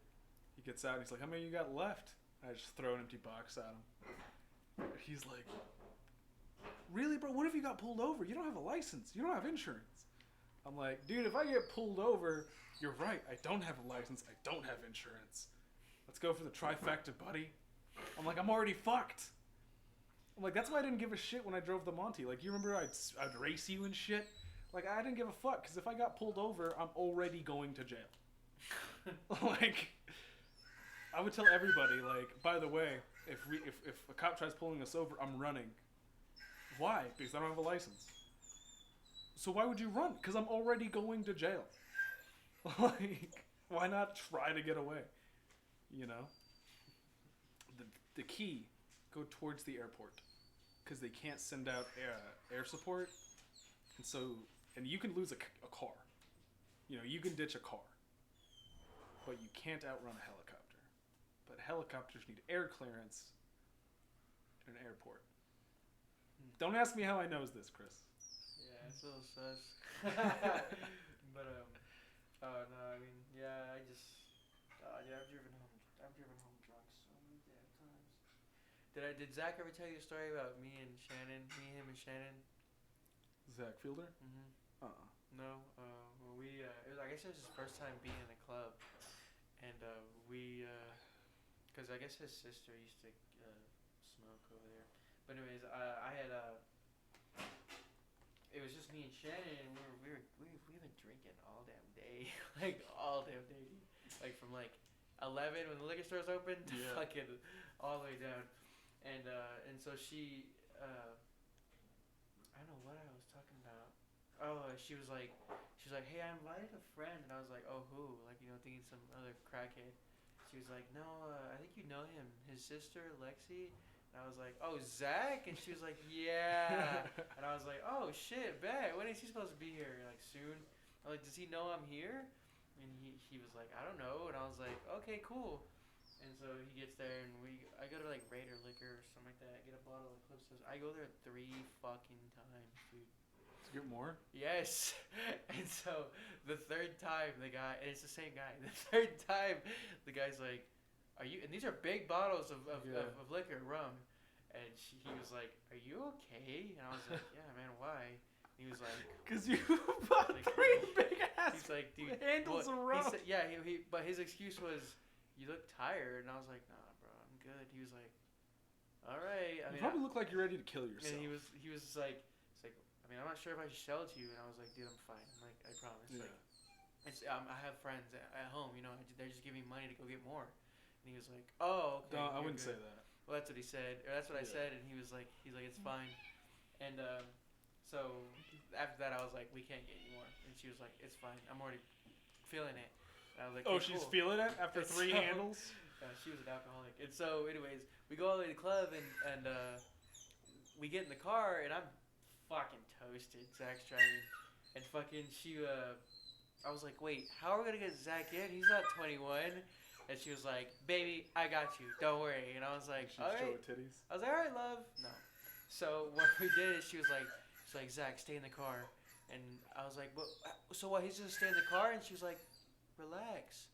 he gets out, and he's like, how many you got left? I just throw an empty box at him. He's like, really, bro? What if you got pulled over? You don't have a license. You don't have insurance. I'm like, dude, if I get pulled over, you're right. I don't have a license. I don't have insurance. Let's go for the trifecta, buddy. I'm like, I'm already fucked. I'm like, that's why I didn't give a shit when I drove the Monty. Like, you remember I'd race you and shit? Like, I didn't give a fuck, because if I got pulled over, I'm already going to jail. Like, I would tell everybody, like, by the way, if a cop tries pulling us over, I'm running. Why? Because I don't have a license. So why would you run? Because I'm already going to jail. Like, why not try to get away? You know? The key, go towards the airport. Because they can't send out air support. And you can lose a car. You know, you can ditch a car. But you can't outrun a helicopter. But helicopters need air clearance in an airport. Don't ask me how I knows this, Chris. Yeah, it's a little sus. But no, I mean, yeah, I've driven home drunk so many damn times. Did Zach ever tell you a story about me, him, and Shannon? Zach Fielder? Mm-hmm. No. Well, I guess it was his first time being in a club, and Because I guess his sister used to smoke over there. But anyways, I had it was just me and Shannon, and we've been drinking all damn day, like all damn day, dude. Like from like 11 when the liquor store's open to fucking all the way down, and so she I don't know what I was talking about. Oh, she was like, hey, I invited a friend, and I was like, oh, who? Like, you know, thinking some other crackhead. She was like, no, I think you know him. His sister, Lexi. And I was like, oh, Zach? And she was like, yeah. And I was like, oh, shit, bet. When is he supposed to be here? Like, soon? I'm like, does he know I'm here? And he was like, I don't know. And I was like, okay, cool. And so he gets there, and I go to, like, Raider Liquor or something like that. I get a bottle of Eclipse. I go there 3 fucking times, dude. To get more? Yes. And so the third time the guy, and it's the same guy, the third time the guy's like, are you, and these are big bottles of liquor, rum. And he was like, are you okay? And I was like, yeah, man, why? And he was like, because you bought like, 3 big ass he's like, dude, handles of rum. He said, yeah, but his excuse was, you look tired. And I was like, nah, bro, I'm good. He was like, all right. You probably look like you're ready to kill yourself. And he was just like, I mean, I'm not sure if I should sell it to you. And I was like, dude, I'm fine. I'm like, I promise. Yeah. Like, I have friends at home, you know, they're just giving me money to go get more. And he was like, oh, okay. No, I wouldn't say that. Well, that's what he said. Or that's what I said. And he was like, it's fine. And so after that, I was like, we can't get any more. And she was like, it's fine. I'm already feeling it. And I was like, oh, hey, she's cool. feeling it after 3 handles? She was an alcoholic. And so, anyways, we go all the way to the club, and we get in the car, and I'm fucking toasted. Zach's driving. And fucking I was like, wait, how are we going to get Zach in? He's not 21. And she was like, baby, I got you. Don't worry. And I was like, all right. Titties. I was like, all right, love. No. So what we did is she's like, Zach, stay in the car. And I was like, well, so what, he's just stay in the car? And she was like, relax.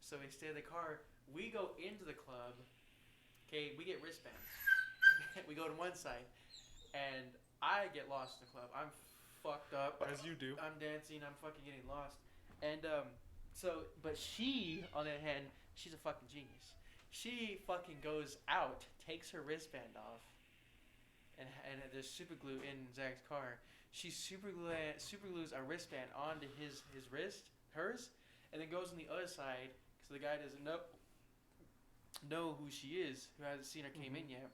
So we stay in the car. We go into the club. Okay, we get wristbands. We go to one side. And I get lost in the club. I'm fucked up. As you do. I'm dancing. I'm fucking getting lost. And but she, on the other hand, she's a fucking genius. She fucking goes out, takes her wristband off, and there's super glue in Zach's car. She super glues a wristband onto his wrist, hers, and then goes on the other side because the guy doesn't know who she is, who hasn't seen her came in yet.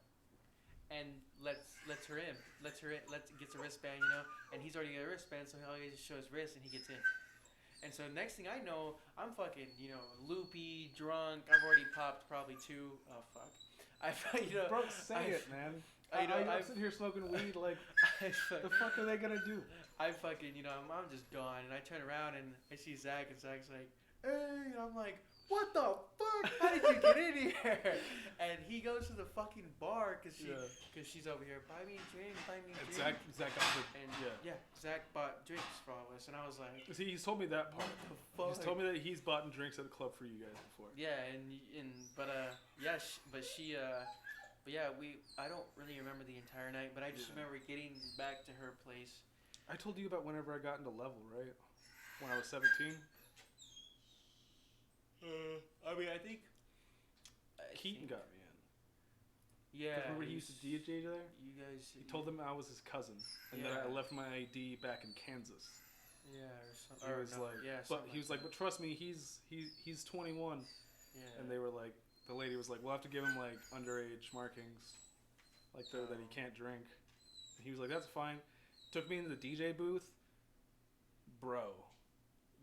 And lets her in, gets a wristband, you know, and he's already got a wristband, so all he just shows his wrist and he gets in. And so next thing I know, I'm fucking, you know, loopy, drunk. I've already popped probably 2. Oh fuck, Bro, say it, man. I'm sitting here smoking weed. Like, the fuck are they gonna do? I fucking, you know, I'm just gone, and I turn around and I see Zach, and Zach's like, hey, and I'm like, what the fuck? How did you get in here? And he goes to the fucking bar because she's over here. Buy me a drink. Zach got the, and Zach bought drinks for all of us, and I was like, see, he's told me that part. He's told me that he's bought drinks at the club for you guys before. Yeah, but I don't really remember the entire night, but I just remember getting back to her place. I told you about whenever I got into level, right? When I was 17. I mean, I think Keaton got me in. Yeah. Remember he used to DJ there? You guys. He told them I was his cousin, and then I left my ID back in Kansas. Yeah, or something. But he was like, but trust me, he's 21. Yeah. And they were like, the lady was like, we'll have to give him like underage markings, like that he can't drink. And he was like, that's fine. Took me into the DJ booth. Bro,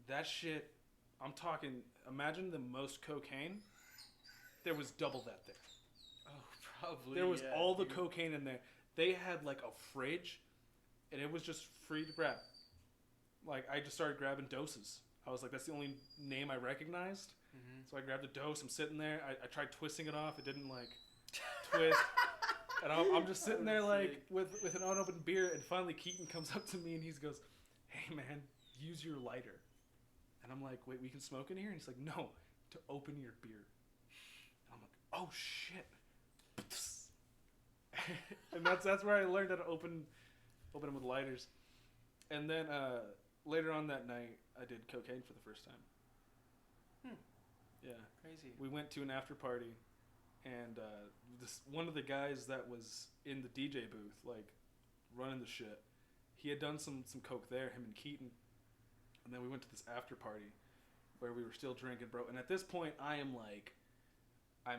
that shit. I'm talking, imagine the most cocaine. There was double that there. Oh, probably. There was all the cocaine in there. They had like a fridge, and it was just free to grab. Like, I just started grabbing doses. I was like, that's the only name I recognized. Mm-hmm. So I grabbed a dose. I'm sitting there. I tried twisting it off. It didn't like twist. And I'm just sitting there like with an unopened beer. And finally Keaton comes up to me and he goes, hey man, use your lighter. And I'm like, wait, we can smoke in here? And he's like, no, to open your beer. And I'm like, oh shit. And that's where I learned how to open them with lighters. And then later on that night, I did cocaine for the first time. Yeah. Crazy. We went to an after party and this one of the guys that was in the DJ booth, like running the shit, he had done some coke there, him and Keaton, and then we went to this after party where we were still drinking, bro. And at this point, I'm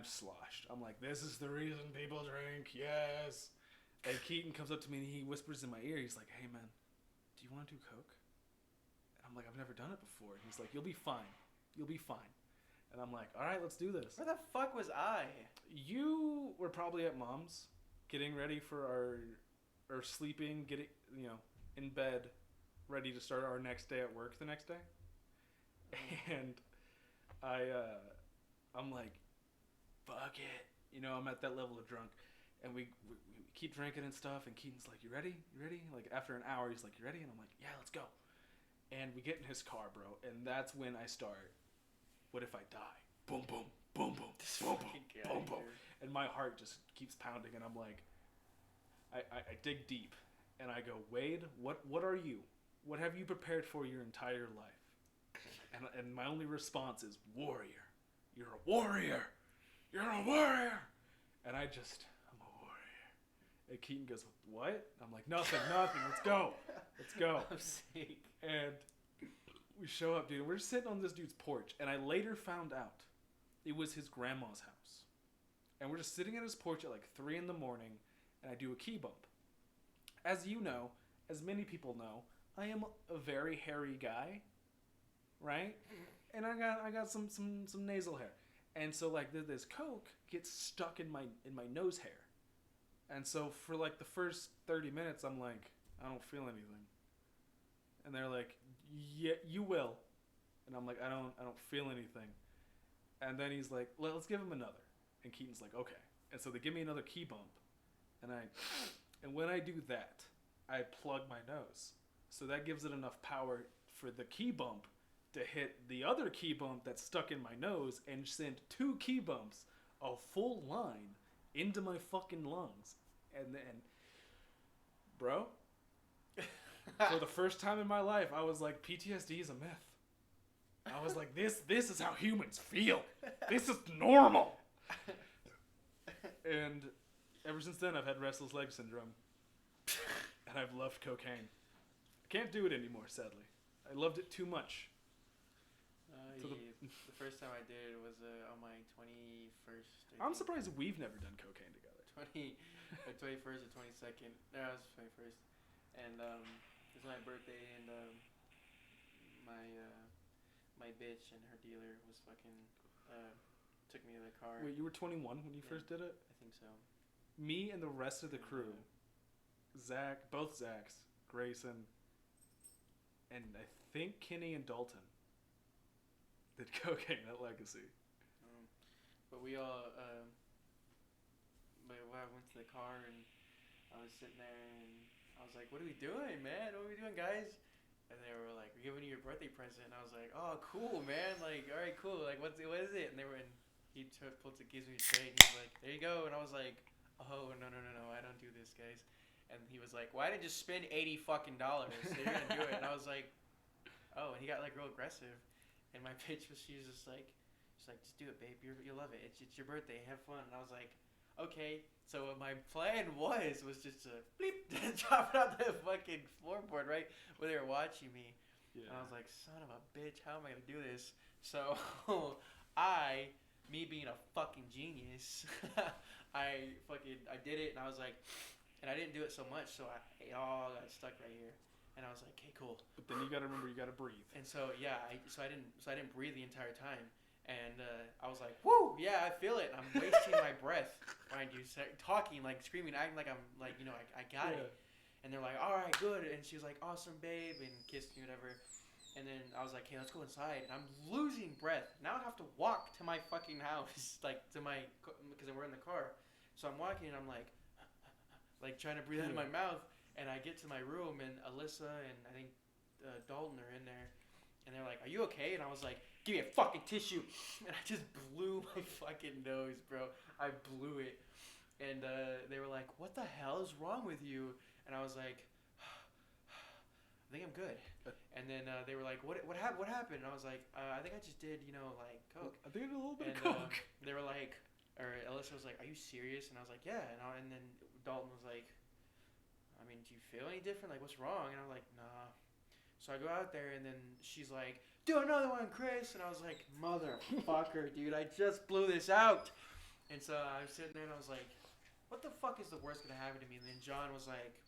sloshed. I'm like, this is the reason people drink, yes. And Keaton comes up to me and he whispers in my ear, he's like, hey man, do you want to do coke? And I'm like, I've never done it before. And he's like, you'll be fine. And I'm like, all right, let's do this. Where the fuck was I? You were probably at mom's, getting ready for our sleeping, getting, in bed, ready to start our next day at work the next day. And I'm like, fuck it. I'm at that level of drunk. And we keep drinking and stuff. And Keaton's like, you ready? Like, after an hour, he's like, you ready? And I'm like, yeah, let's go. And we get in his car, bro. And that's when I start, what if I die? Boom, boom, boom, boom, boom, boom, boom, boom. And my heart just keeps pounding. And I'm like, I dig deep. And I go, Wade, what are you? What have you prepared for your entire life? And my only response is, warrior. You're a warrior. You're a warrior. And I'm a warrior. And Keaton goes, what? I'm like, nothing. Let's go. I'm sick. And we show up, dude. We're sitting on this dude's porch. And I later found out it was his grandma's house. And we're just sitting at his porch at like 3 a.m. And I do a key bump. As you know, as many people know, I am a very hairy guy, right? And I got some nasal hair, and so like this coke gets stuck in my nose hair, and so for like the first 30 minutes, I'm like, I don't feel anything, and they're like, yeah, you will, and I'm like, I don't feel anything, and then he's like, let's give him another, and Keaton's like, okay, and so they give me another key bump, and when I do that, I plug my nose. So that gives it enough power for the key bump to hit the other key bump that's stuck in my nose and send 2 key bumps, a full line, into my fucking lungs. And then, bro, for the first time in my life, I was like, PTSD is a myth. I was like, this is how humans feel. This is normal. And ever since then, I've had restless leg syndrome. And I've loved cocaine. I can't do it anymore, sadly. I loved it too much. The first time I did it was on my 21st. I'm surprised we've never done cocaine together. 21st or 22nd. No, it was 21st. And it was my birthday, and my bitch and her dealer was fucking took me to the car. Wait, you were 21 when you first did it? I think so. Me and the rest of the crew, both Zachs, Grayson, and I think Kenny and Dalton did cocaine at Legacy. But we all, I went to the car and I was sitting there and I was like, what are we doing, man? What are we doing, guys? And they were like, we're giving you your birthday present. And I was like, oh, cool, man. Like, all right, cool. Like, what is it? And he gives me a tray and he's like, there you go. And I was like, oh, no, I don't do this, guys. And he was like, why didn't you spend $80 fucking? So you're gonna do it. And I was like, oh, and he got like real aggressive. And my bitch she was just like, just do it, babe. You'll love it. It's your birthday. Have fun. And I was like, okay. So what my plan was just to bleep, drop it on the fucking floorboard, right? Where they were watching me. Yeah. And I was like, son of a bitch, how am I gonna do this? So me being a fucking genius, I did it, and I was like, and I didn't do it so much, so it all got stuck right here. And I was like, okay, cool. But then you gotta remember, you gotta breathe. And so yeah, I didn't breathe the entire time. And I was like, woo, yeah, I feel it. And I'm wasting my breath, mind you, talking, like screaming, acting like I'm like, I got it. And they're like, all right, good. And she was like, awesome, babe, and kissed me, whatever. And then I was like, hey, let's go inside. And I'm losing breath. Now I have to walk to my fucking house, because we're in the car. So I'm walking and I'm like trying to breathe out of my mouth. And I get to my room, and Alyssa and I think Dalton are in there. And they're like, are you okay? And I was like, give me a fucking tissue. And I just blew my fucking nose, bro. I blew it. And they were like, what the hell is wrong with you? And I was like, I think I'm good. And then they were like, what happened? And I was like, I think I just did, coke. I think I did a little bit of coke. They were like, or Melissa was like, "Are you serious?" And I was like, "Yeah." And then Dalton was like, "I mean, do you feel any different? Like, what's wrong?" And I'm like, "Nah." So I go out there, and then she's like, "Do another one, Chris." And I was like, "Motherfucker, dude, I just blew this out." And so I was sitting there, and I was like, "What the fuck is the worst gonna happen to me?" And then John was like,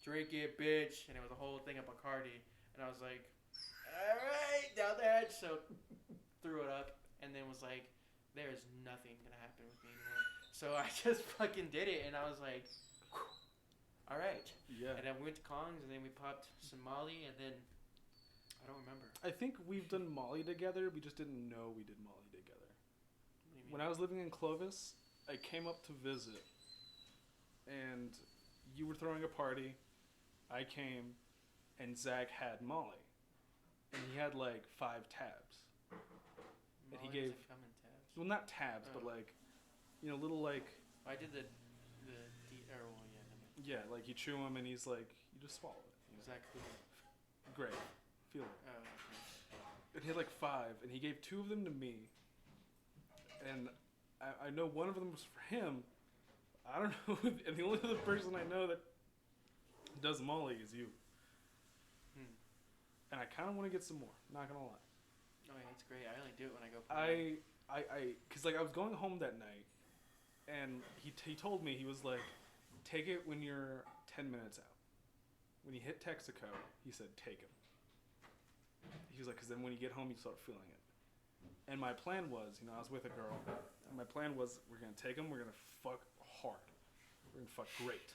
"Drink it, bitch." And it was a whole thing of Bacardi. And I was like, "All right, down the hatch." So threw it up, and then was like, "There's nothing gonna happen with me anymore." So I just fucking did it, and I was like, "All right." Yeah. And then we went to Kong's, and then we popped some Molly, and then I don't remember. I think we've done Molly together. We just didn't know we did Molly together. What do you mean? When I was living in Clovis, I came up to visit, and you were throwing a party. I came, and Zach had Molly, and he had like 5 tabs. And he Molly gave, doesn't come in tabs. well, not tabs, but Oh. like, little like, I did the or well, yeah, never mind. yeah, like you chew them, and he's like, you just swallow it. Exactly. Great, feel it. Oh, okay. And he had like 5, and he gave 2 of them to me. And I know one of them was for him. I don't know, and the only other person I know that does Molly is you. And I kind of want to get some more. Not gonna lie. Oh yeah, it's great. I only do it when I go. Party. Cause like I was going home that night, and he told me, he was like, take it when you're 10 minutes out. When you hit Texaco, he said take it. He was like, cause then when you get home, you start feeling it. And my plan was, I was with a girl. And my plan was, we're gonna take them. We're gonna fuck hard. We're gonna fuck great.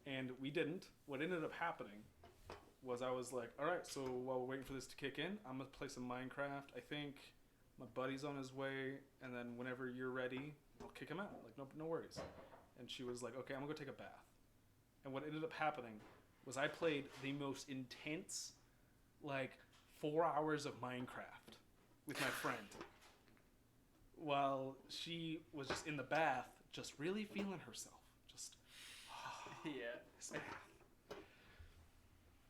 And we didn't. What ended up happening was I was like, all right, so while we're waiting for this to kick in, I'm gonna play some Minecraft. I think my buddy's on his way, and then whenever you're ready, I'll kick him out. Like, no worries. And she was like, okay, I'm gonna go take a bath. And what ended up happening was I played the most intense, like, 4 hours of Minecraft with my friend, while she was just in the bath, just really feeling herself. Just, Yeah. this bath.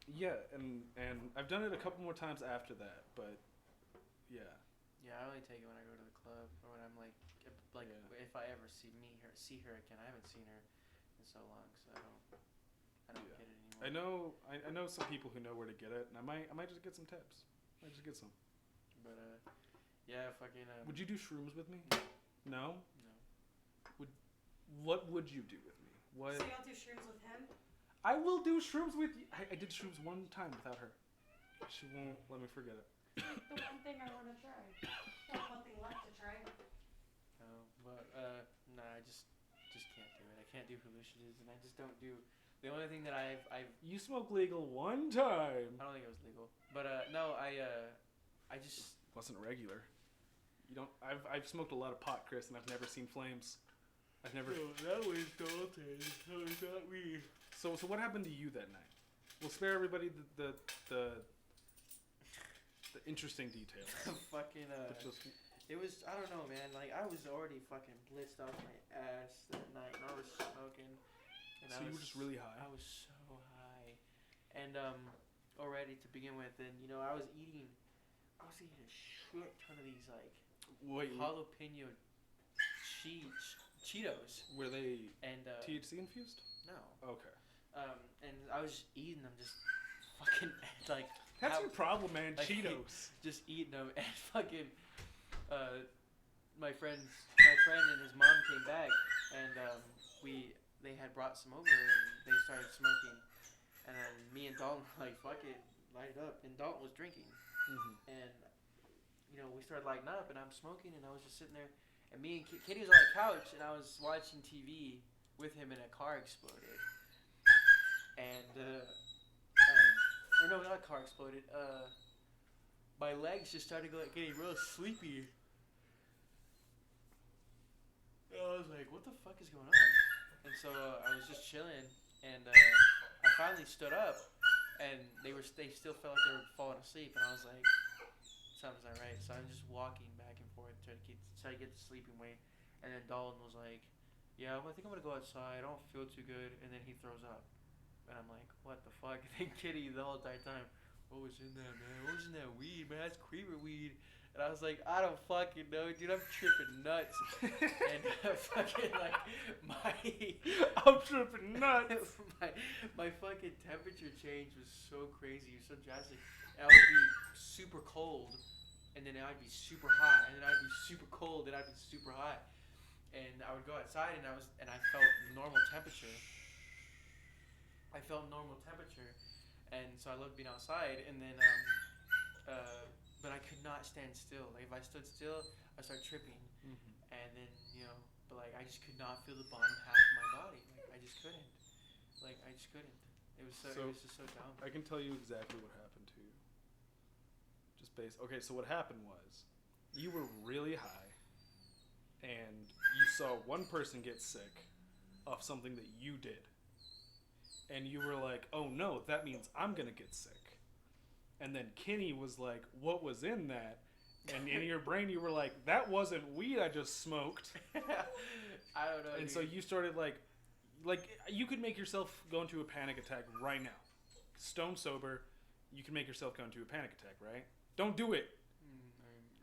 Yeah, and I've done it a couple more times after that, but yeah. Yeah, I only take it when I go to the club or when I'm like Yeah. if I ever see her again. I haven't seen her in so long, so I don't Yeah. get it anymore. I know some people who know where to get it, and I might just get some tips. I might just get some. But yeah, fucking. Would you do shrooms with me? No. No. What would you do with me? What? So you'll do shrooms with him? I will do shrooms with you. I did shrooms one time without her. She won't let me forget it. The one thing I want to try. Well, one thing left to try. No, but nah, I just can't do it. I can't do hallucinogens, and I just don't do. The only thing that I've You smoked legal one time. I don't think it was legal, but no, I just Wasn't regular. You don't. I've smoked a lot of pot, Chris, and I've never seen flames. I've never. No, that was Dalton. That was not me. So what happened to you that night? We'll spare everybody the interesting details. Fucking But just, it was, I don't know, man. Like, I was already fucking blitzed off my ass that night, and I was smoking. And so you were just really high. I was so high, and already to begin with, and I was eating a shit ton of these like Wait, jalapeno Cheetos. were they And THC infused? no. Okay. And I was just eating them, just fucking like. That's your problem, man. like, Cheetos. Just eating them, and fucking. My friend and his mom came back, and they had brought some over, and they started smoking, and then me and Dalton were like, fuck it, light it up, and Dalton was drinking, and we started lighting up, and I'm smoking, and I was just sitting there, and me and Kitty was on the couch, and I was watching TV with him, and a car exploded, and or no, not a car exploded. My legs just started getting real sleepy. I was like, what the fuck is going on? And so I was just chilling, and I finally stood up, and they still felt like they were falling asleep, and I was like, something's not right. So I'm just walking back and forth try to get the sleeping weight, and then Dalton was like, yeah, I think I'm gonna go outside. I don't feel too good, and then he throws up, and I'm like, what the fuck? And then Kitty the whole entire time what was in that, man? What was in that weed, man? That's creeper weed. And I was like, I don't fucking know, dude. I'm tripping nuts. And fucking like I'm tripping nuts. my fucking temperature change was so crazy, it was so drastic. And I would be super cold, and then I'd be super hot, and then I'd be super cold, and I'd be super hot. And I would go outside, and I felt normal temperature. And so I loved being outside. And then but I could not stand still. Like if I stood still, I started tripping. Mm-hmm. And then but like I just could not feel the bottom half of my body. Like I just couldn't. It was just so dumb. I can tell you exactly what happened to you. Okay, so what happened was you were really high and you saw one person get sick of something that you did. And you were like, oh no, that means I'm going to get sick. And then Kenny was like, what was in that? And in your brain you were like, that wasn't weed I just smoked. I don't know. And dude. so you started like you could make yourself go into a panic attack right now. Stone sober, you can make yourself go into a panic attack, right? Don't do it.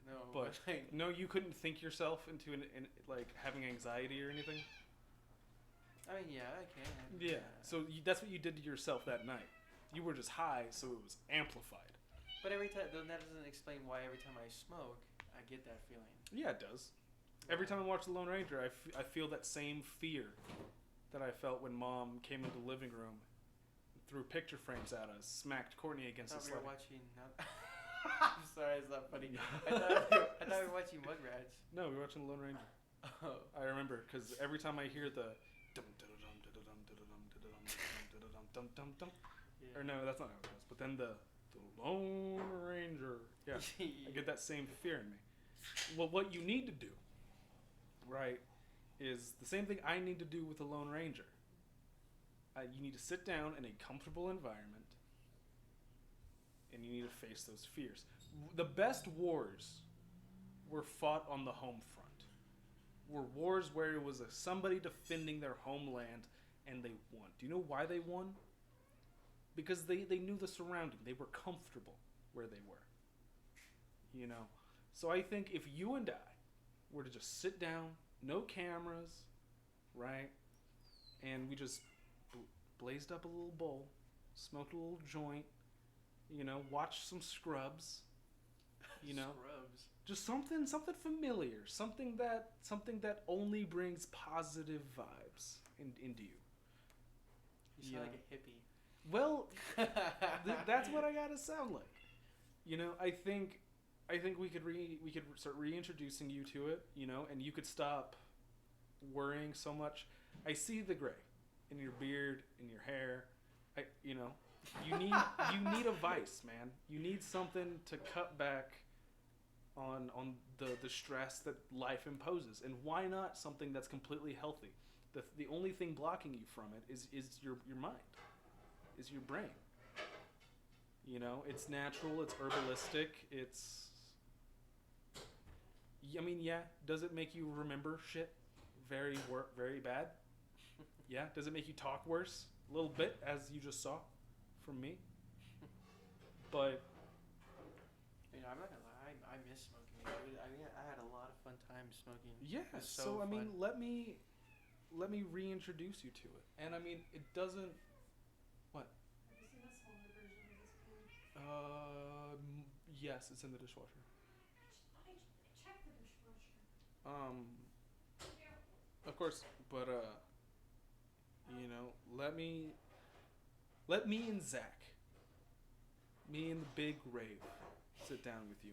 No. But no, you couldn't think yourself into like having anxiety or anything? I mean, yeah, I can. Yeah. So that's what you did to yourself that night. You were just high, so it was amplified. But every time, then that doesn't explain why every time I smoke, I get that feeling. Yeah, it does. Every time I watch The Lone Ranger, I feel that same fear that I felt when Mom came into the living room, threw picture frames at us, smacked Courtney against the we were slide. watching. I'm sorry, it's not funny. I thought we were watching Mugrats. No, we were watching The Lone Ranger. Oh. I remember, because every time I hear the or no, that's not how it goes. But then the Lone Ranger, yeah, I get that same fear in me. Well, what you need to do, right, is the same thing I need to do with the Lone Ranger. You need to sit down in a comfortable environment, and you need to face those fears. The best wars were fought on the home front. Were wars where it was somebody defending their homeland, and they won. Do you know why they won? Because they knew the surrounding. They were comfortable where they were. You know? So I think if you and I were to just sit down, no cameras, right? And we just blazed up a little bowl, smoked a little joint, watched some Scrubs, Scrubs. Just something familiar, something that only brings positive vibes into you. You sound like a hippie. Well, that's what I gotta sound like. I think we could start reintroducing you to it, and you could stop worrying so much. I see the gray in your beard, in your hair. You need a vice, man. You need something to cut back on the stress that life imposes, and why not something that's completely healthy? The only thing blocking you from it is your mind. Is your brain. It's natural, it's herbalistic, does it make you remember shit very bad? Yeah, does it make you talk worse? A little bit, as you just saw from me. But I'm not gonna lie, I miss smoking. I had a lot of fun time smoking. Yeah, so fun. let me reintroduce you to it. And it doesn't. What? Have you seen the smaller version of this can? Yes, it's in the dishwasher. Check the dishwasher. Of course, but let me and Zach, me and the big rave, sit down with you.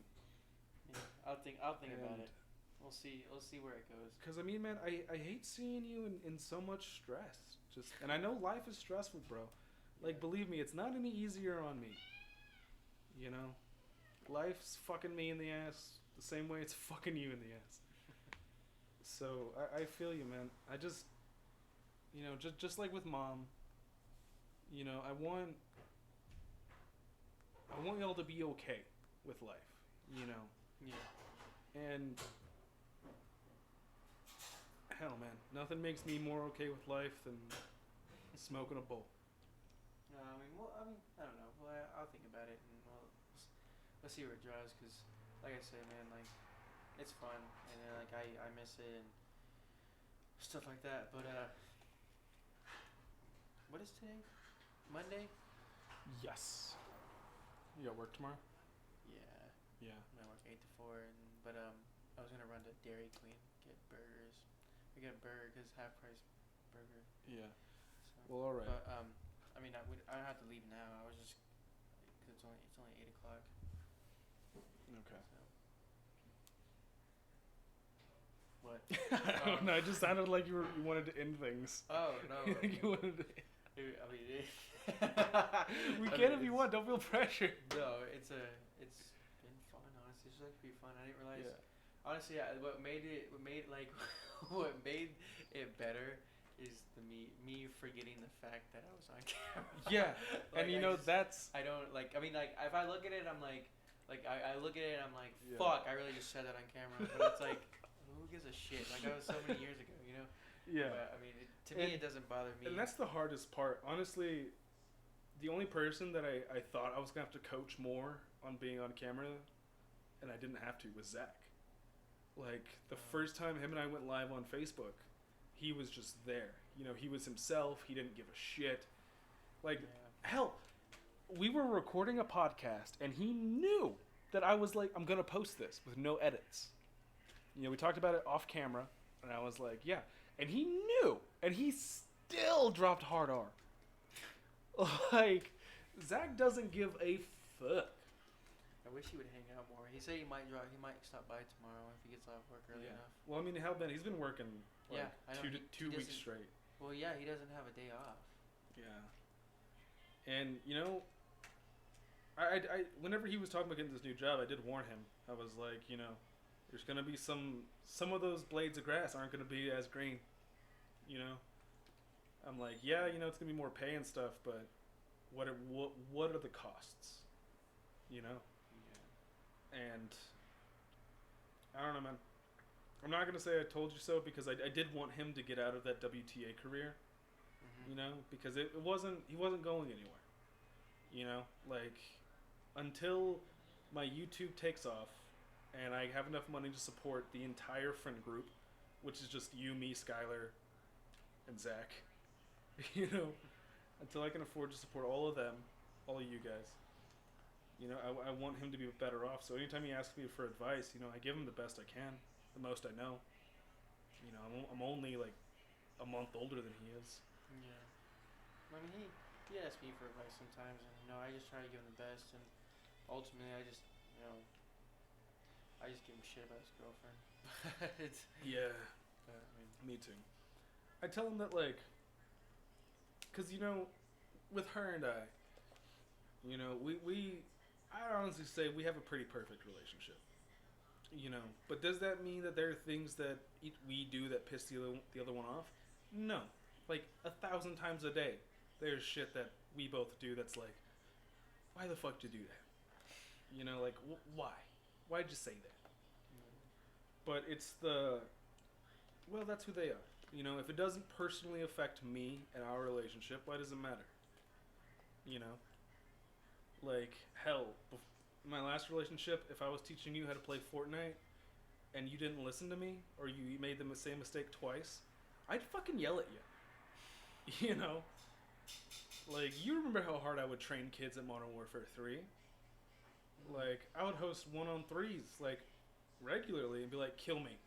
Yeah, I'll think about it. We'll see where it goes. Because man, I hate seeing you in so much stress. And I know life is stressful, bro. Like, believe me, it's not any easier on me. Life's fucking me in the ass the same way it's fucking you in the ass. So I feel you, man. I just, just like with Mom, I want y'all to be okay with life, Yeah. And hell, man, nothing makes me more okay with life than smoking a bowl. I don't know. Well, I'll think about it, and let's see where it drives. Cause like I said, man, like it's fun, and then, like I miss it and stuff like that. But what is today? Monday? Yes. You got work tomorrow? Yeah. Yeah. I'm gonna work 8 to 4, but I was gonna run to Dairy Queen, get burgers. We get a burger 'cause half price burger. Yeah. So. Well, all right. But I mean, I don't have to leave now. I was just, 'cause it's only 8 o'clock. Okay. So. What? I don't know. It just sounded like you wanted to end things. Oh no. You wanted to. I mean, We can if you want. Don't feel pressure. No, it's been fun. Honestly, it's like pretty fun. I didn't realize. Yeah. Honestly, what made what made it better is me forgetting the fact that I was on camera. Yeah, Like, and you know that's. I don't like. I mean, like if I look at it, I'm like I look at it, and I'm like, Yeah. fuck, I really just said that on camera. But it's like, who gives a shit? Like that was so many years ago, you know. Yeah. But, I mean, to me, it doesn't bother me. And that's the hardest part. Honestly, the only person that I thought I was going to have to coach more on being on camera, and I didn't have to, was Zach. Like, the first time him and I went live on Facebook, he was just there. You know, he was himself. He didn't give a shit. Like, hell, we were recording a podcast, and he knew that I was like, I'm going to post this with no edits. You know, we talked about it off camera, and I was like, yeah. And he knew, and he still dropped hard R. Like, Zach doesn't give a fuck. I wish he would hang out more. He said he might stop by tomorrow if he gets off work early enough. Well, I mean, hell, Ben, he's been working like I know. two weeks straight. Well, yeah, he doesn't have a day off. Yeah. And, you know, I whenever he was talking about getting this new job, I did warn him. I was like, you know, there's going to be some of those blades of grass aren't going to be as green, you know? I'm like, yeah, you know, it's going to be more pay and stuff, but what are the costs, you know? Yeah. And I don't know, man. I'm not going to say I told you so because I did want him to get out of that WTA career, you know, because he wasn't going anywhere, you know? Like, until my YouTube takes off, and I have enough money to support the entire friend group, which is just you, me, Skylar, and Zach. You know, until I can afford to support all of them, all of you guys. You know, I want him to be better off. So anytime he asks me for advice, you know, I give him the best I can, the most I know. You know, I'm only like a month older than he is. Yeah. I mean, he asks me for advice sometimes, and you know, I just try to give him the best, and ultimately, I just give him shit about his girlfriend. Yeah. But, I mean, me too. I tell him that, like, because, you know, with her and I, you know, I honestly say we have a pretty perfect relationship. You know, but does that mean that there are things that we do that piss the other one off? No. Like, 1,000 times a day, there's shit that we both do that's like, why the fuck did you do that? You know, like, why? Why'd you say that? But it's well, that's who they are. You know, if it doesn't personally affect me and our relationship, why does it matter? You know? Like, hell, my last relationship, if I was teaching you how to play Fortnite and you didn't listen to me, or you made the same mistake twice, I'd fucking yell at you. You know? Like, you remember how hard I would train kids at Modern Warfare 3? Like, I would host 1-on-3s, like, regularly and be like, kill me.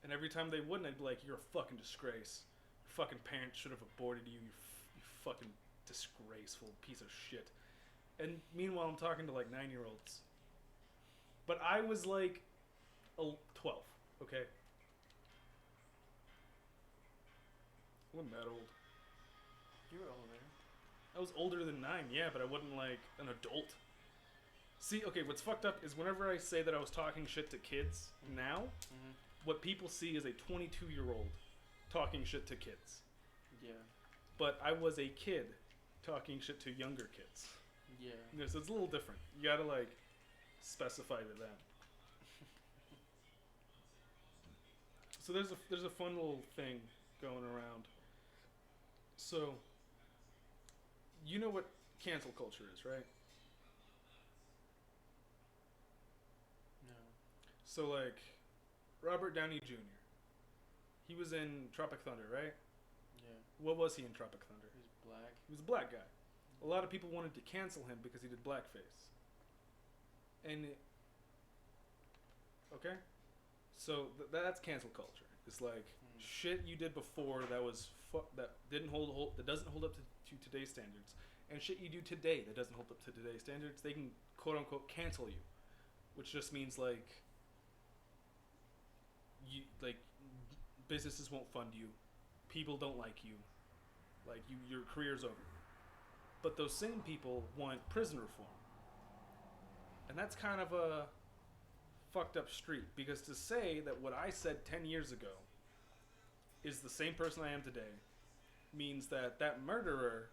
And every time they wouldn't, I'd be like, you're a fucking disgrace. Your fucking parents should have aborted you, you fucking disgraceful piece of shit. And meanwhile, I'm talking to, like, 9-year-olds. But I was, like, 12, okay? I wasn't that old. you were older. I was older than 9, yeah, but I wasn't, like, an adult. See, okay, what's fucked up is whenever I say that I was talking shit to kids now, what people see is a 22-year-old talking shit to kids. Yeah. But I was a kid talking shit to younger kids. Yeah. You know, so it's a little different. You gotta, like, specify to them. So there's a fun little thing going around. So, you know what cancel culture is, right? So like, Robert Downey Jr. He was in Tropic Thunder, right? Yeah. What was he in Tropic Thunder? He was black. He was a black guy. A lot of people wanted to cancel him because he did blackface. And okay, so that's cancel culture. It's like shit you did before that was that doesn't hold up to today's standards, and shit you do today that doesn't hold up to today's standards. They can quote unquote cancel you, which just means like businesses won't fund you, people don't like you, like your career's over. But those same people want prison reform. And that's kind of a fucked up street, because to say that what I said 10 years ago is the same person I am today means that murderer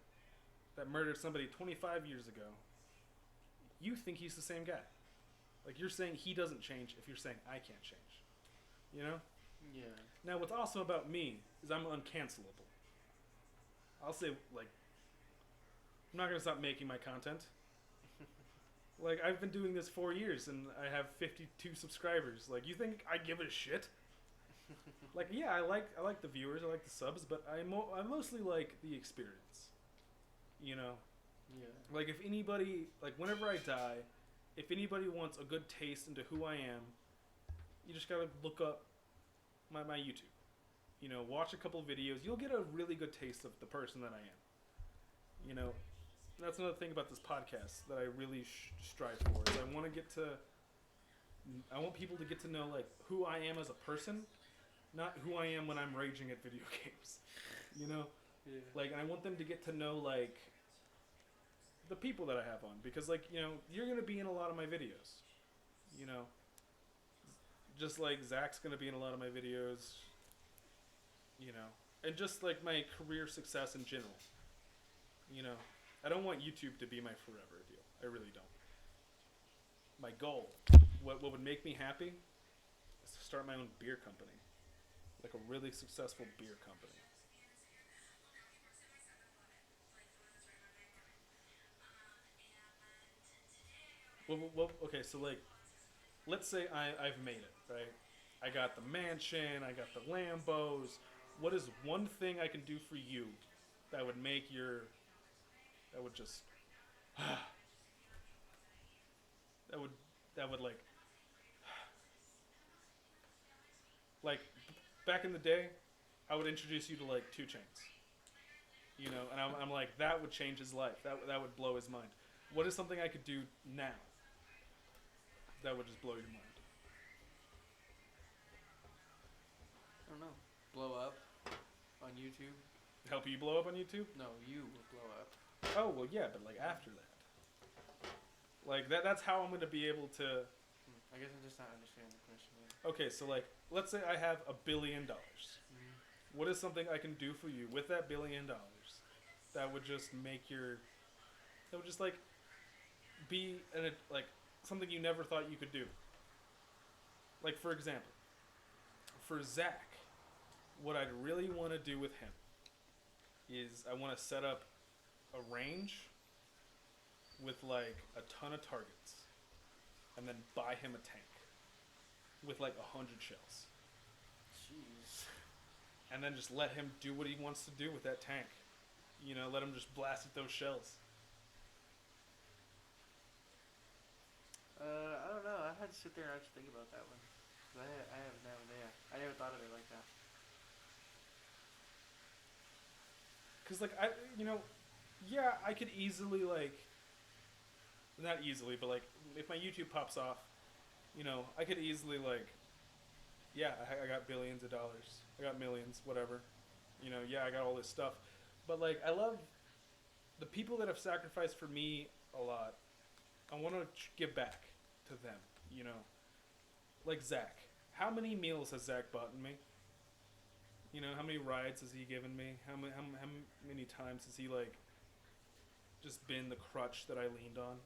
that murdered somebody 25 years ago, you think he's the same guy. Like, you're saying he doesn't change if you're saying I can't change. You know? Yeah. Now, what's awesome about me is I'm uncancelable. I'll say, like, I'm not going to stop making my content. Like, I've been doing this 4 years, and I have 52 subscribers. Like, you think I give a shit? Like, yeah, I like the viewers, I like the subs, but I mostly like the experience. You know? Yeah. Like, if anybody, like, whenever I die, if anybody wants a good taste into who I am, you just gotta look up my YouTube. You know, watch a couple videos. You'll get a really good taste of the person that I am. You know? That's another thing about this podcast that I really strive for. Is I want people to get to know, like, who I am as a person, not who I am when I'm raging at video games. You know? Yeah. Like, I want them to get to know, like, the people that I have on. Because, like, you know, you're going to be in a lot of my videos. You know? Just like Zach's going to be in a lot of my videos. You know? And just, like, my career success in general. You know? I don't want YouTube to be my forever deal. I really don't. My goal, what would make me happy, is to start my own beer company. Like a really successful beer company. Well, okay, so like, let's say I've made it, right? I got the mansion, I got the Lambos. What is one thing I can do for you that would make that would just that would like back in the day, I would introduce you to like 2 Chainz, you know, and I'm like, that would change his life, that would blow his mind. What is something I could do now that would just blow your mind? I don't know. Blow up on YouTube. Help you blow up on YouTube? No, you will blow up. Oh, well, yeah, but like after that. Like that's how I'm going to be able to. I guess I'm just not understanding the question. Okay, so like, let's say I have $1 billion. Mm-hmm. What is something I can do for you with that $1 billion that would just make that would just like be like something you never thought you could do? Like, for example, for Zach, what I'd really want to do with him is I want to set up a range with like a ton of targets, and then buy him a tank with like 100 shells. Jeez. And then just let him do what he wants to do with that tank. You know, let him just blast at those shells. I don't know. I had to sit there and actually think about that one. I never thought of it like that. Cause like yeah, I could easily like, not easily, but like if my YouTube pops off, you know, I could easily like, yeah, I got billions of dollars, I got millions, whatever, you know, yeah, I got all this stuff, but like I love the people that have sacrificed for me a lot. I want to give back to them, you know, like Zach. How many meals has Zach bought me? You know, how many rides has he given me? How many times has he, like, just been the crutch that I leaned on?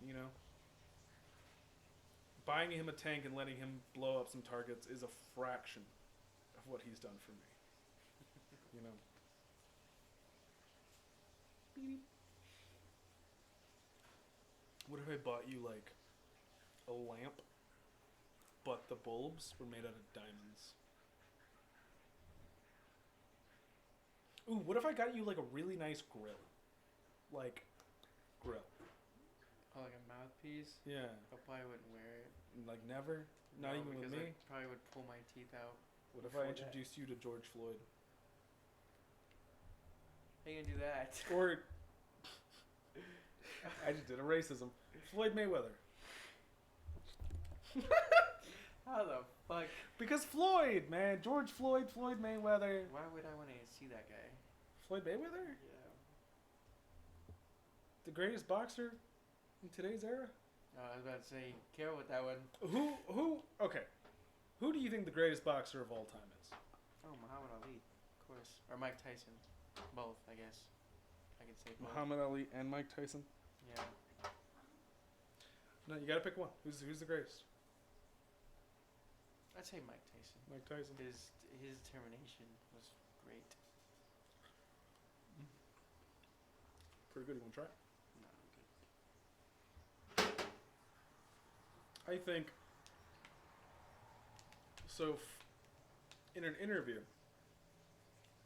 You know? Buying him a tank and letting him blow up some targets is a fraction of what he's done for me. You know? Beep. What if I bought you, like, a lamp but the bulbs were made out of diamonds. Ooh, what if I got you like a really nice grill? Like, grill. Oh, like a mouthpiece? Yeah. I probably wouldn't wear it. Like never? Not No, even with because me? I probably would pull my teeth out. What if before I that. introduced you to George Floyd? How you gonna do that? Or, I just did a racism. Floyd Mayweather. How the fuck? Because Floyd, man. George Floyd, Floyd Mayweather. Why would I want to see that guy? Floyd Mayweather? Yeah. The greatest boxer in today's era? I was about to say, careful with that one. Okay. Who do you think the greatest boxer of all time is? Oh, Muhammad Ali, of course. Or Mike Tyson. Both, I guess. I can say both. Muhammad Ali and Mike Tyson? Yeah. No, you gotta pick one. Who's the greatest? I'd say Mike Tyson. Mike Tyson. His determination was great. Pretty good. You wanna try it? No, I'm good. I think so. In an interview,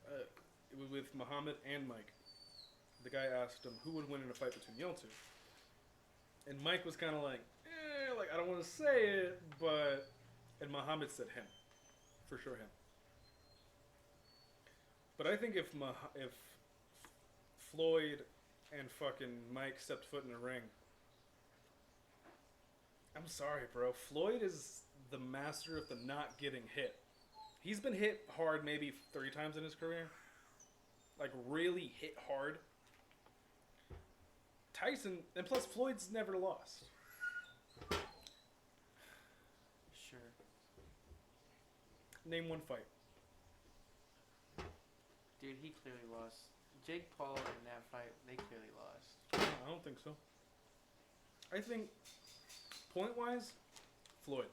it was with Muhammad and Mike. The guy asked him who would win in a fight between y'all two, and Mike was kind of like I don't want to say it, but and Muhammad said him, for sure him. But I think if Floyd and fucking Mike stepped foot in the ring. I'm sorry, bro. Floyd is the master of the not getting hit. He's been hit hard maybe 3 times in his career. Like, really hit hard. Tyson, and plus Floyd's never lost. Sure. Name one fight. Dude, he clearly lost. Jake Paul in that fight, they clearly lost. I don't think so. I think, point-wise, Floyd.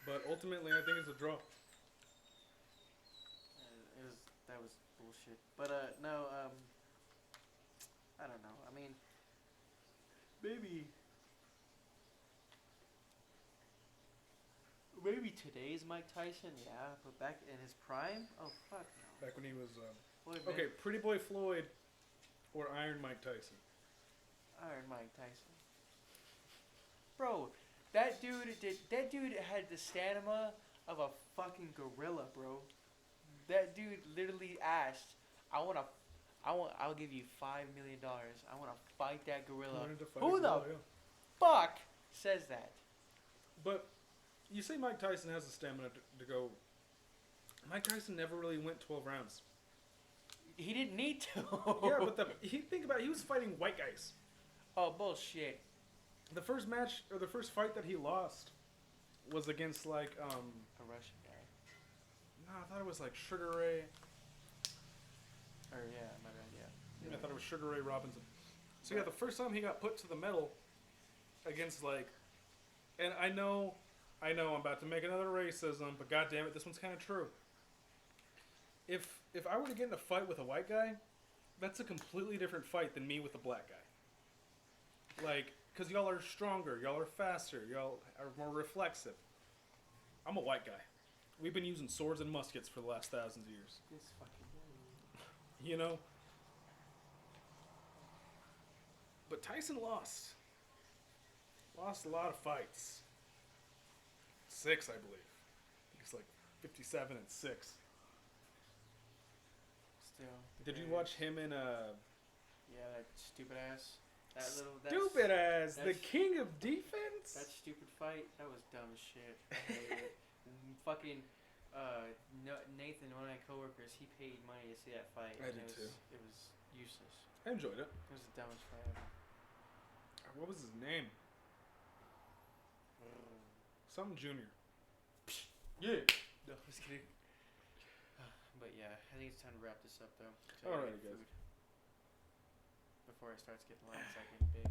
But ultimately, I think it's a draw. That was bullshit. But no, I don't know. I mean, maybe today's Mike Tyson, yeah, but back in his prime, oh fuck no. Back when he was, Floyd, okay, Pretty Boy Floyd or Iron Mike Tyson. Iron Mike Tyson. Bro, that dude had the stamina of a fucking gorilla, bro. That dude literally asked, I'll give you $5 million. I want to fight that gorilla. Who the fuck says that? But you say Mike Tyson has the stamina to go. Mike Tyson never really went 12 rounds. He didn't need to. Yeah, but think about it, he was fighting white guys. Oh, bullshit. The first match, or the first fight that he lost was against, like, A Russian guy. no, I thought it was, like, Sugar Ray. Or, yeah, my bad, yeah. I thought it was Sugar Ray Robinson. So, yeah, the first time he got put to the metal against, like, and I know I'm about to make another racism, but goddamn it, this one's kind of true. If I were to get in a fight with a white guy, that's a completely different fight than me with a black guy. Like, because y'all are stronger, y'all are faster, y'all are more reflexive. I'm a white guy. We've been using swords and muskets for the last thousands of years. This fucking guy. You know? But Tyson lost. Lost a lot of fights. 6, I believe. It's like 57 and 6. Still. Did you watch him in Yeah, that stupid ass. The king of defense? That stupid fight, that was dumb as shit. I hated it. Fucking Nathan, one of my coworkers, he paid money to see that fight. I did too. It was useless. I enjoyed it. It was the dumbest fight ever. What was his name? Something Junior. Yeah. No, I was kidding. But yeah, I think it's time to wrap this up though. So I gotta Alright, get guys. food before it starts getting lines like getting big.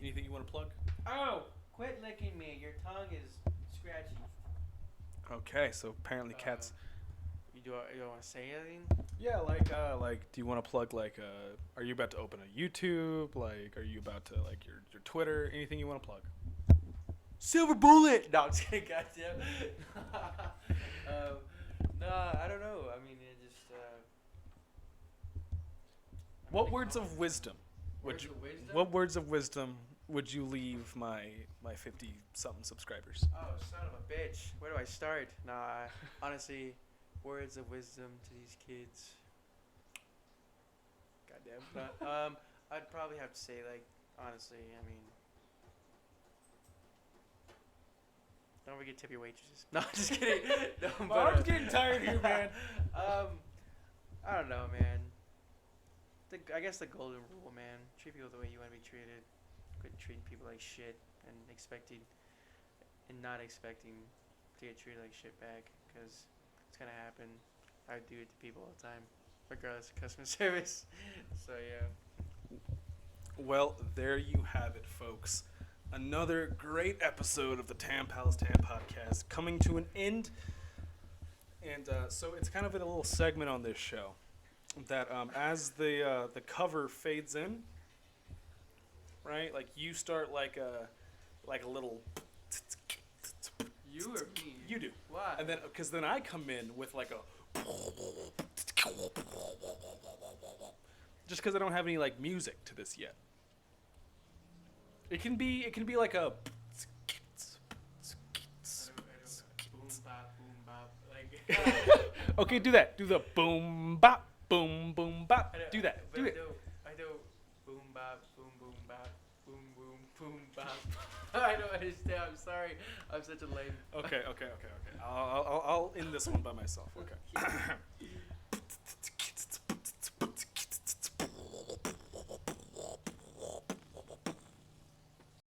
Anything you want to plug? Oh! Quit licking me. Your tongue is scratchy. Okay, so apparently cats. You want to say anything? Yeah, do you want to plug are you about to open a YouTube? Like, are you about to your Twitter? Anything you want to plug? Silver bullet. No, I'm just kidding. Goddamn. Nah, I don't know. I mean, it just. What words of wisdom would Words you? of wisdom? What words of wisdom would you leave my 50-something subscribers? Oh, son of a bitch. Where do I start? Nah, honestly, words of wisdom to these kids. Goddamn. But, I'd probably have to say, like, honestly, I mean, don't forget tip your waitresses. No, I'm just kidding. No, My but, arm's getting tired here, man. I don't know, man. I guess the golden rule, man. Treat people the way you want to be treated. Quit treating people like shit and not expecting to get treated like shit back, because it's gonna happen. I do it to people all the time, regardless of customer service. So yeah. Well, there you have it, folks. Another great episode of the Tampals Tampodcast coming to an end. And so it's kind of a little segment on this show that as the cover fades in, right? Like you start like a little. You or me? You do. Why? And then because then I come in with like a. Just because I don't have any like music to this yet. It can be like a. Boom bop, like. Okay, do that. Do the boom bop, boom bop. Do that. But Do it. I do boom bop, boom bop, boom bop. I don't understand. I'm sorry. I'm such a lame. Okay. I'll end this one by myself. Okay.